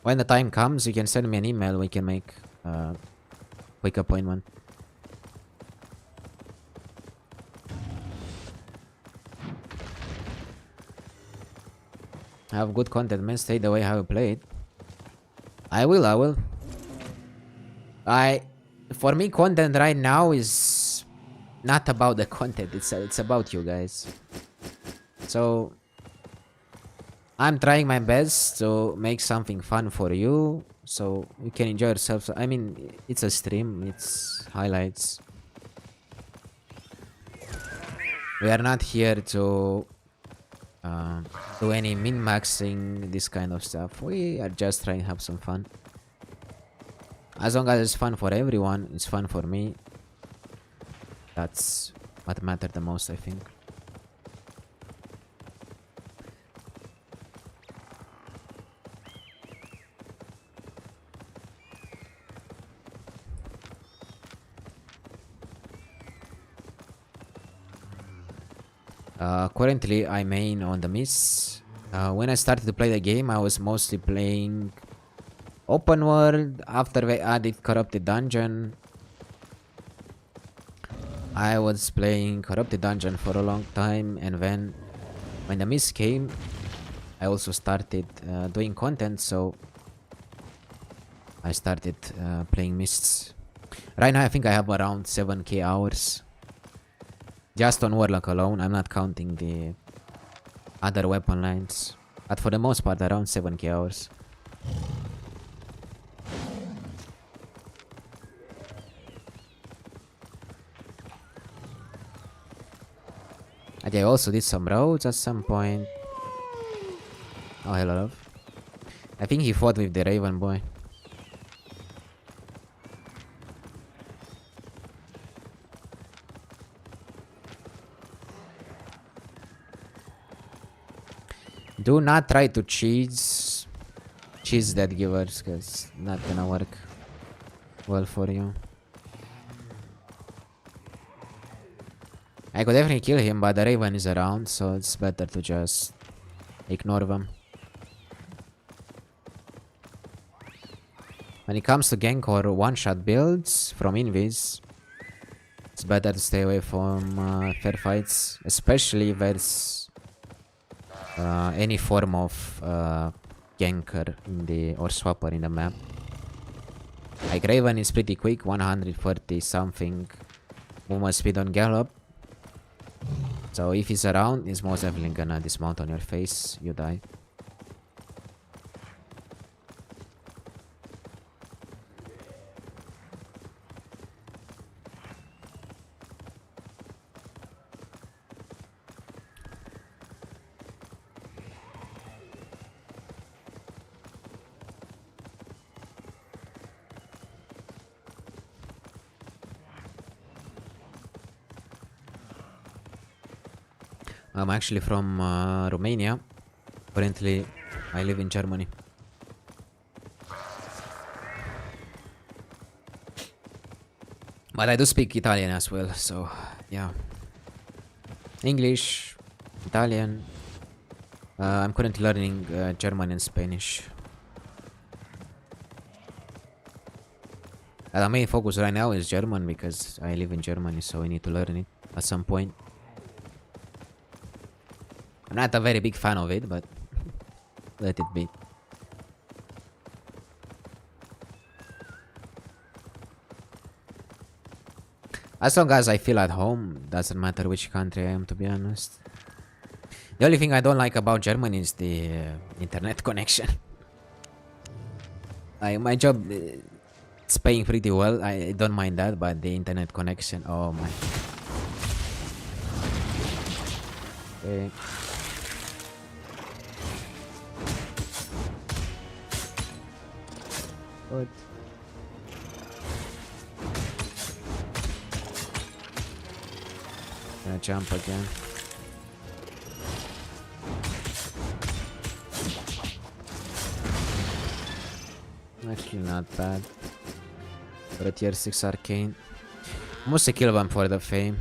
A: When the time comes, you can send me an email. We can make a quick appointment. Have good content, man. Stay the way how you played. I will. For me, content right now is not about the content. It's about you guys. So I'm trying my best to make something fun for you, so you can enjoy yourself. I mean, it's a stream. It's highlights. We are not here to do any min-maxing, this kind of stuff. We are just trying to have some fun. As long as it's fun for everyone, it's fun for me. That's what matters the most, I think. Currently, I main on the miss. When I started to play the game, I was mostly playing open world. After we added corrupted dungeon, I was playing corrupted dungeon for a long time, and then when the miss came, I also started doing content, so I started playing mists. Right now, I think I have around 7k hours. Just on Warlock alone. I'm not counting the other weapon lines. But for the most part, around 7k hours. And I also did some roads at some point. Oh, hello, love. I think he fought with the Raven boy. Do not try to cheese that givers, cause not gonna work well for you. I could definitely kill him, but the Raven is around, so it's better to just ignore them. When it comes to gank or one-shot builds from invis, it's better to stay away from fair fights, especially if there's any form of ganker in the or swapper in the map. Like Raven is pretty quick, 140 something movement speed on gallop. So if he's around, he's most definitely gonna dismount on your face, you die. I'm actually from Romania. Currently, I live in Germany. But I do speak Italian as well, so yeah. English, Italian. I'm currently learning German and Spanish. And our main focus right now is German because I live in Germany, so I need to learn it at some point. I'm not a very big fan of it, but let it be. As long as I feel at home, doesn't matter which country I am, to be honest. The only thing I don't like about Germany is the internet connection. My job, it's paying pretty well. I don't mind that, but the internet connection, oh my. Okay. Good. Gonna jump again. Actually not bad. For a tier 6 arcane. Must kill one for the fame.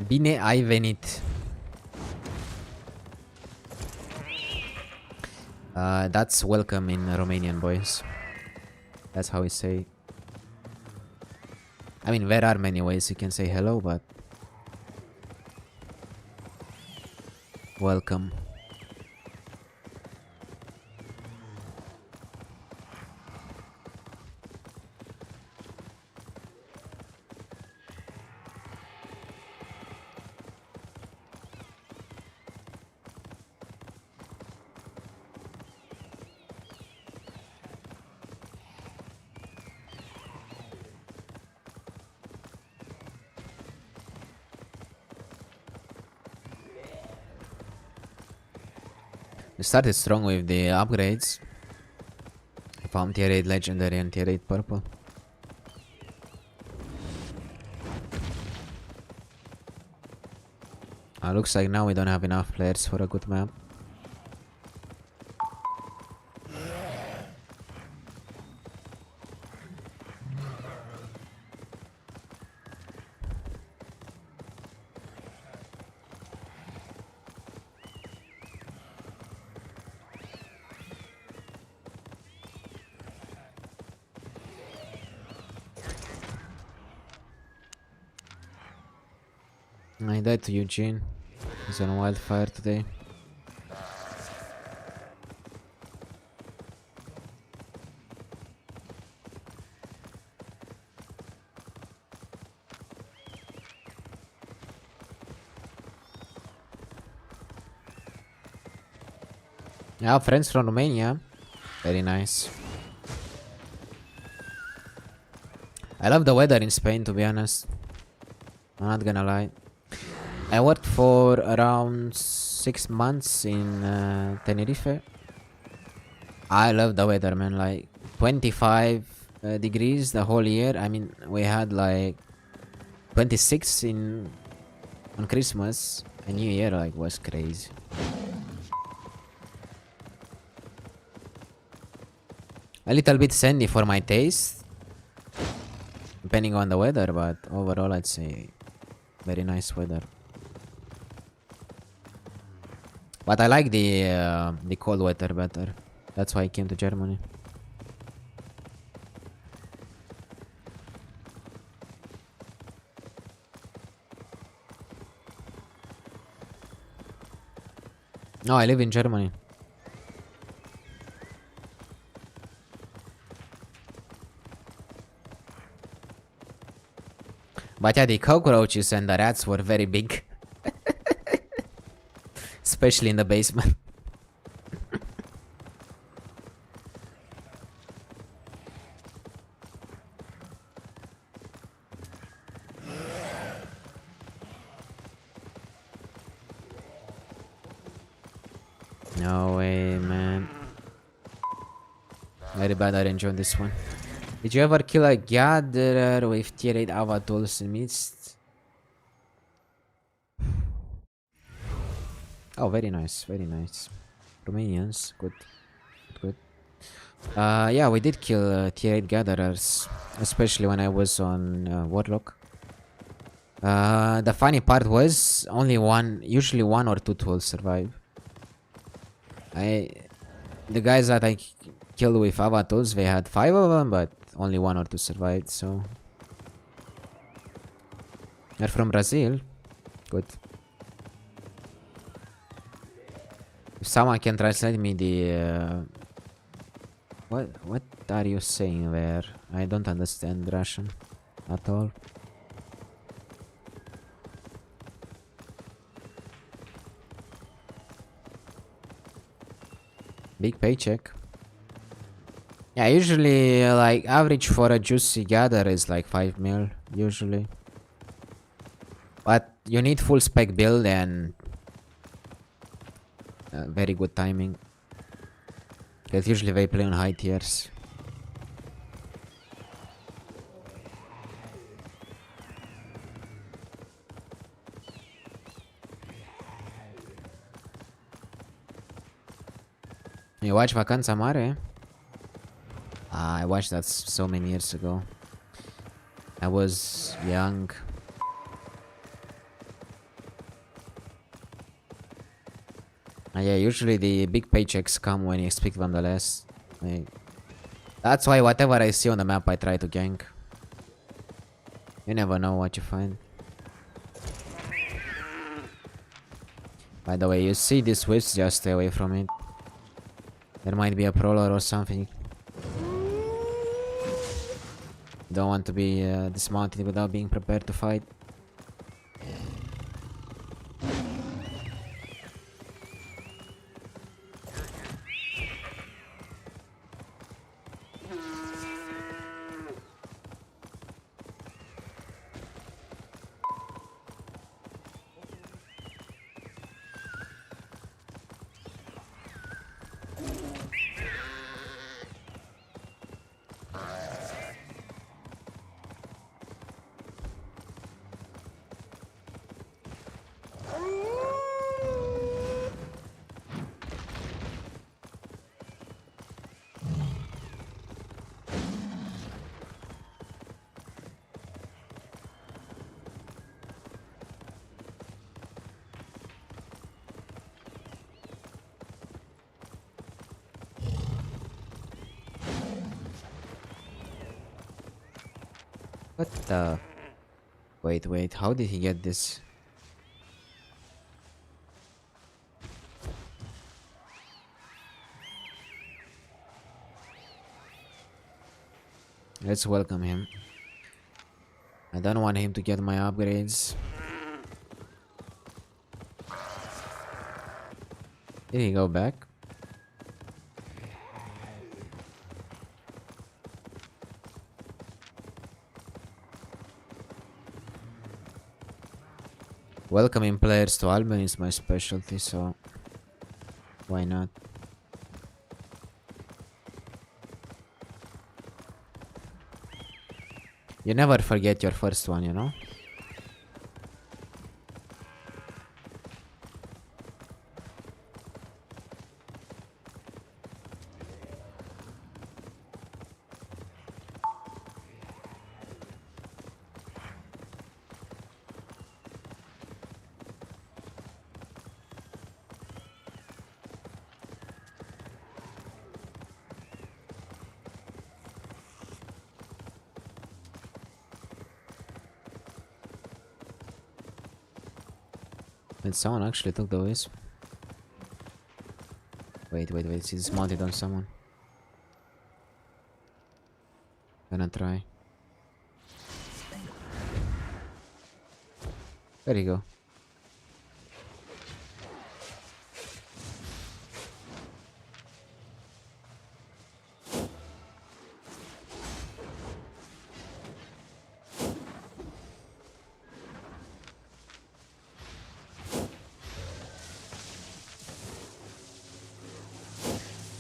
A: Bine ai venit. That's welcome in Romanian, boys. That's how we say. I mean, there are many ways you can say hello, but welcome. We started strong with the upgrades. Found tier 8 legendary and tier 8 purple. Looks like now we don't have enough players for a good map. I died to Eugene. He's on wildfire today. Yeah, friends from Romania. Very nice. I love the weather in Spain, to be honest. I'm not gonna lie. I worked for around 6 months in Tenerife. I love the weather, man. Like 25 degrees the whole year. I mean, we had like 26 on Christmas and New Year. Like, was crazy. A little bit sandy for my taste, depending on the weather, but overall I'd say very nice weather. But I like the cold weather better. That's why I came to Germany. No, I live in Germany. But yeah, the cockroaches and the rats were very big. Especially in the basement. No way, man. Very bad RNG on this one. Did you ever kill a gatherer with tier 8 avatars in midst? Oh, very nice, very nice. Romanians, good, good. Yeah, we did kill tier 8 gatherers, especially when I was on Warlock. The funny part was usually one or two tools survive. The guys that I killed with avatars, they had 5 of them, but only 1 or 2 survived, so... They're from Brazil. Good. If someone can translate me the... What are you saying there? I don't understand Russian at all. Big paycheck. Yeah, usually like average for a juicy gather is like 5 mil usually. But you need full spec build and very good timing. Because usually they play on high tiers. You watch Vacanța Mare? I watched that so many years ago. I was young. Yeah, usually the big paychecks come when you expect them the less. That's why whatever I see on the map I try to gank. You never know what you find. By the way, you see this wisp, just stay away from it. There might be a prowler or something. Don't want to be dismounted without being prepared to fight. What the... Wait, how did he get this? Let's welcome him. I don't want him to get my upgrades. Did he go back? Welcoming players to Albion is my specialty, so why not? You never forget your first one, you know? Did someone actually took the wisp? Wait, he's mounted on someone. Gonna try. There you go.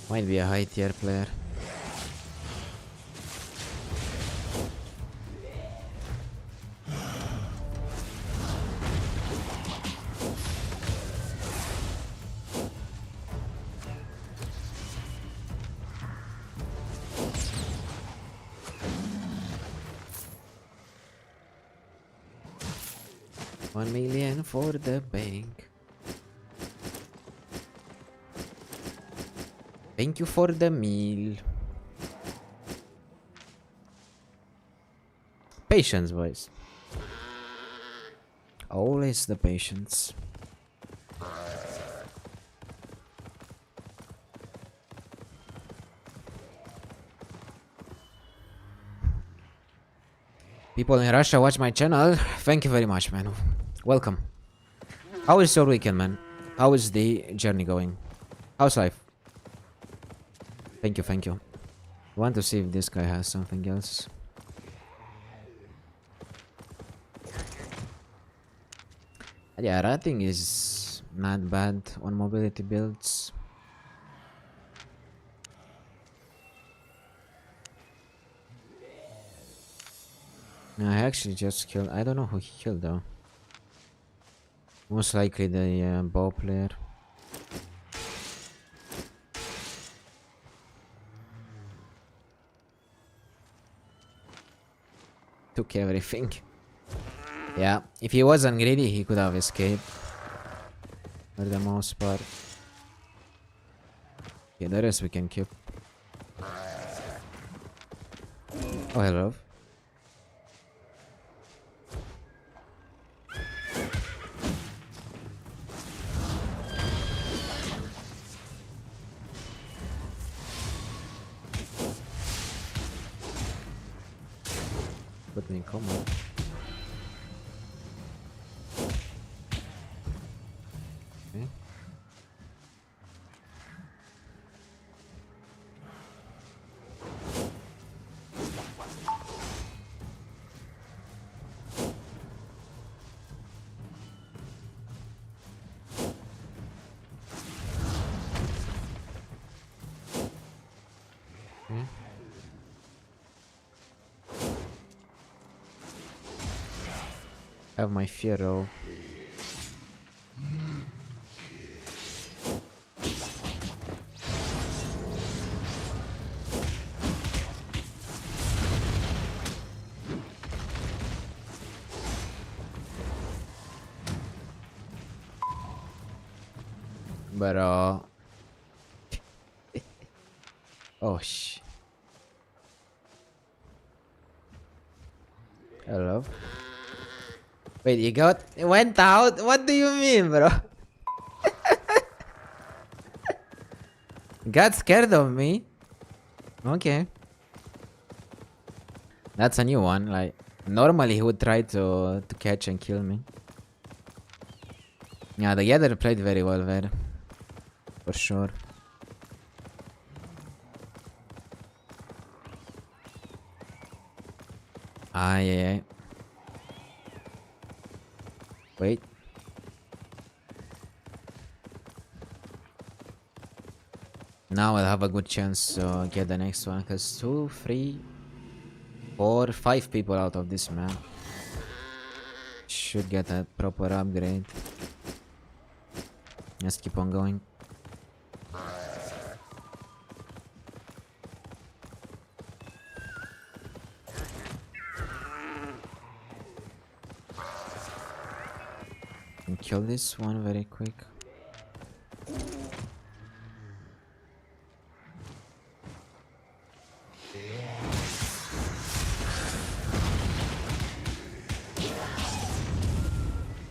A: Might be a high tier player. 1 million for the bank. Thank you for the meal. Patience, boys. Always the patience. People in Russia watch my channel. Thank you very much, man. Welcome. How is your weekend, man? How is the journey going? How's life? Thank you, thank you. I want to see if this guy has something else. Yeah, ratting is not bad on mobility builds. No, I actually just killed. I don't know who he killed though. Most likely the bow player. Took everything. Yeah, if he wasn't greedy, he could have escaped. For the most part. Yeah, the rest we can keep. Oh, hello. Put me in coma. Okay. Okay. Have my Fiero. But oh hello. Wait, you went out? What do you mean, bro? Got scared of me? Okay. That's a new one. Like, normally he would try to catch and kill me. Yeah, the other played very well there. For sure. Ah, yeah. Wait. Now I'll have a good chance to get the next one. Because 2, 3, 4, 5 people out of this map should get a proper upgrade. Let's keep on going. And kill this one very quick.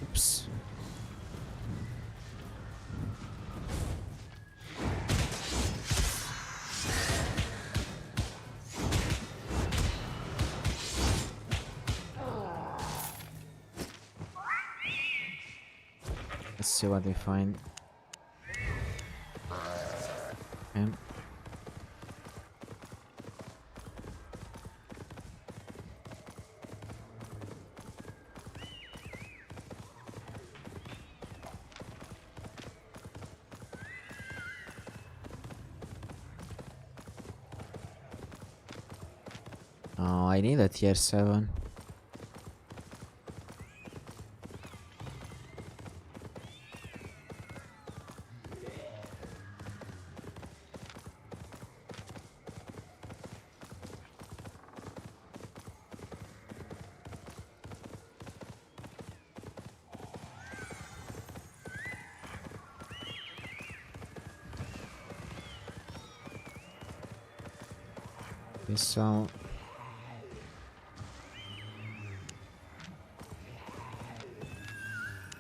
A: Oops. Let's see what they find. Okay. Oh, I need a tier 7. this out.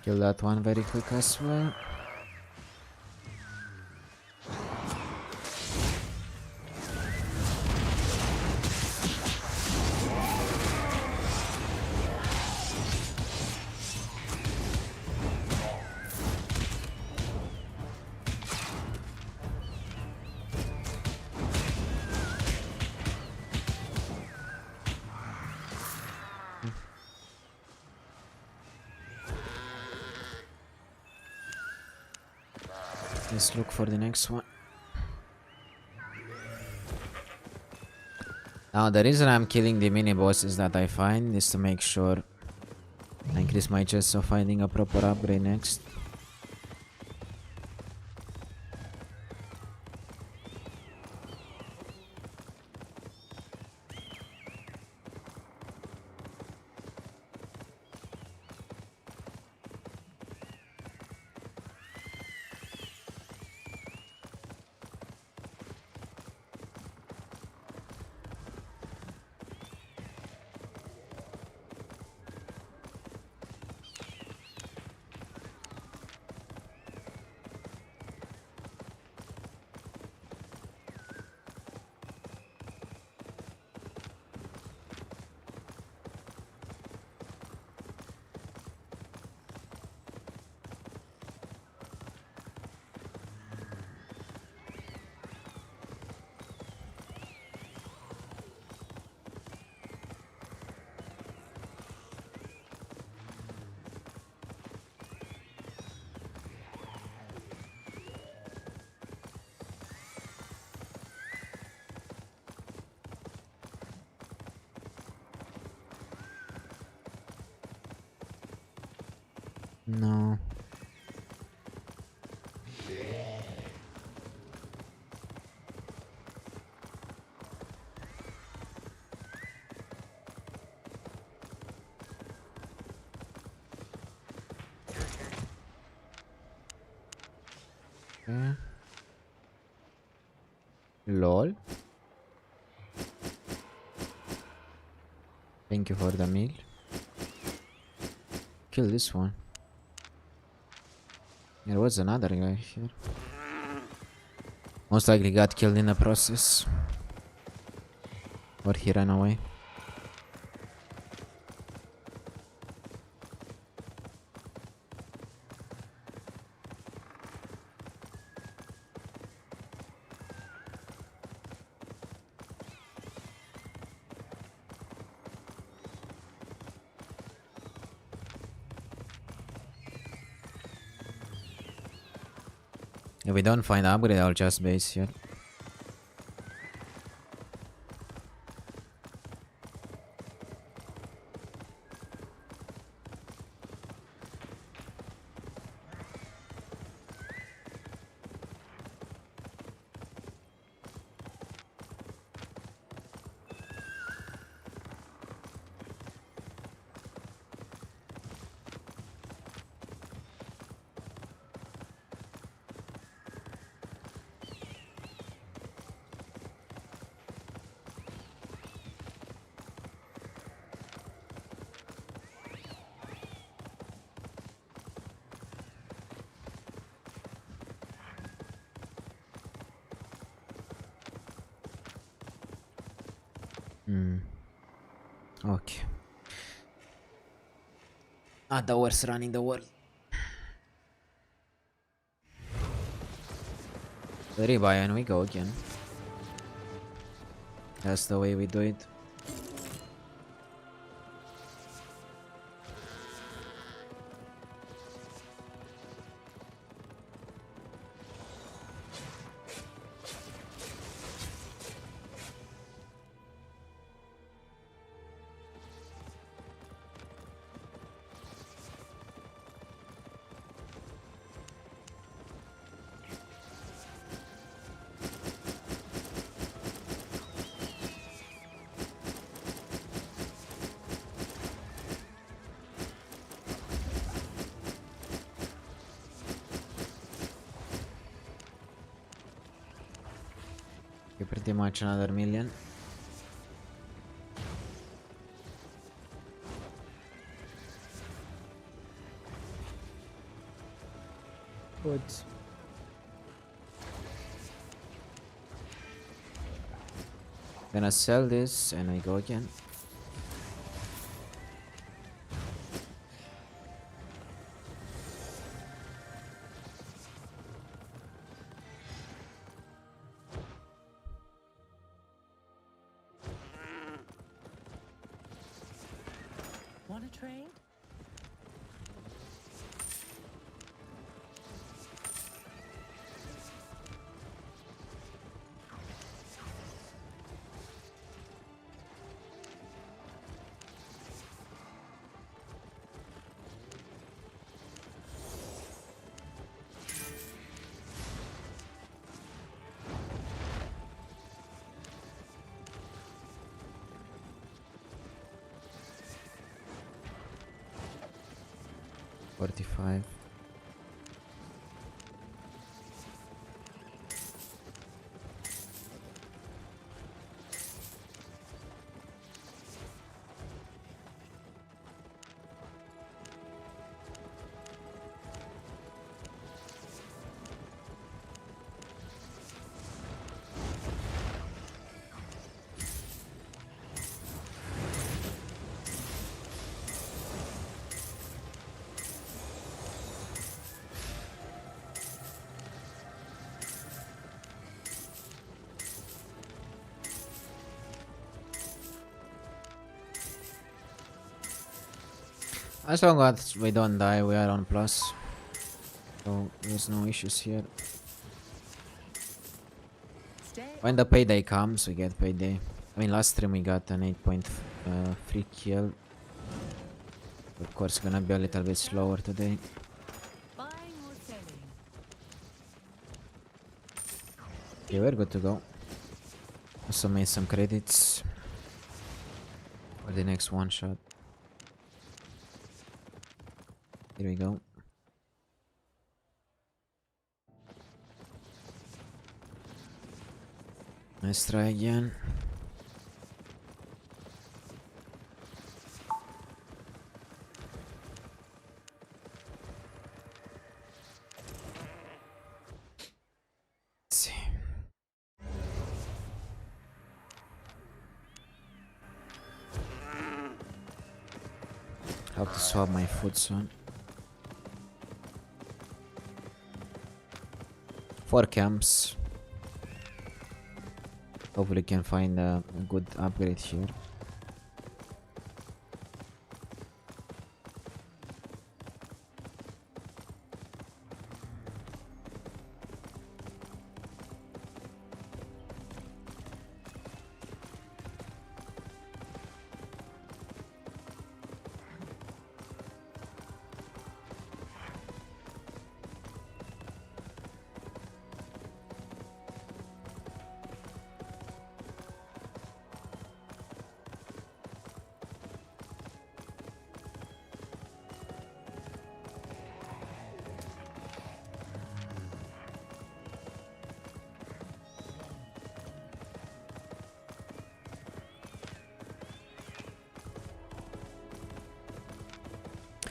A: Kill that one very quick as well. Let's look for the next one. Now the reason I'm killing the mini bosses that I find is to make sure I increase my chances of finding a proper upgrade next. No. Okay. Lol. Thank you for the meal. Kill this one. There was another guy here. Most likely got killed in the process. Or he ran away. If we don't find upgrade, I'll just base here. Okay. The worst run in the world. Rebuy and we go again. That's the way we do it. Pretty much another million.
C: Good.
A: Gonna sell this and I go again.
B: Want to trade?
A: $45. As long as we don't die, we are on plus. So there's no issues here.
B: Stay
A: When the payday comes, we get payday. I mean, last stream we got an 8.3 kill. Of course, gonna be a little bit slower today.
B: buying or selling.
A: Okay, we're good to go. Also made some credits for the next one shot. Here we go. Let's try again. Let's see. Have to swap my foot soon. 4 camps. Hopefully can find a good upgrade here.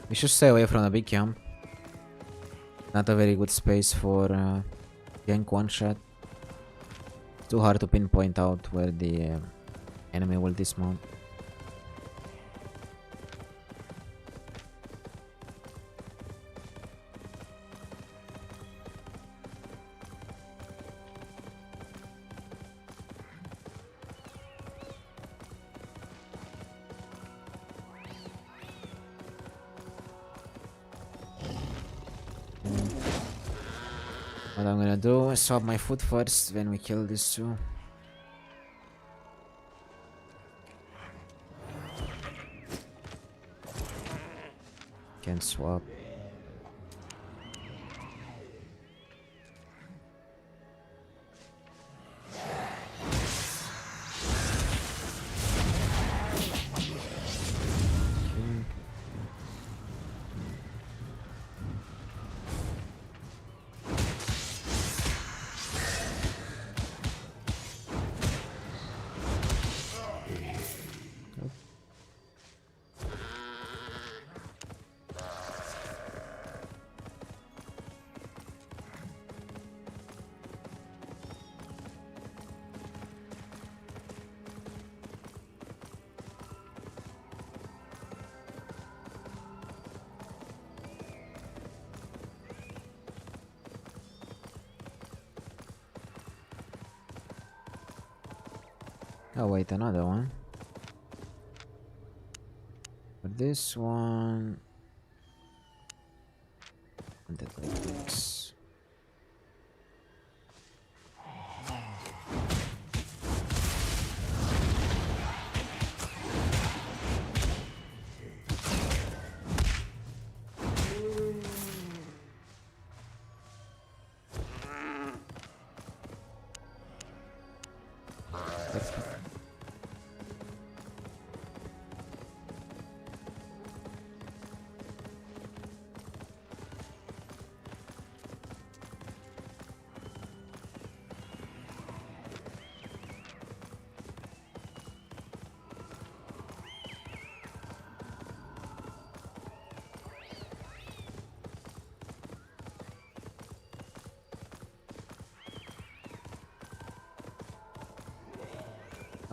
A: We should stay away from the big camp. Not a very good space for gank one shot. Too hard to pinpoint out where the enemy will dismount. What I'm gonna do is swap my foot first when we kill these two. Can swap. Oh wait, another one. For this one, and that like this.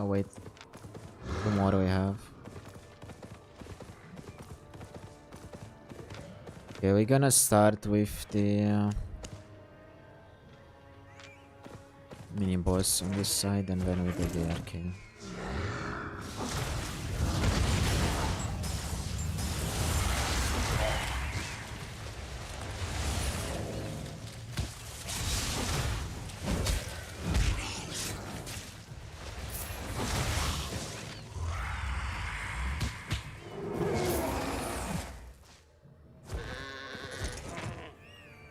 A: Oh wait, two more we have. Okay, we're gonna start with the mini boss on this side and then we do the arcane.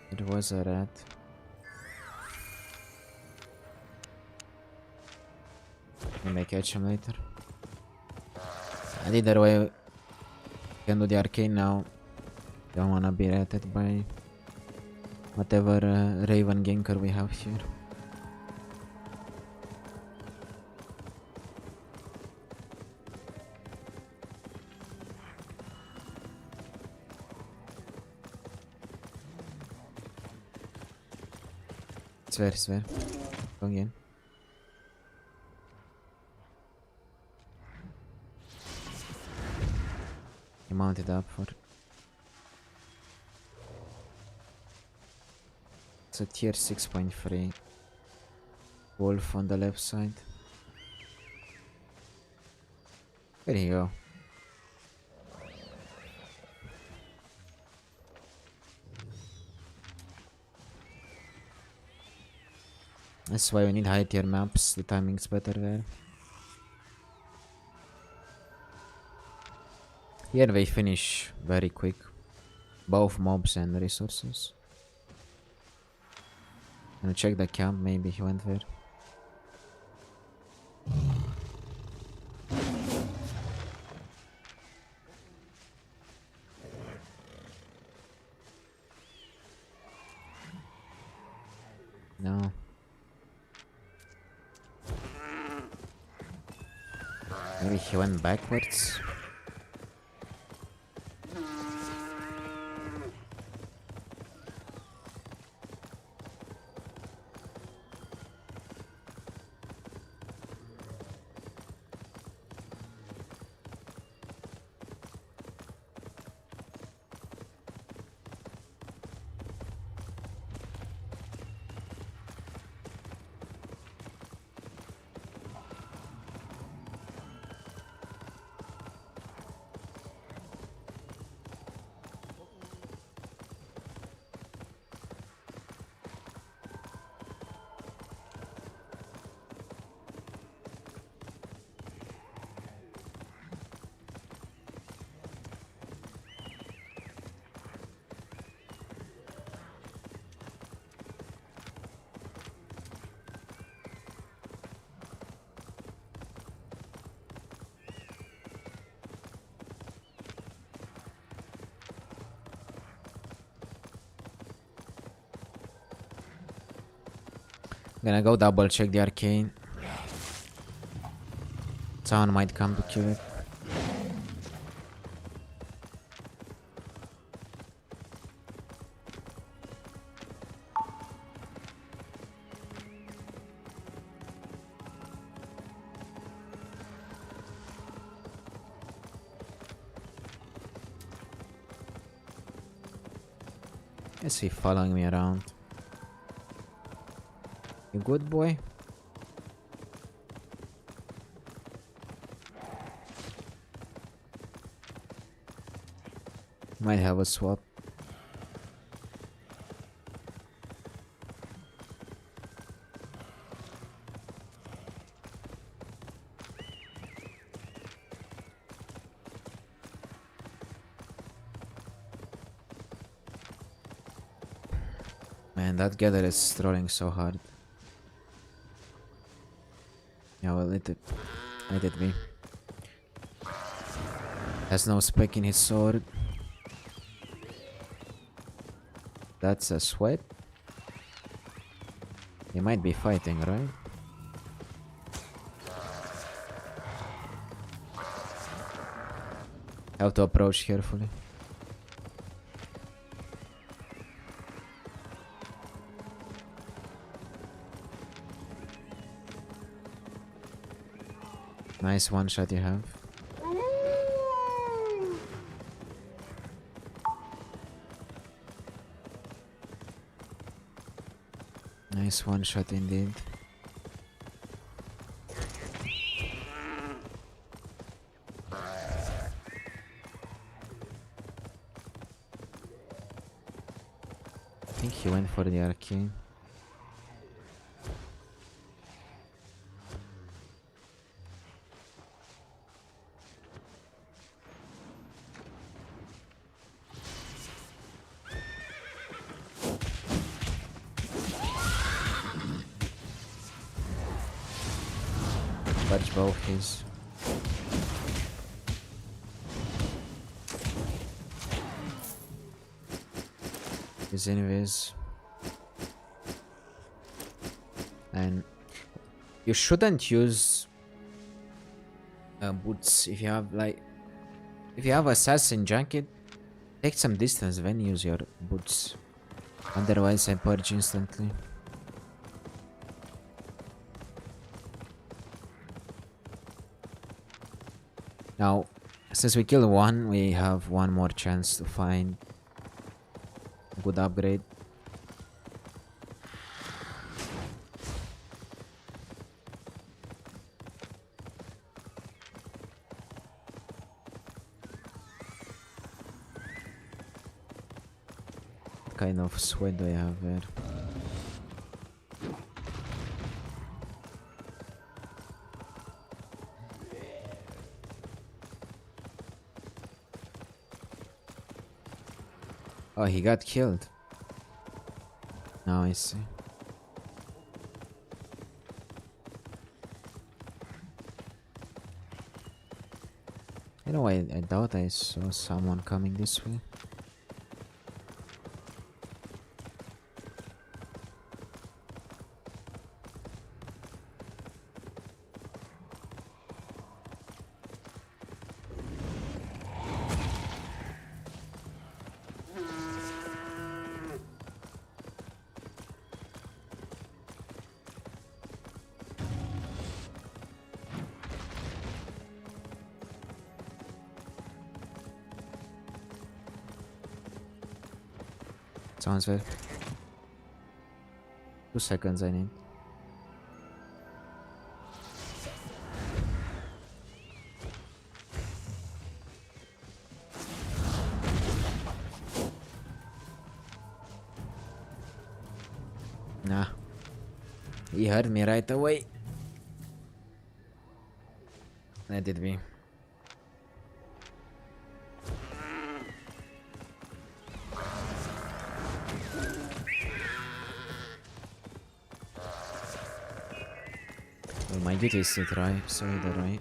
A: It was a rat. We may catch him later. And either way, we can do the arcane now. Don't wanna be ratted by whatever Raven ganker we have here. Swear. Go again. He mounted up for... It's a tier 6.3 wolf on the left side. There you go. That's why we need high tier maps, the timing's better there. Here we finish very quick, both mobs and resources. Gonna check the camp, maybe he went there. No. Maybe he went backwards. Gonna go double check the arcane. Someone might come to kill it. Is he following me around? You good, boy? Might have a swap. Man, that gather is trolling so hard. Yeah, well, let it be. Has no spec in his sword. That's a sweat. They might be fighting, right? Have to approach carefully. Nice one shot you have. Nice one shot indeed. I think he went for the arcane. Fudge both his. His invis. And you shouldn't use boots if you have assassin jacket. Take some distance then use your boots. Otherwise I purge instantly. Now, since we killed one, we have one more chance to find a good upgrade. What kind of sweat do I have there? Oh, he got killed. Now I see. You know, I doubt I saw someone coming this way. Sounds fair. 2 seconds I need. Nah. He heard me right away. Let it be. Well, my duty is to try, so either right.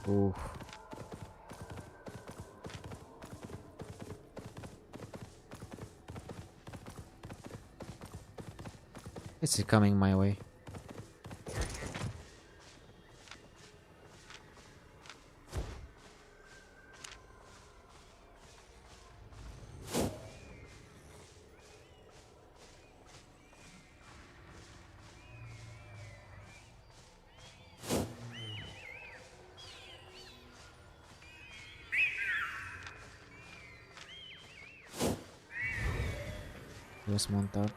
A: Ooh. It's coming my way. Just mount up.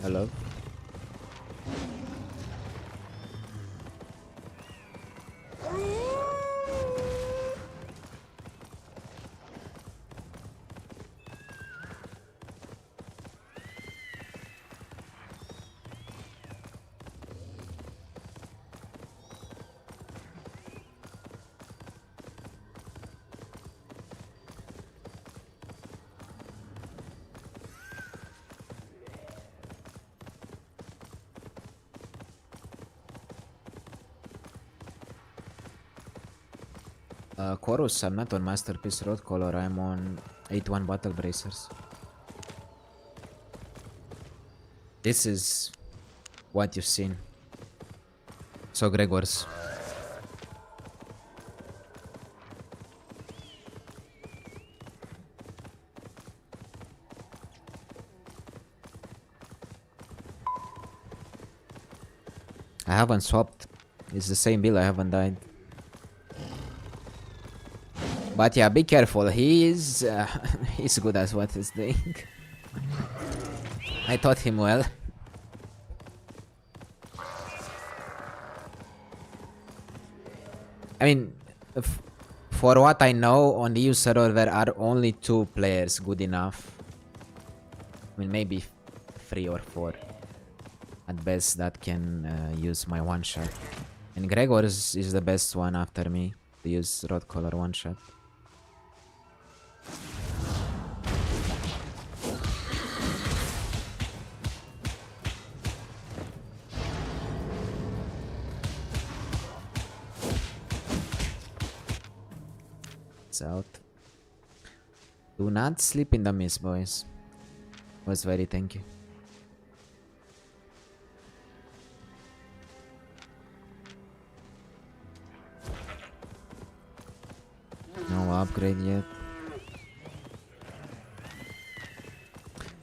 A: Hello. Chorus, I'm not on Masterpiece Road Color, I'm on 8-1 Battle Bracers. This is what you've seen. So Gregor's. I haven't swapped. It's the same build, I haven't died. But yeah, be careful. He is he's good at what he's doing. I taught him well. I mean, for what I know, on the EU server there are only 2 players good enough. I mean, maybe 3 or 4 at best that can use my one shot. And Gregor is the best one after me to use Road Color one shot. Out. Do not sleep in the mist, boys. Was very thank you. No upgrade yet.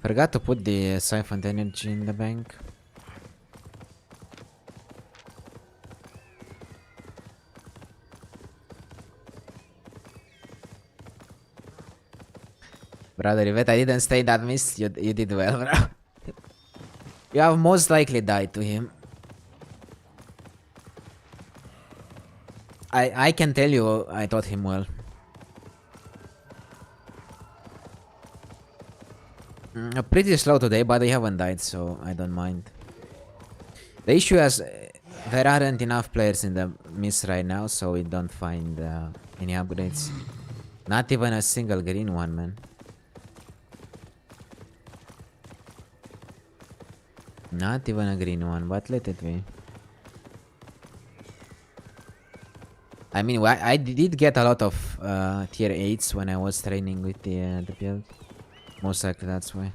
A: Forgot to put the siphoned energy in the bank. Brother Yvette, I didn't stay that mist. You did well, bro. You have most likely died to him. I can tell you I taught him well. Pretty slow today, but they haven't died, so I don't mind. The issue There aren't enough players in the miss right now, so we don't find any upgrades. Not even a single green one, man. Not even a green one, but let it be. I mean, I did get a lot of tier 8s when I was training with the build. Most likely that's why.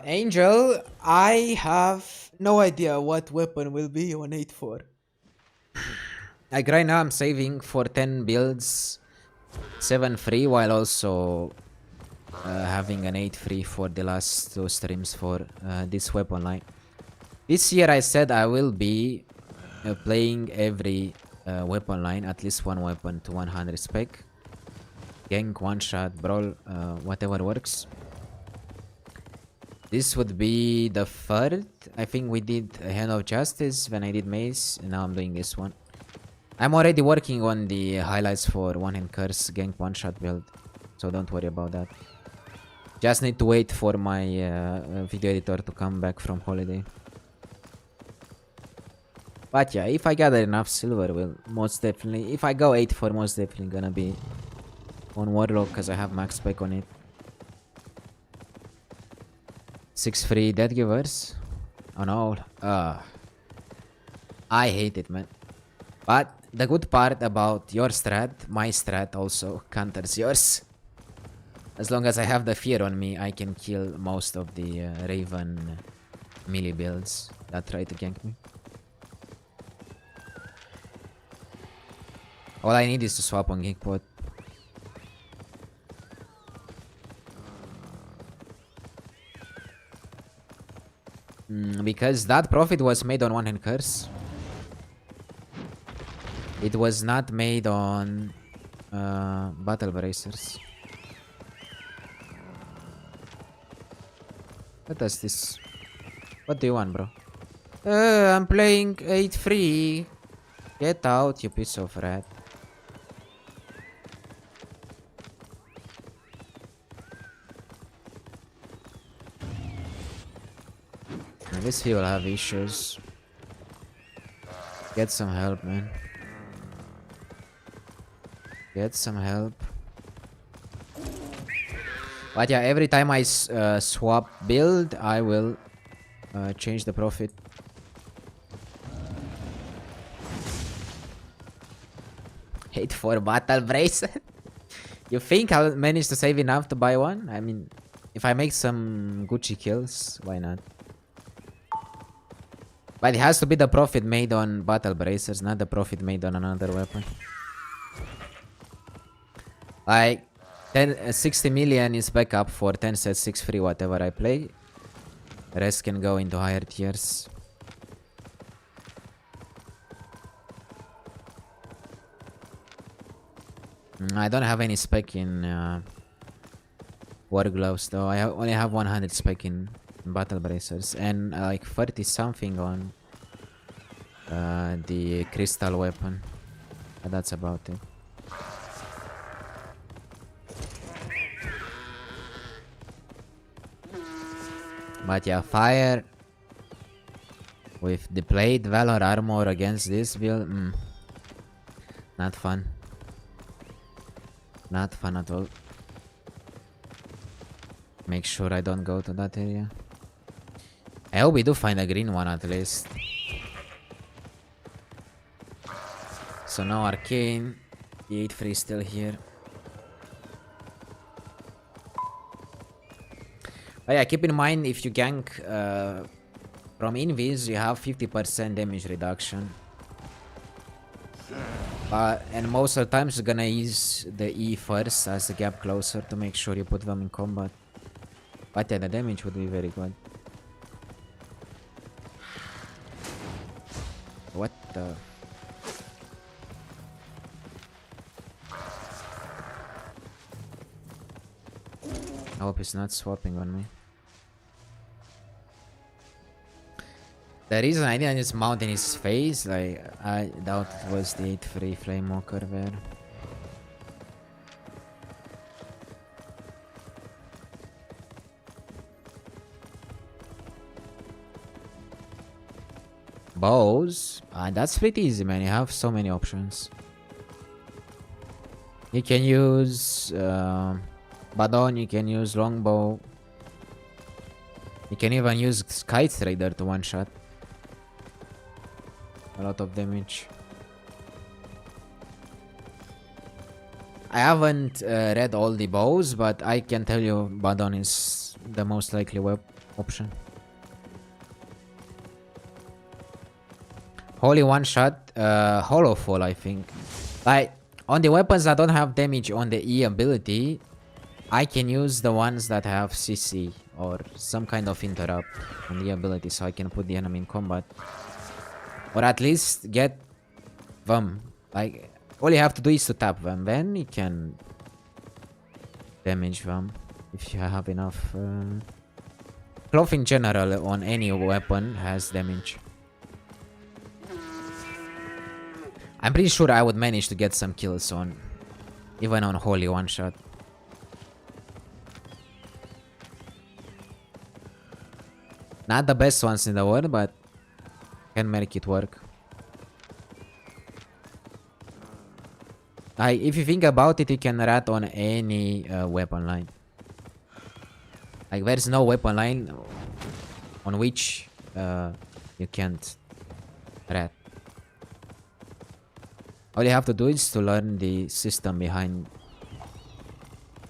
A: Angel, I have no idea what weapon will be on 8-4. Like right now I'm saving for 10 builds, 7 free, while also having an 8 free for the last 2 streams for this weapon line. This year I said I will be playing every weapon line, at least one weapon to 100 spec. Gank, one shot, brawl, whatever works. This would be the third. I think we did Hand of Justice when I did Maze, and now I'm doing this one. I'm already working on the highlights for One Hand Curse, Gank, one shot build, so don't worry about that. Just need to wait for my video editor to come back from holiday. But yeah, if I gather enough silver, will most definitely. If I go 8-4, most definitely gonna be on Warlock because I have max spec on it. 6 free dead givers. Oh no. I hate it, man. But the good part about your strat, my strat also counters yours. As long as I have the fear on me, I can kill most of the Raven melee builds that try to gank me. All I need is to swap on Geekpot. Because that profit was made on One Hand Curse. It was not made on Battle Bracers. What does this? What do you want, bro? I'm playing 8 free. Get out, you piece of rat. This he will have issues. Get some help, man. Get some help. But yeah, every time I swap build, I will change the profit. Hate for battle bracelet. You think I'll manage to save enough to buy one? I mean, if I make some Gucci kills, why not? But it has to be the profit made on battle bracers, not the profit made on another weapon. Like 60 million is backup for 10 sets, 6 free, whatever I play. The rest can go into higher tiers. I don't have any spec in War Gloves though. I only have 100 spec in battle bracers and like 30 something on the crystal weapon. But that's about it. But yeah, fire with the plate valor armor against this build, not fun. Not fun at all. Make sure I don't go to that area. I hope we do find a green one at least. So now Arcane. The 8 free still here. But yeah, keep in mind if you gank from invis, you have 50% damage reduction. And most of the times you're gonna use the E first as the gap closer to make sure you put them in combat. But yeah, the damage would be very good. What the? I hope he's not swapping on me. The reason I didn't just mount in his face, like, I doubt it was the 8 free flame walker there. bows, that's pretty easy, man. You have so many options. You can use Badon, you can use longbow. You can even use Kite Raider to one-shot. A lot of damage. I haven't read all the bows, but I can tell you Badon is the most likely option. Holy one-shot, Hollow Fall, I think. Like, on the weapons that don't have damage on the E ability, I can use the ones that have CC or some kind of interrupt on the ability, so I can put the enemy in combat. Or at least get them. Like, all you have to do is to tap them, then you can damage them if you have enough. Cloth in general on any weapon has damage. I'm pretty sure I would manage to get some kills on, even on Holy one shot. Not the best ones in the world, but can make it work. If you think about it, you can rat on any weapon line. Like, there's no weapon line on which you can't rat. All you have to do is to learn the system behind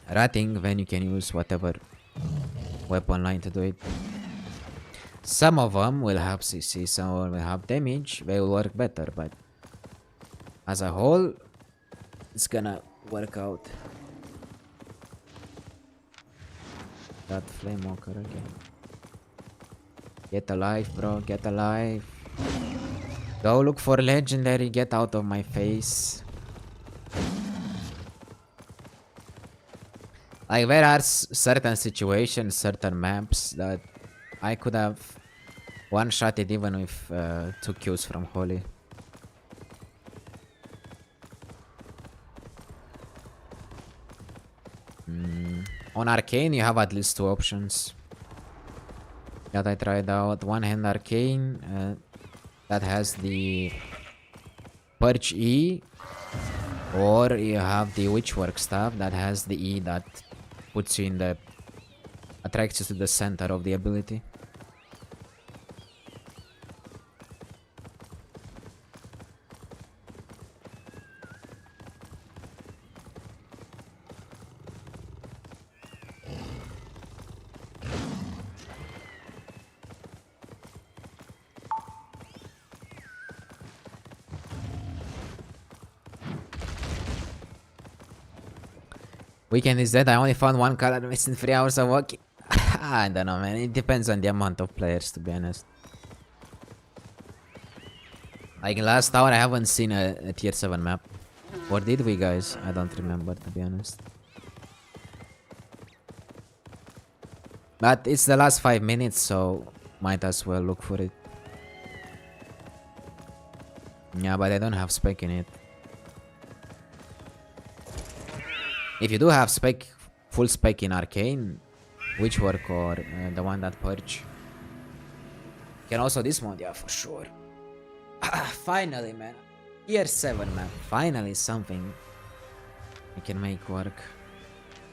A: ratting, then you can use whatever weapon line to do it. Some of them will have CC, some of them will have damage, they will work better, but as a whole, it's gonna work out. That flame walker again. Get alive, bro, get alive. Go look for legendary, get out of my face. Like, there are certain situations, certain maps that I could have one-shotted even with 2 kills from Holy. On Arcane, you have at least 2 options that I tried out. One hand Arcane that has the Purge E, or you have the Witchwork staff that has the E that puts you in the attracts you to the center of the ability. Weekend is dead. I only found 1 color missing 3 hours of walking. I don't know, man. It depends on the amount of players, to be honest. Like, last hour, I haven't seen a tier 7 map. Or did we, guys? I don't remember, to be honest. But it's the last 5 minutes, so might as well look for it. Yeah, but I don't have spec in it. If you do have spec, full spec in Arcane, Witchwork or the one that Purge, you can also dismount, yeah, for sure. Finally, man. Tier 7 map. Finally something I can make work.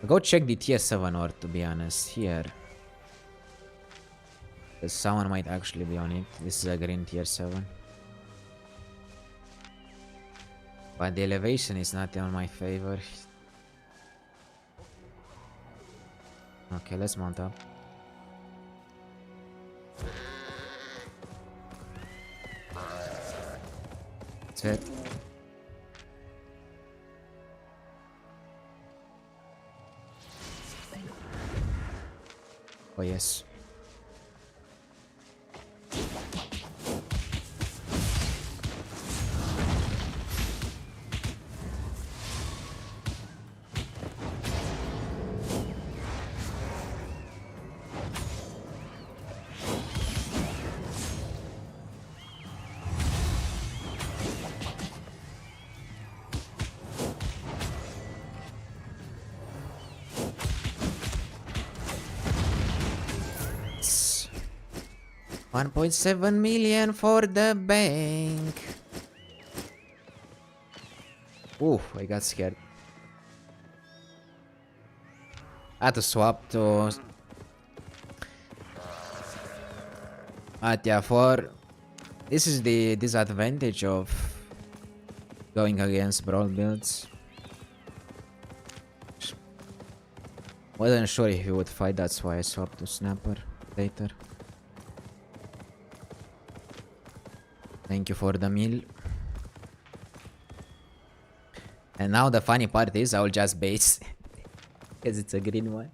A: Go check the tier 7 or, to be honest, here. Because someone might actually be on it. This is a green tier 7. But the elevation is not in my favor. Okay, let's mount up. That's it. Oh yes. 1.7 million for the bank. Ooh, I got scared. I had to swap to... yeah, for... This is the disadvantage of going against brawl builds. Wasn't sure if he would fight, that's why I swapped to Snapper later. Thank you for the meal. And now the funny part is I'll just base because it's a green one.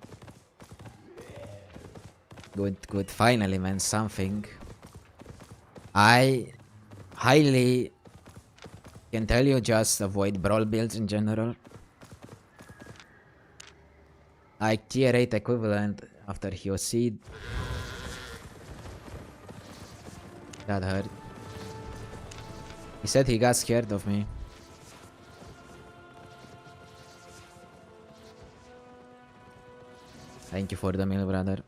A: Good, finally, man, something. I highly can tell you just avoid brawl builds in general. Like tier 8 equivalent after he was seed. That hurt. He said he got scared of me. Thank you for the meal, brother.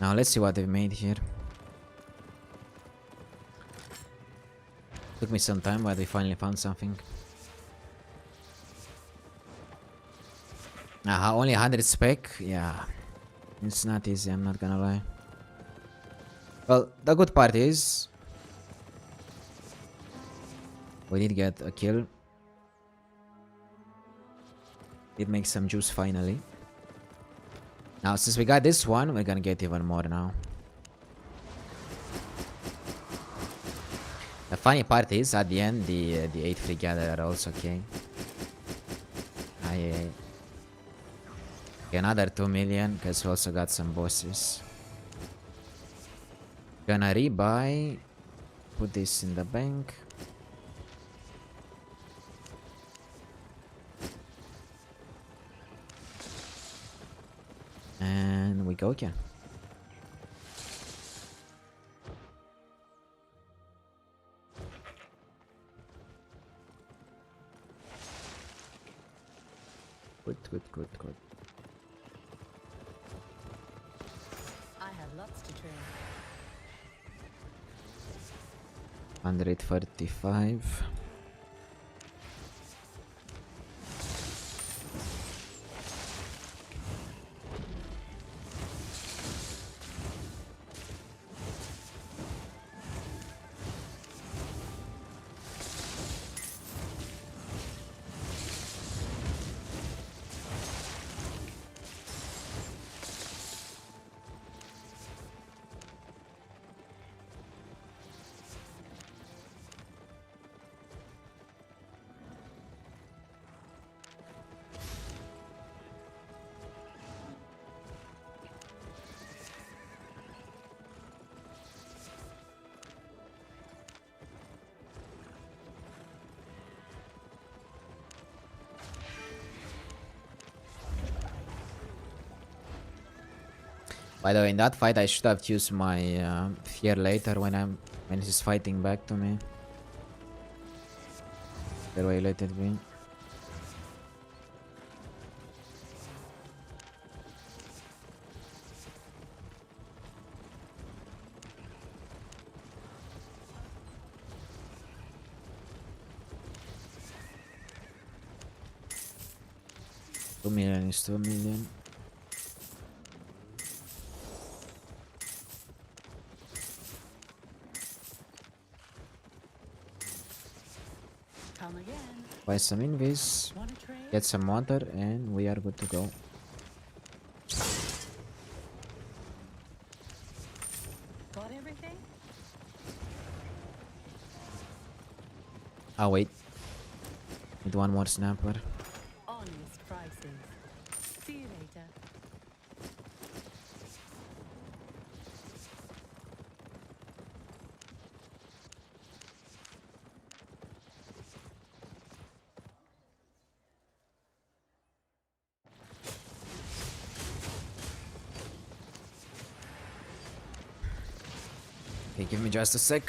A: Now let's see what we made here. Took me some time, but we finally found something. Only 100 spec? Yeah. It's not easy, I'm not gonna lie. Well, the good part is... we did get a kill. Did make some juice finally. Now, since we got this one, we're gonna get even more now. The funny part is, at the end, the 8 free gatherer also came. Another 2 million, because we also got some bosses. Gonna rebuy. Put this in the bank. And we go again. Good.
B: I have lots to train.
A: 135. By the way, in that fight, I should have used my fear later when he's fighting back to me. The way let it be. $2 million is 2 million.
B: Come again.
A: Buy some invis,
B: Wanna trade?
A: get some water, and we are good to go.
B: Got everything?
A: Oh wait, need one more snapper.
B: Honest prices. See you later.
A: Okay, give me just a sec.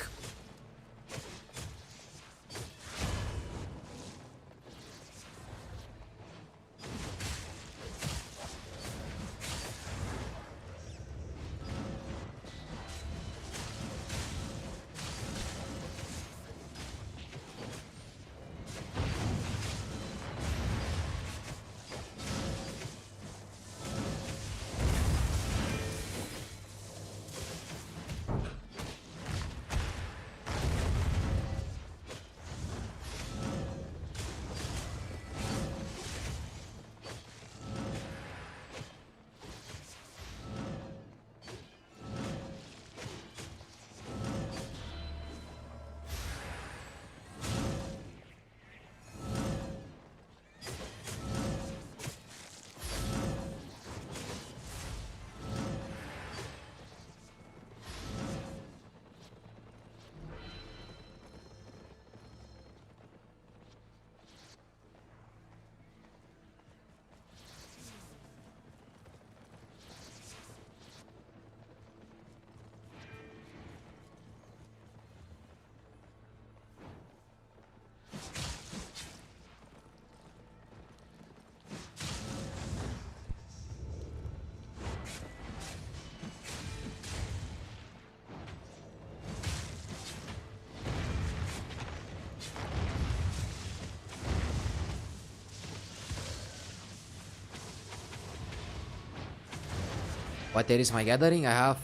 A: What there is my gathering? I have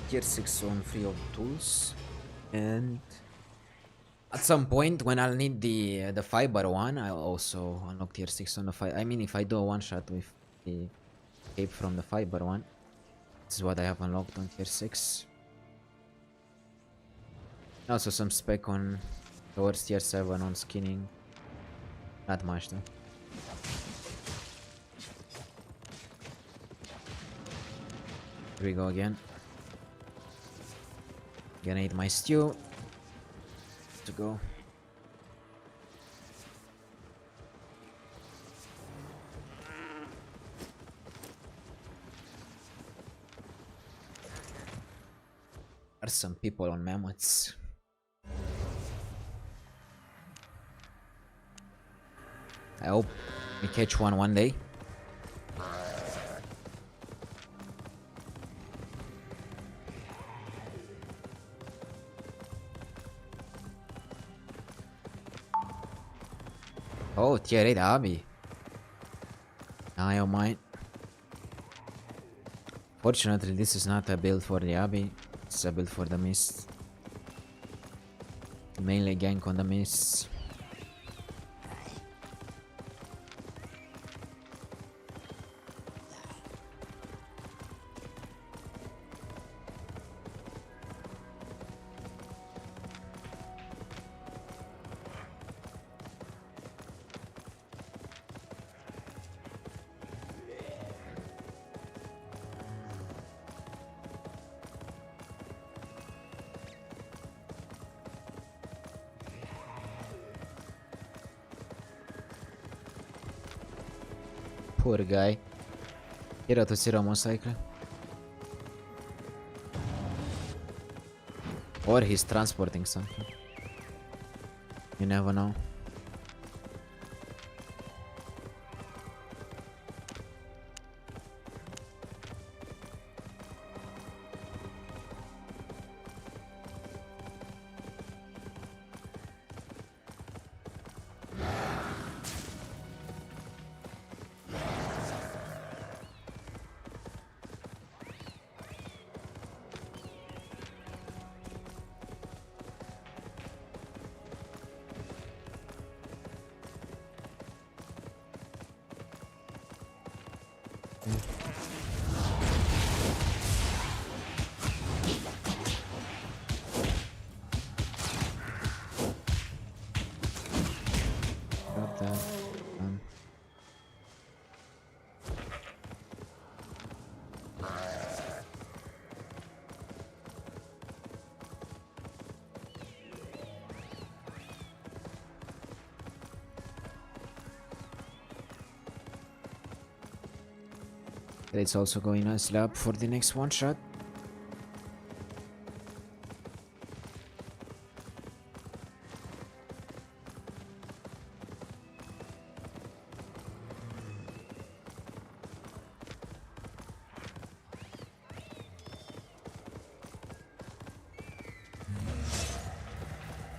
A: tier 6 on free of tools, and at some point when I'll need the fiber one, I'll also unlock tier 6 on the fiber. I mean, if I do a one shot with the cape from the fiber one, this is what I have unlocked on tier 6. Also some spec on towards tier 7 on skinning. Not much though. Here we go again. Gonna eat my stew. To go. There's some people on mammoths. I hope we catch one day. Oh, tier 8 Abby. Eye on mine. Fortunately, this is not a build for the Abby. It's a build for the mist. Mainly gank on the mist. Poor guy. Era to zero motorcycle. Or he's transporting something. You never know. Got that. It's also going on slab for the next one shot.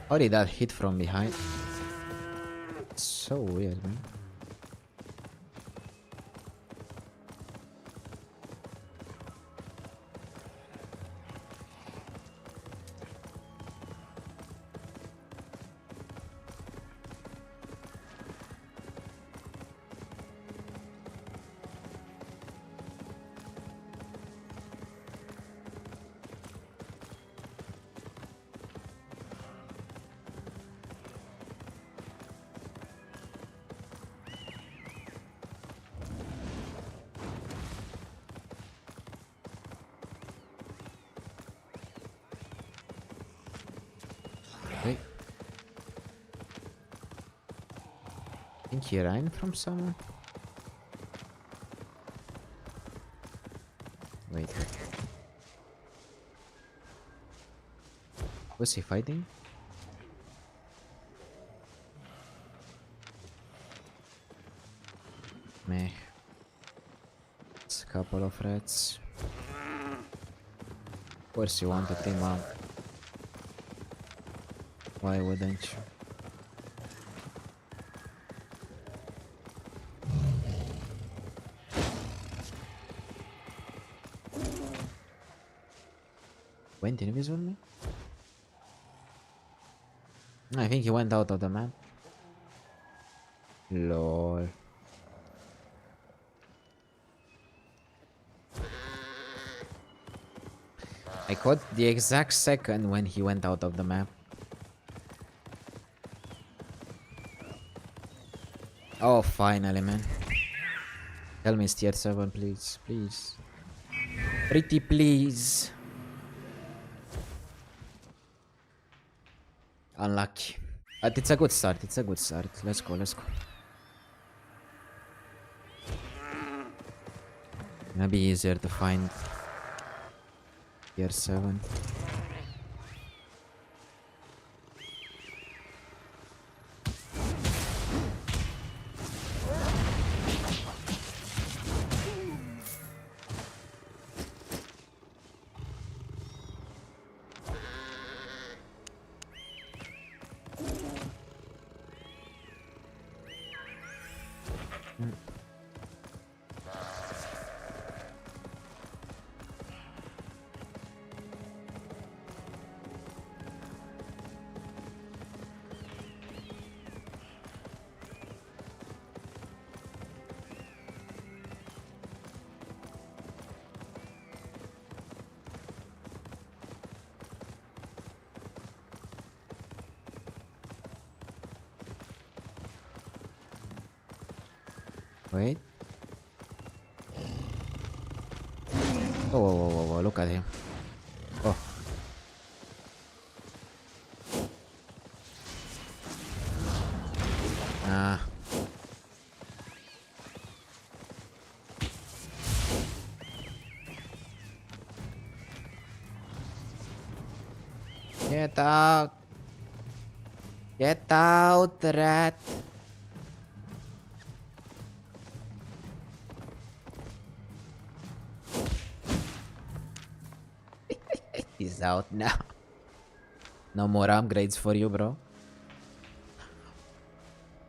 A: How did that hit from behind? It's so weird, man. Okay. I think he ran from somewhere. Wait. Was he fighting? Meh. It's a couple of rats. Of course you want to team up. Why wouldn't you? Went invisible me? I think he went out of the map. Lol. I caught the exact second when he went out of the map. Oh, finally, man. Tell me it's tier 7, please. Please. Pretty please. Unlucky. But it's a good start. It's a good start. Let's go. Let's go. Gonna be easier to find tier 7. Wait. Oh, whoa, whoa, whoa, whoa, look at him. Oh. Ah. Get out. Get out, rat. He's out now. No more upgrades for you, bro.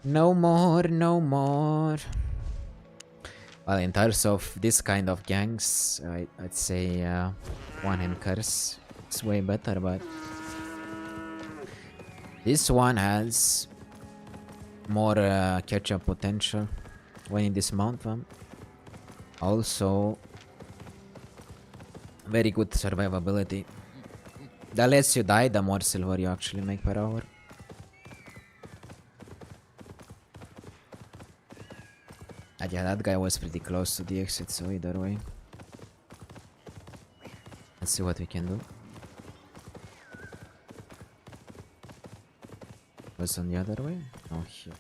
A: No more, no more. Well, in terms of this kind of ganks, I'd say one-hand curse is way better, but this one has more catch-up potential when you dismount them. Also, very good survivability. The less you die, the more silver you actually make per hour. And yeah, that guy was pretty close to the exit, so either way. Let's see what we can do. Was on the other way? Oh, here.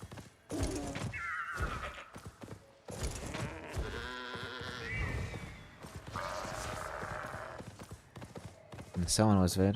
A: Someone was there.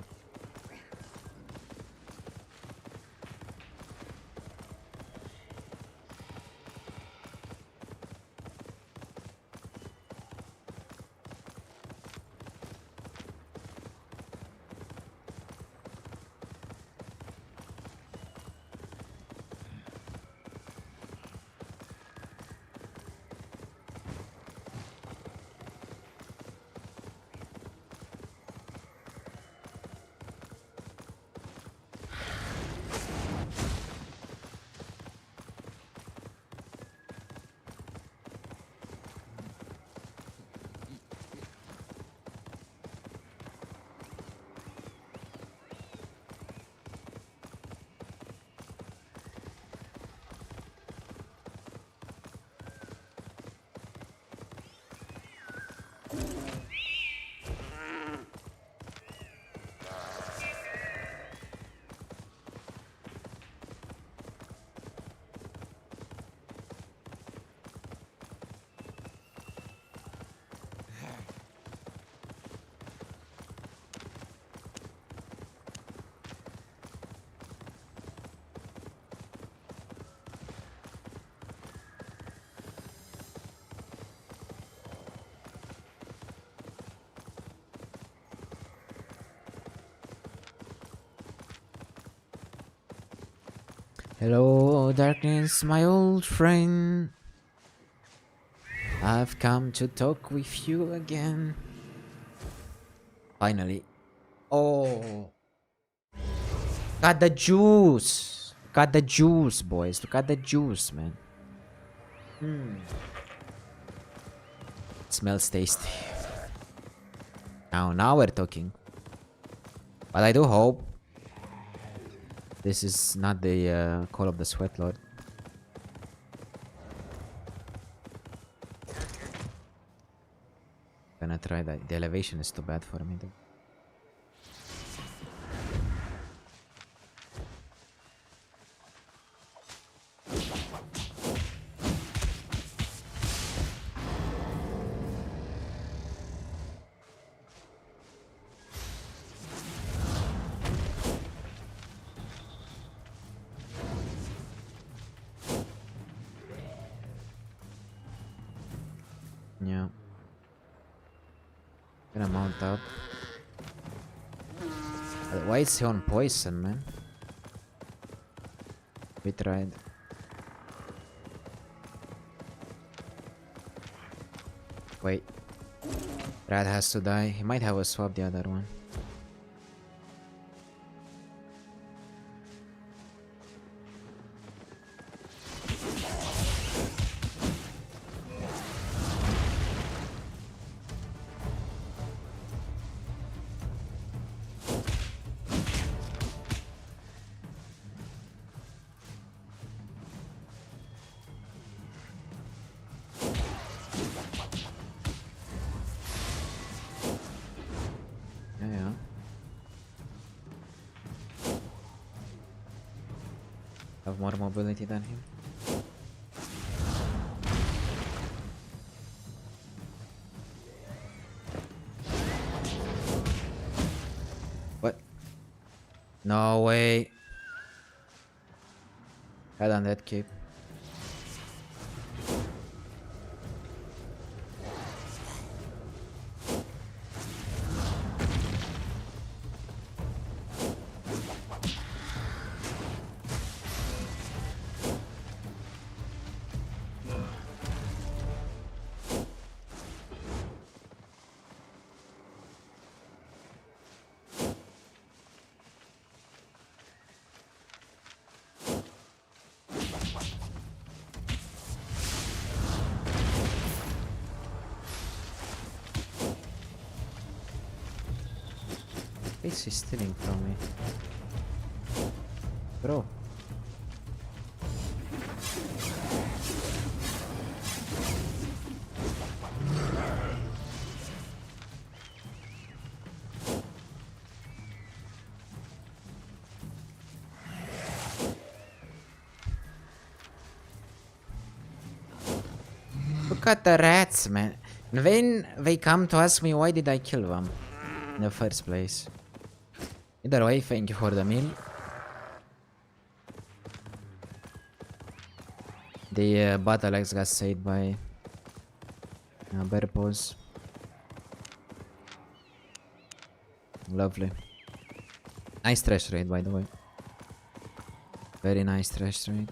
A: Hello, darkness, my old friend. I've come to talk with you again. Finally. Oh. Got the juice. Got the juice, boys. Look at the juice, man. Smells tasty. Now we're talking. But I do hope this is not the call of the sweat lord. Gonna try that. The elevation is too bad for me, though. Yeah. Gonna mount up. Why is he on poison, man? We tried. Wait. Rat has to die. He might have a swap the other one. Yeah. Have more mobility than him. What? No way. Head on that cape. This is stealing from me. Bro. Look at the rats, man. And when they come to ask me why did I kill them in the first place. Either way, thank you for the meal. The battle axe got saved by better pose. Lovely. Nice trash rate, by the way. Very nice trash rate.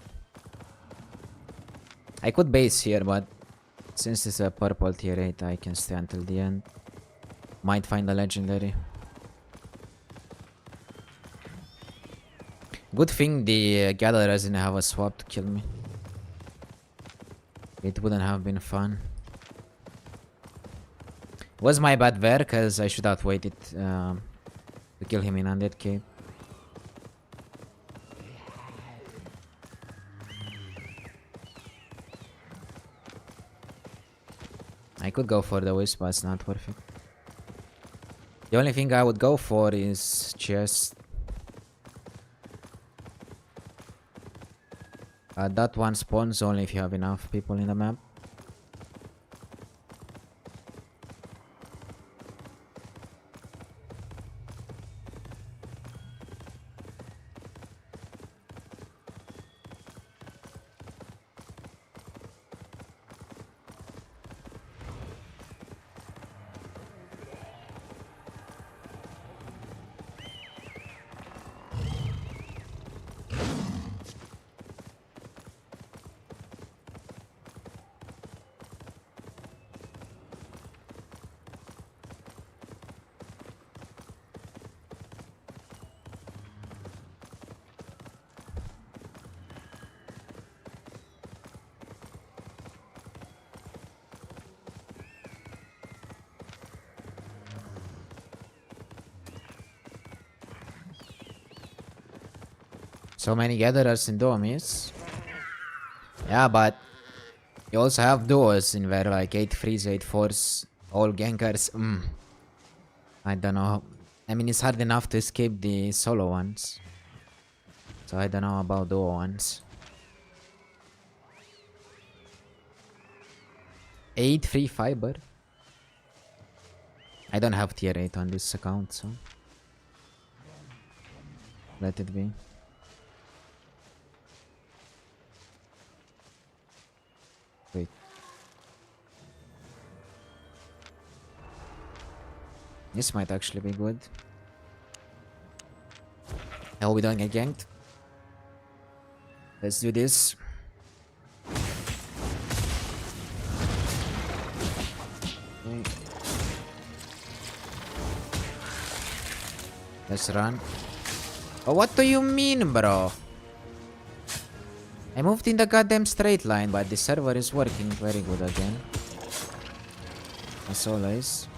A: I could base here, but since it's a purple tier 8, I can stay until the end. Might find a legendary. Good thing the gatherers didn't have a swap to kill me. It wouldn't have been fun. Was my bad there, cause I should have waited to kill him in undead cave. I could go for the wisp, but it's not worth it. The only thing I would go for is just that one spawns only if you have enough people in the map. So many gatherers in Domis. Yeah, but you also have duos in there, like 8 threes, 8 fours, all gankers. I don't know. I mean, it's hard enough to escape the solo ones. So I don't know about duo ones. 8 free fiber. I don't have tier 8 on this account, so let it be. Wait. This might actually be good. I hope we don't get ganked. Let's do this. Okay. Let's run. Oh, what do you mean, bro? I moved in the goddamn straight line, but the server is working very good again. As always.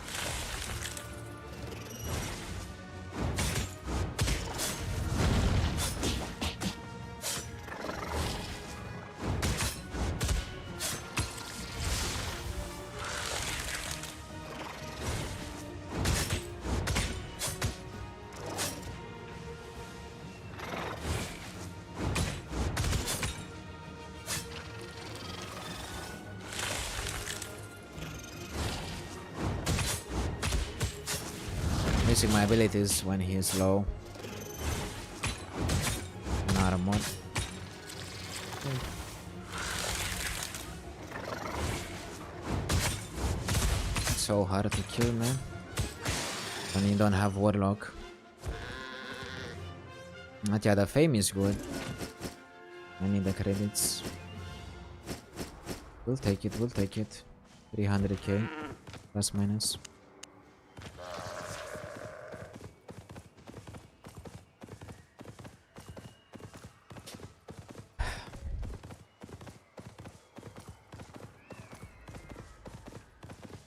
A: Using my abilities when he is low. Not a mod. So hard to kill, man. When you don't have Warlock. But yeah, the fame is good. I need the credits. We'll take it, we'll take it. 300k. Plus minus.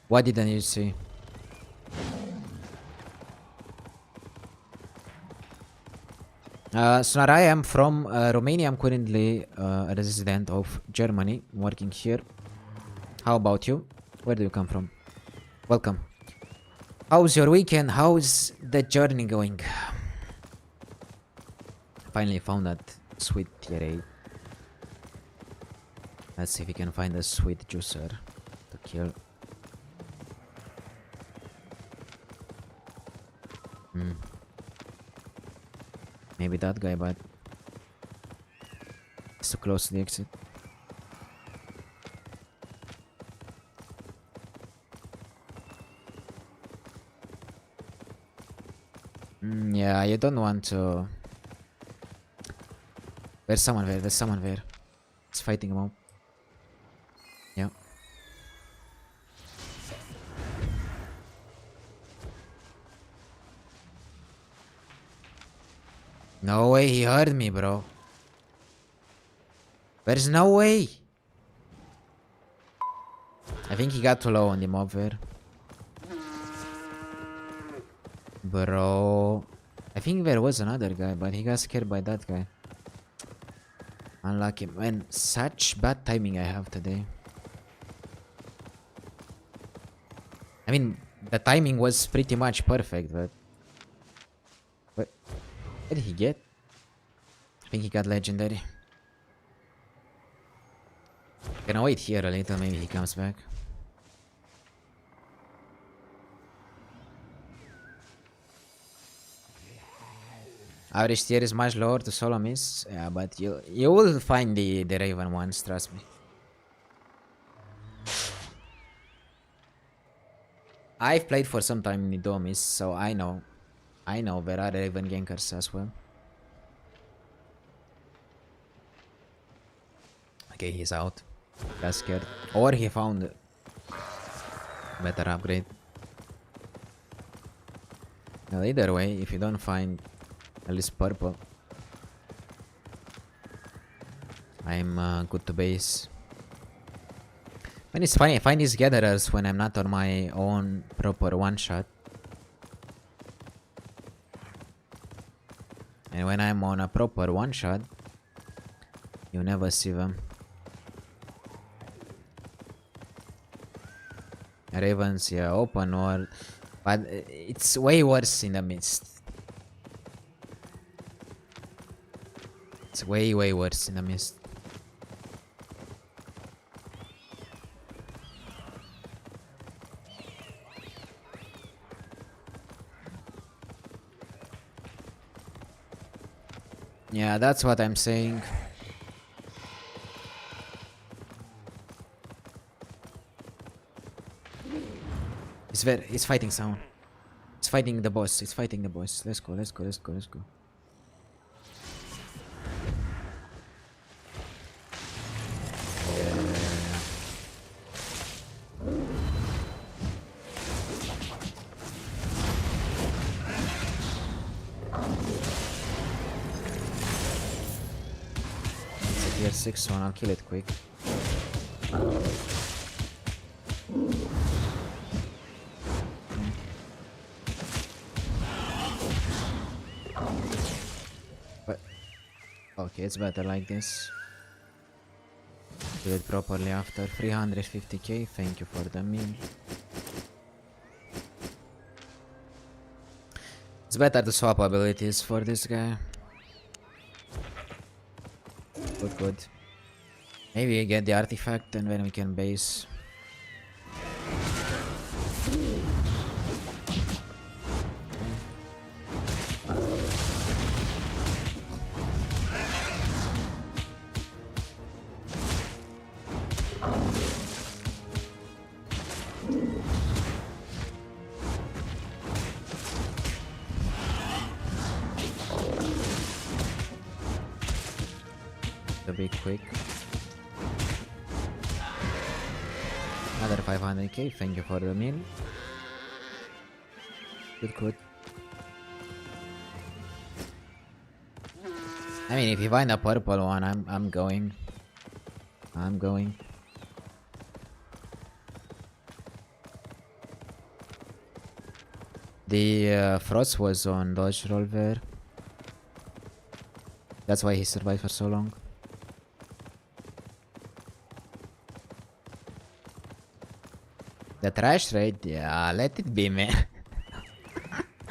A: What didn't you see? So I am from Romania. I'm currently a resident of Germany, working here. How about you? Where do you come from? Welcome. How's your weekend? How's the journey going? Finally found that sweet tier 8. Let's see if we can find a sweet juicer to kill. Maybe that guy, but it's too close to the exit. Yeah, you don't want to. There's someone there. There's someone there. It's fighting him up. Yeah. No way he heard me, bro. There's no way. I think he got too low on the mob there. Bro. I think there was another guy, but he got scared by that guy. Unlucky. Man, such bad timing I have today. I mean, the timing was pretty much perfect, but... What did he get? I think he got legendary. Gonna wait here a little, maybe he comes back. Average tier is much lower to solo miss. Yeah, but you will find the Raven ones, trust me. I've played for some time in the Domis, so I know there are Raven gankers as well. Okay, he's out. Got scared. Or he found a better upgrade. Well, either way, if you don't find at least purple, I'm good to base. And it's funny, I find these gatherers when I'm not on my own proper one shot. And And when I'm on a proper one shot, you never see them. Ravens, yeah, open world. But it's way worse in the mist. It's way worse in the mist. Yeah, that's what I'm saying. It's fighting sound. It's fighting the boss. It's fighting the boss. Let's go. It's a tier 6 one. I'll kill it quick. Okay, it's better like this. Do it properly after 350k. Thank you for the meal. It's better to swap abilities for this guy. Good. Maybe we get the artifact and then we can base. Be quick. Another 500k. Thank you for the meal. Good. I mean, if you find a purple one, I'm going. The Frost was on dodge roll there. That's why he survived for so long. The trash rate? Yeah, let it be, man.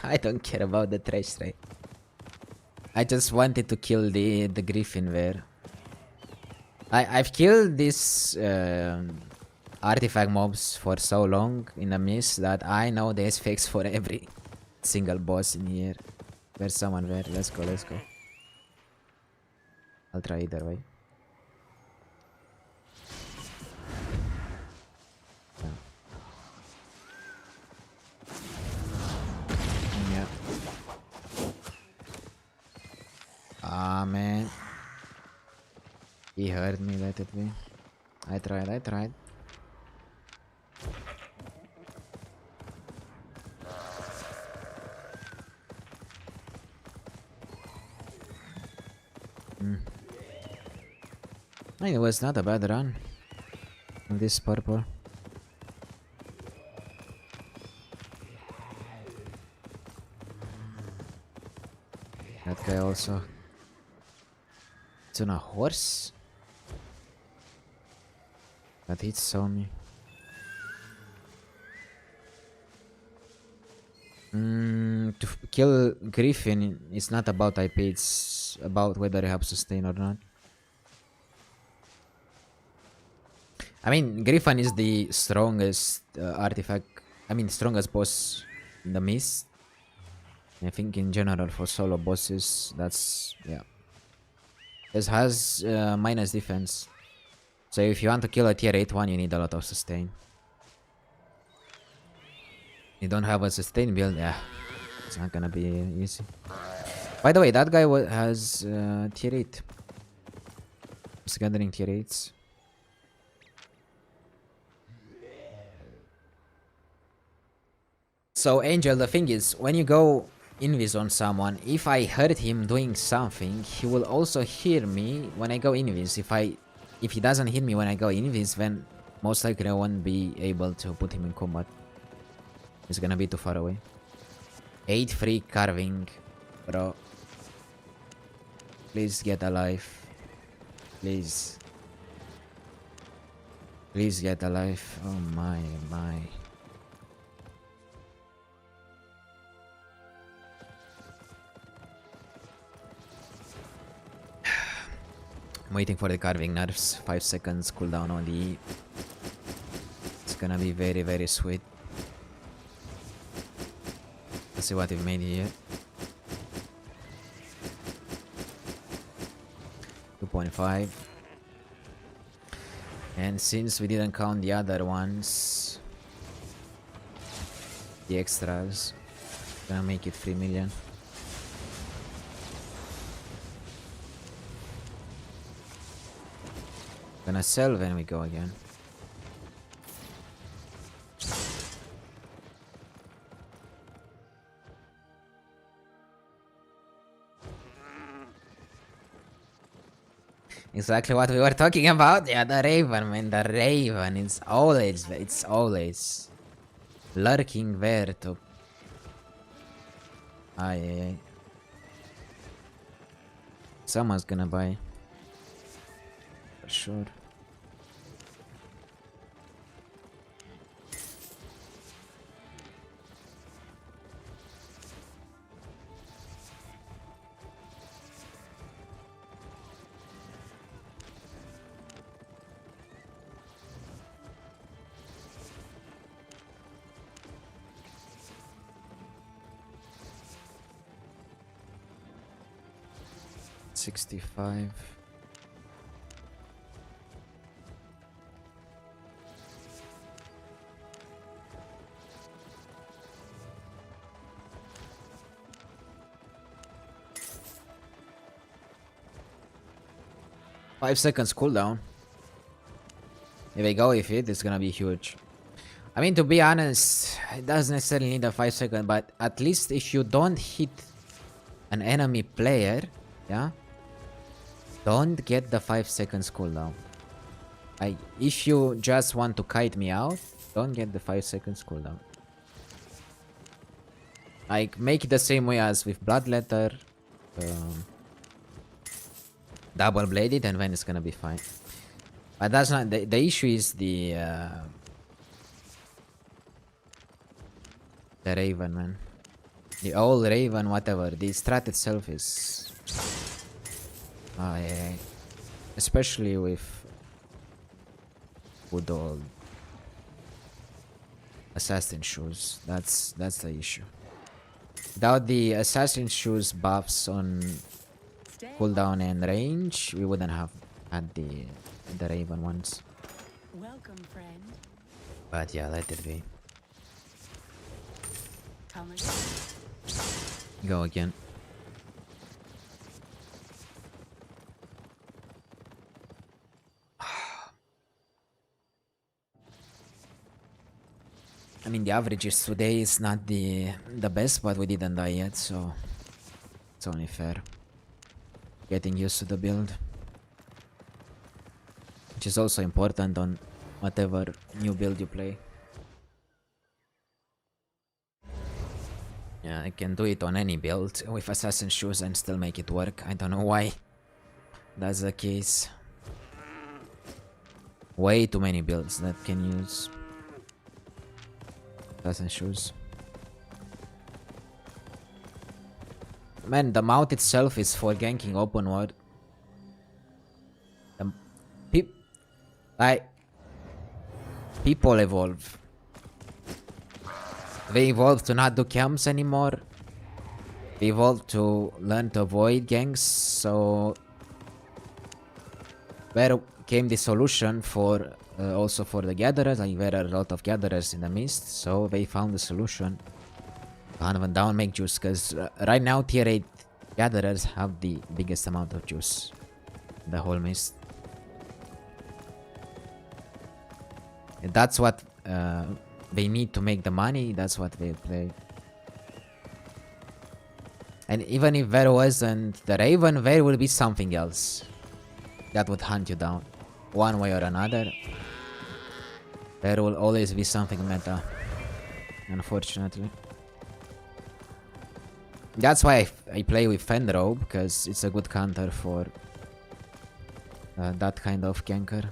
A: I don't care about the trash rate. I just wanted to kill the griffin there. I've killed these artifact mobs for so long in the mist that I know there's fix for every single boss in here. There's someone there. Let's go. I'll try either way. Ah, man. He heard me, let it be. I tried. I mean, it was not a bad run. This purple. That guy also. It's on a horse? But he saw me. To kill Griffin, it's not about IP, it's about whether you have sustain or not. I mean, Griffin is the strongest artifact, strongest boss in the mist. I think in general for solo bosses, that's, yeah. This has minus defense. So if you want to kill a tier 8 one, you need a lot of sustain. You don't have a sustain build, yeah. It's not gonna be easy. By the way, that guy has tier 8. He's gathering tier 8s. So Angel, the thing is, when you go invis on someone, if I heard him doing something, he will also hear me when I go invis. If he doesn't hear me when I go invis, then most likely I won't be able to put him in combat. He's gonna be too far away. 8 free carving, bro. Please get alive. Please. Please get alive. Oh my, my. I'm waiting for the carving nerfs. 5 seconds cooldown on the E. It's gonna be very, very sweet. Let's see what we've made here. 2.5. And since we didn't count the other ones, the extras, gonna make it 3 million. Gonna sell when we go again. Exactly what we were talking about. Yeah, the Raven, man. The Raven. It's always lurking there to. Aye. Someone's gonna buy. For sure. $65. Five seconds cooldown. If I go with it, it's gonna be huge. I mean, to be honest, it doesn't necessarily need a 5 second, but at least if you don't hit an enemy player, yeah, don't get the 5 seconds cooldown. Like, if you just want to kite me out, don't get the 5 seconds cooldown. Like, make it the same way as with Bloodletter. Double blade it and then it's gonna be fine. But that's not the issue. Is the Raven, man. The old Raven, whatever. The strat itself is yeah. Especially with good old assassin shoes. That's the issue. Without the assassin shoes buffs on cooldown and range, we wouldn't have had the Raven ones.
B: Welcome, friend.
A: But yeah, let it be.
B: Thomas.
A: Go again. I mean, the averages today is not the best, but we didn't die yet, so it's only fair. Getting used to the build, which is also important on whatever new build you play. Yeah, I can do it on any build with assassin shoes and still make it work. I don't know why that's the case. Way too many builds that can use assassin shoes. Man, the mount itself is for ganking open world. People evolve. They evolve to not do camps anymore. They evolve to learn to avoid ganks. So where came the solution for also for the gatherers? Like, there are a lot of gatherers in the mist, so they found the solution. Hunt them down, make juice, because right now tier 8 gatherers have the biggest amount of juice in the whole mist. And that's what they need to make the money. That's what they play. And even if there wasn't the Raven, there will be something else that would hunt you down one way or another. There will always be something meta, unfortunately. That's why I play with Fenro, because it's a good counter for that kind of ganker.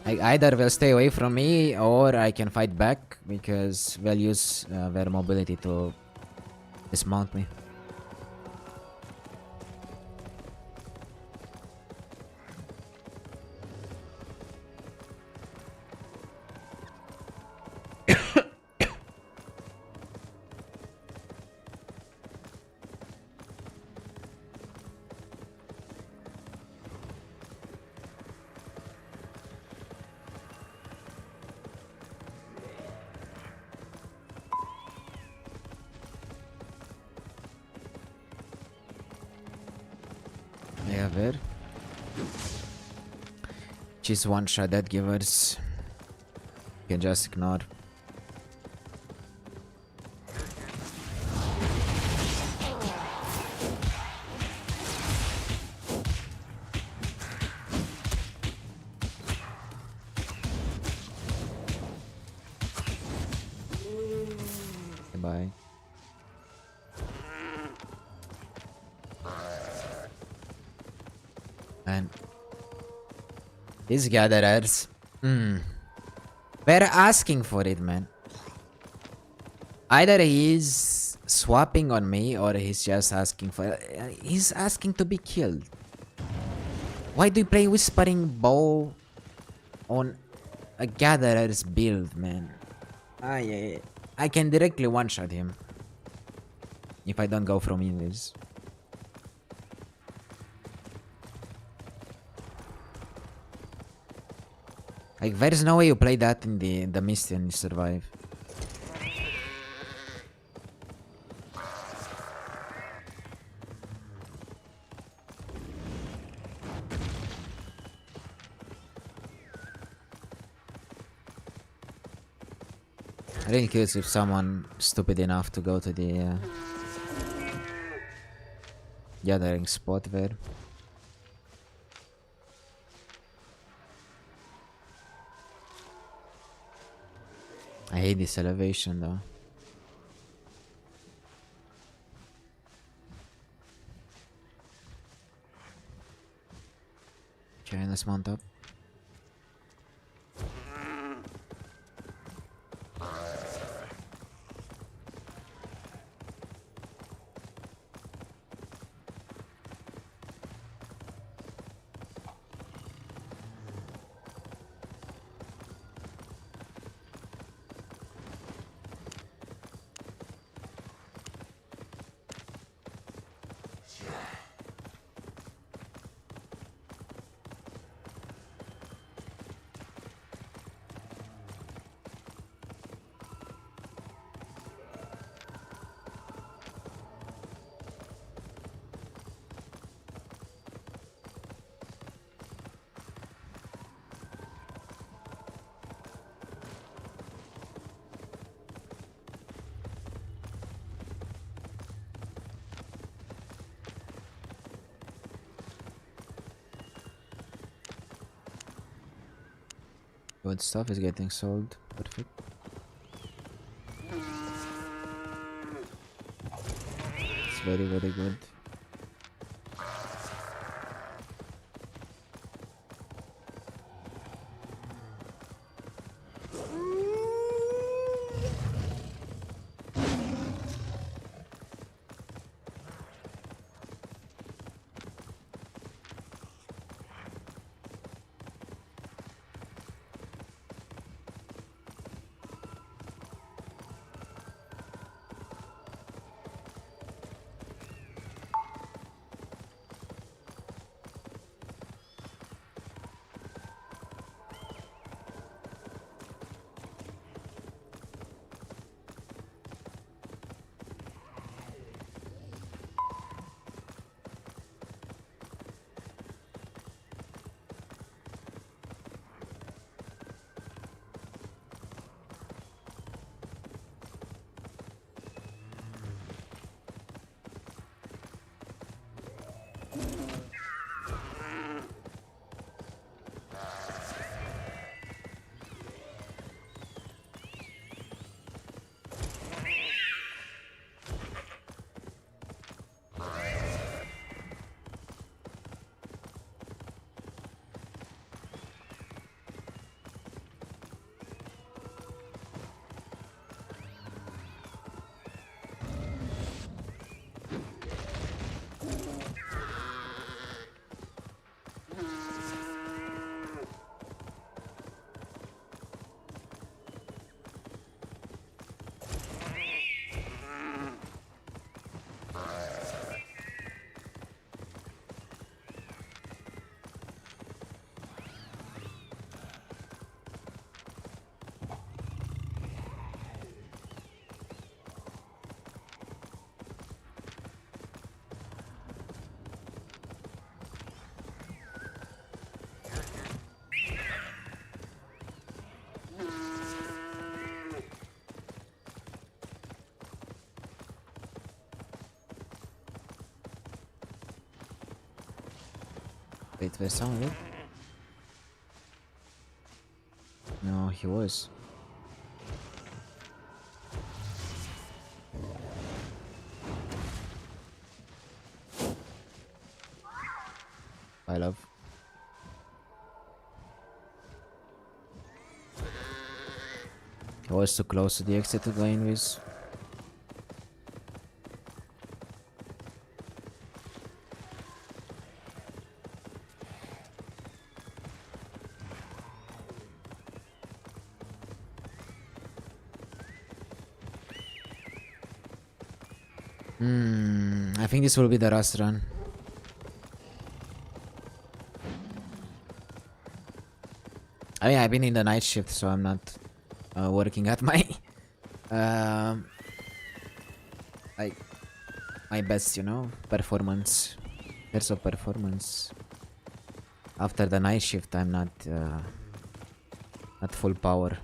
A: I either will stay away from me or I can fight back because they'll use their mobility to dismount me. Yeah, where? Just one shot that givers. You can just ignore. Bye. And these gatherers, they're asking for it, man. Either he's swapping on me or he's just asking for. He's asking to be killed. Why do you play Whispering Bow on a gatherer's build, man? I can directly one-shot him if I don't go from invis. Like, there's no way you play that in the mist and you survive. I really curious if someone stupid enough to go to the gathering spot there. I hate this elevation though. Okay, let's mount up. Good stuff is getting sold. Perfect. It's very, very good. Wait, where's someone with? No, he was. I love. He was too close to the exit to go in with. I think this will be the last run. I mean, I've been in the night shift, so I'm not working at my like my best, you know, performance. There's a performance. After the night shift, I'm not at full power.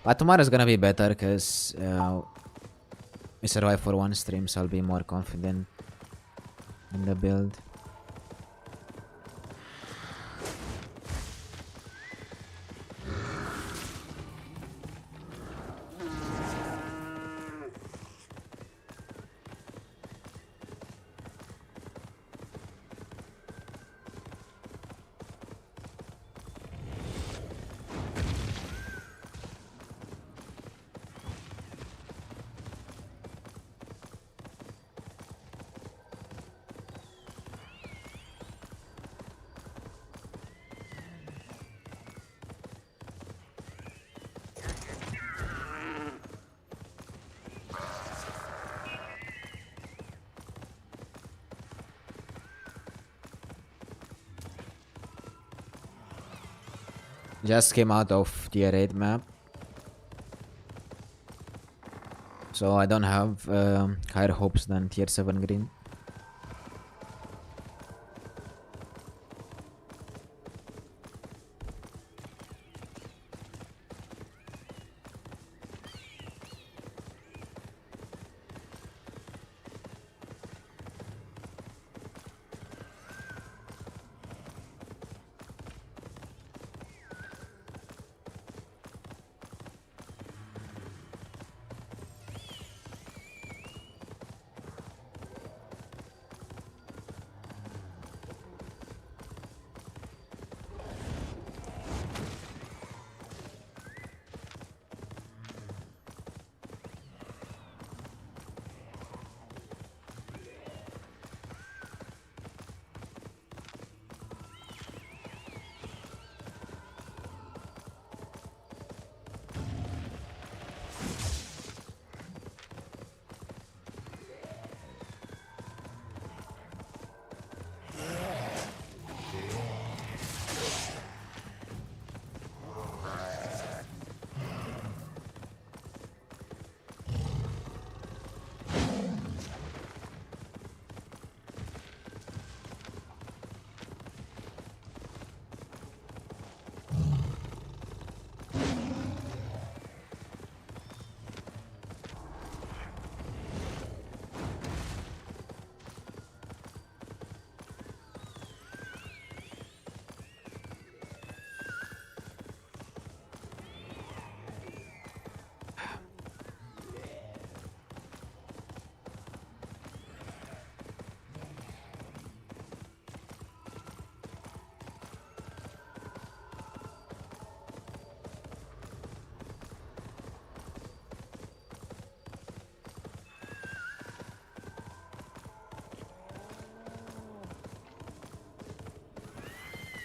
A: But tomorrow's gonna be better because we survive for one stream, so I'll be more confident in the build. Just came out of tier 8 map, so I don't have higher hopes than tier 7 green.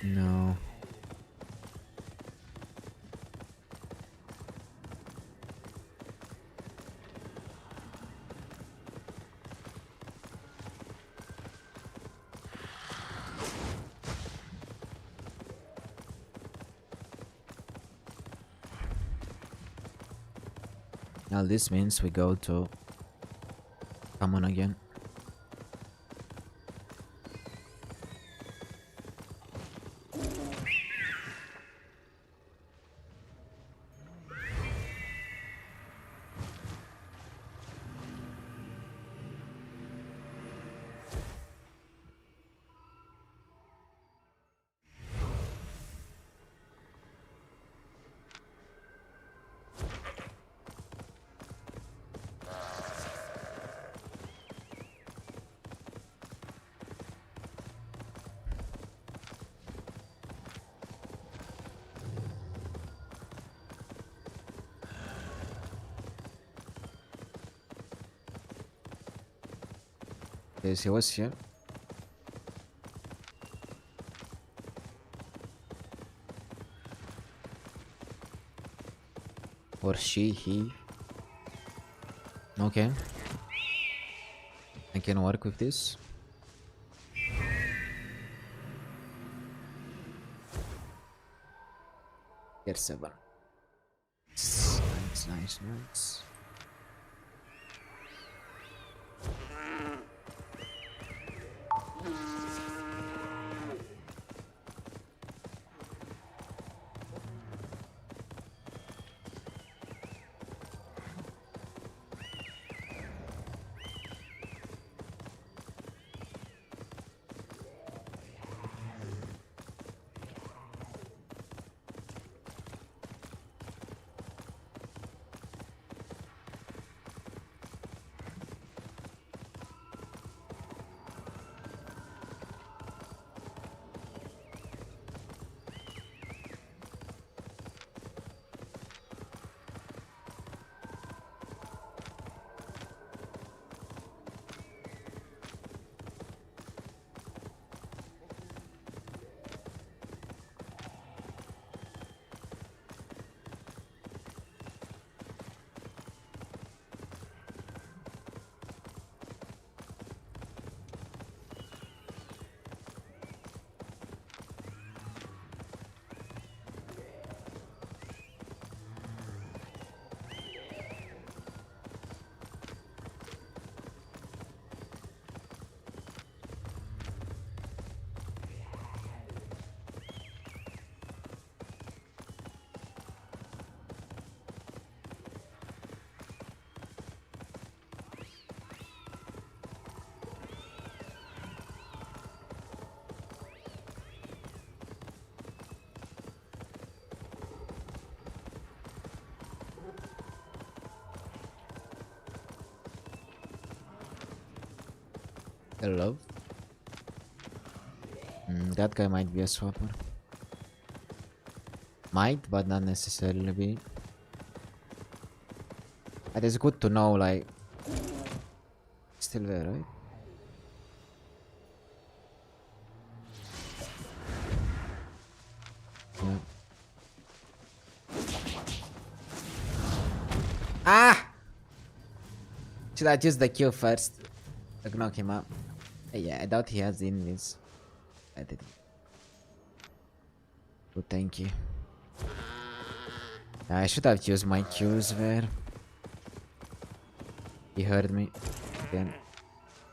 A: No. Now this means we go to common again. Yes, he was here. Or she, he. Okay. I can work with this. Tier 7. Nice. Hello. That guy might be a swapper. Might, but not necessarily be. But it's good to know, like, still there, right? Yeah. Ah! Should I use the Q first? Like, knock him up. Yeah, I doubt he has the invis. I did. Good, thank you. I should have used my Qs there. He heard me. Then,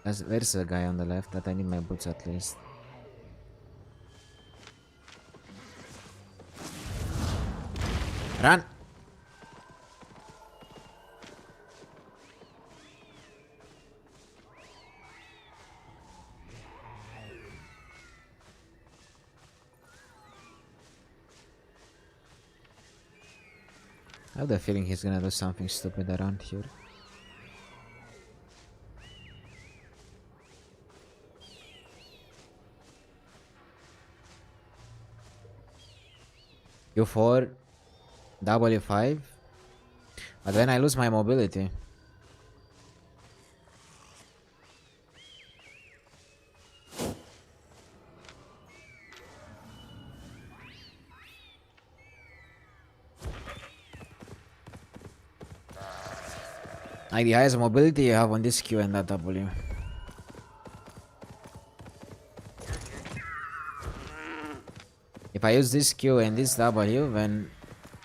A: where's the guy on the left? That I need my boots at least. Run! I have the feeling he's gonna do something stupid around here. U4, W5, but then I lose my mobility. Like the highest mobility you have on this Q and that W. If I use this Q and this W, then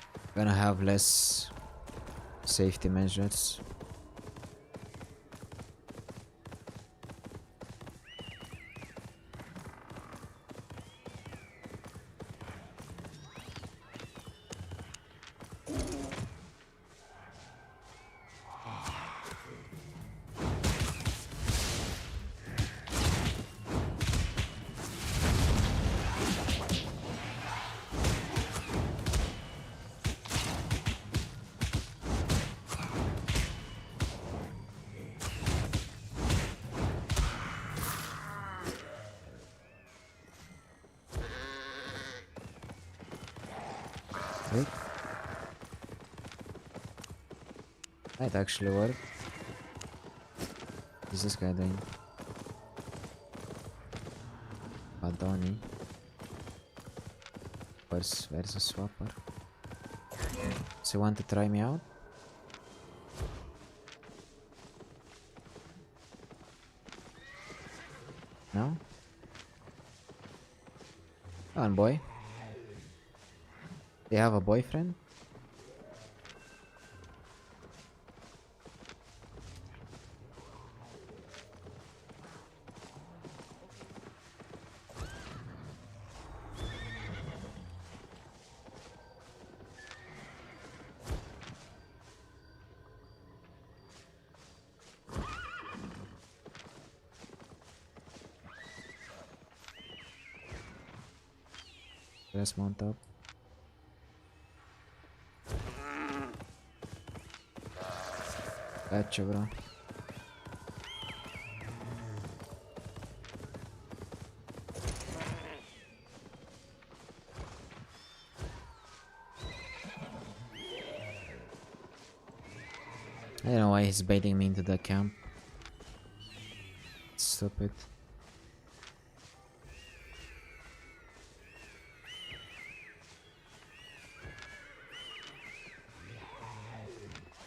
A: I'm gonna have less safety measures. Wait. Might actually work. What is this guy doing? Tony. Versus Swapper. So you want to try me out? No? Come on, boy. Do you have a boyfriend? Let's mount up. Gotcha, bro. I don't know why he's baiting me into the camp. Stupid.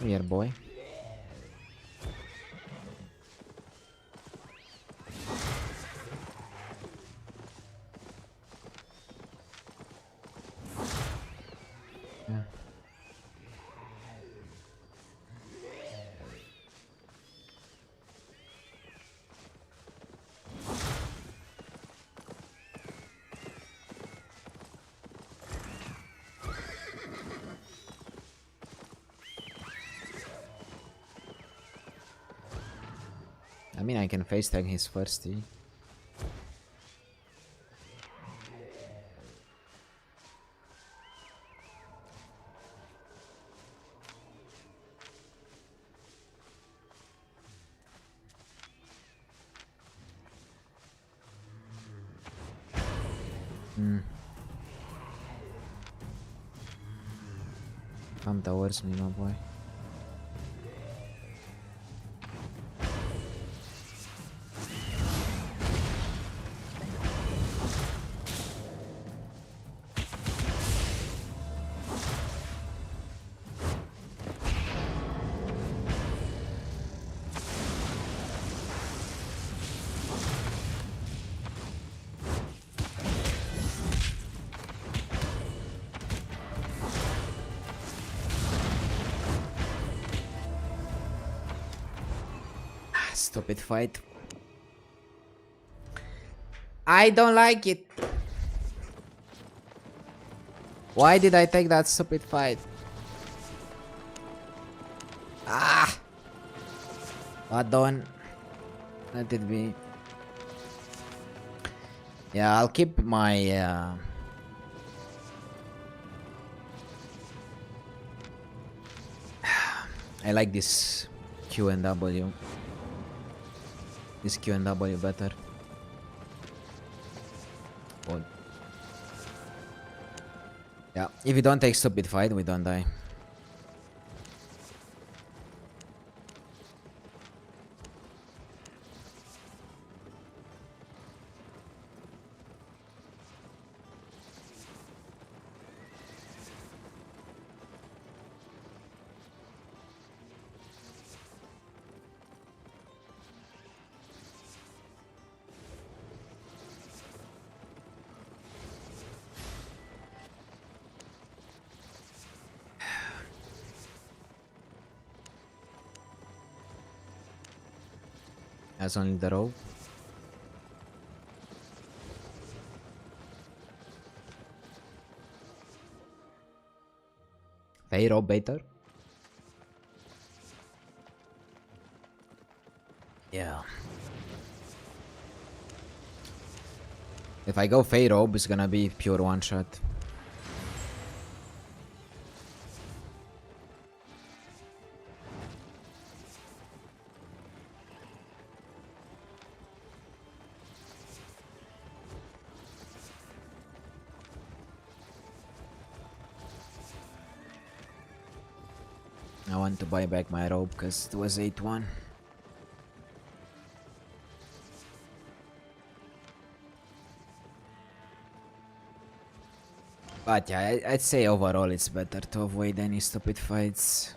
A: Here, boy. Yeah. I mean, I can face tag his first E. Come towards me, my boy. Stupid fight. I don't like it. Why did I take that stupid fight? Ah! What done? Let it be. Yeah, I'll keep my I like this Q and W. This Q and W better. Good. Yeah, if you don't take stupid fight, we don't die. That's only the rope. Fey rope better. Yeah. If I go Fey rope, it's gonna be pure one shot. I want to buy back my rope because it was 8-1. But yeah, I'd say overall it's better to avoid any stupid fights.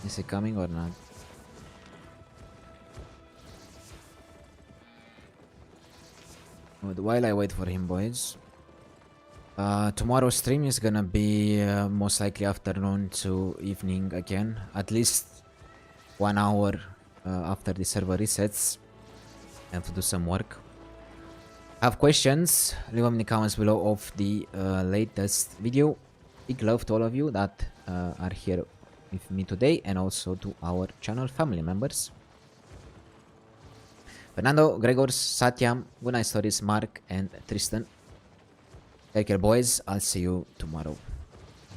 A: Is he coming or not? Good, while I wait for him, boys. Tomorrow's stream is gonna be most likely afternoon to evening again. At least 1 hour after the server resets. I have to do some work. Have questions? Leave them in the comments below of the latest video. Big love to all of you that are here with me today, and also to our channel family members. Fernando, Gregor, Satyam, Good Night Stories, Mark, and Tristan. Take care, boys. I'll see you tomorrow.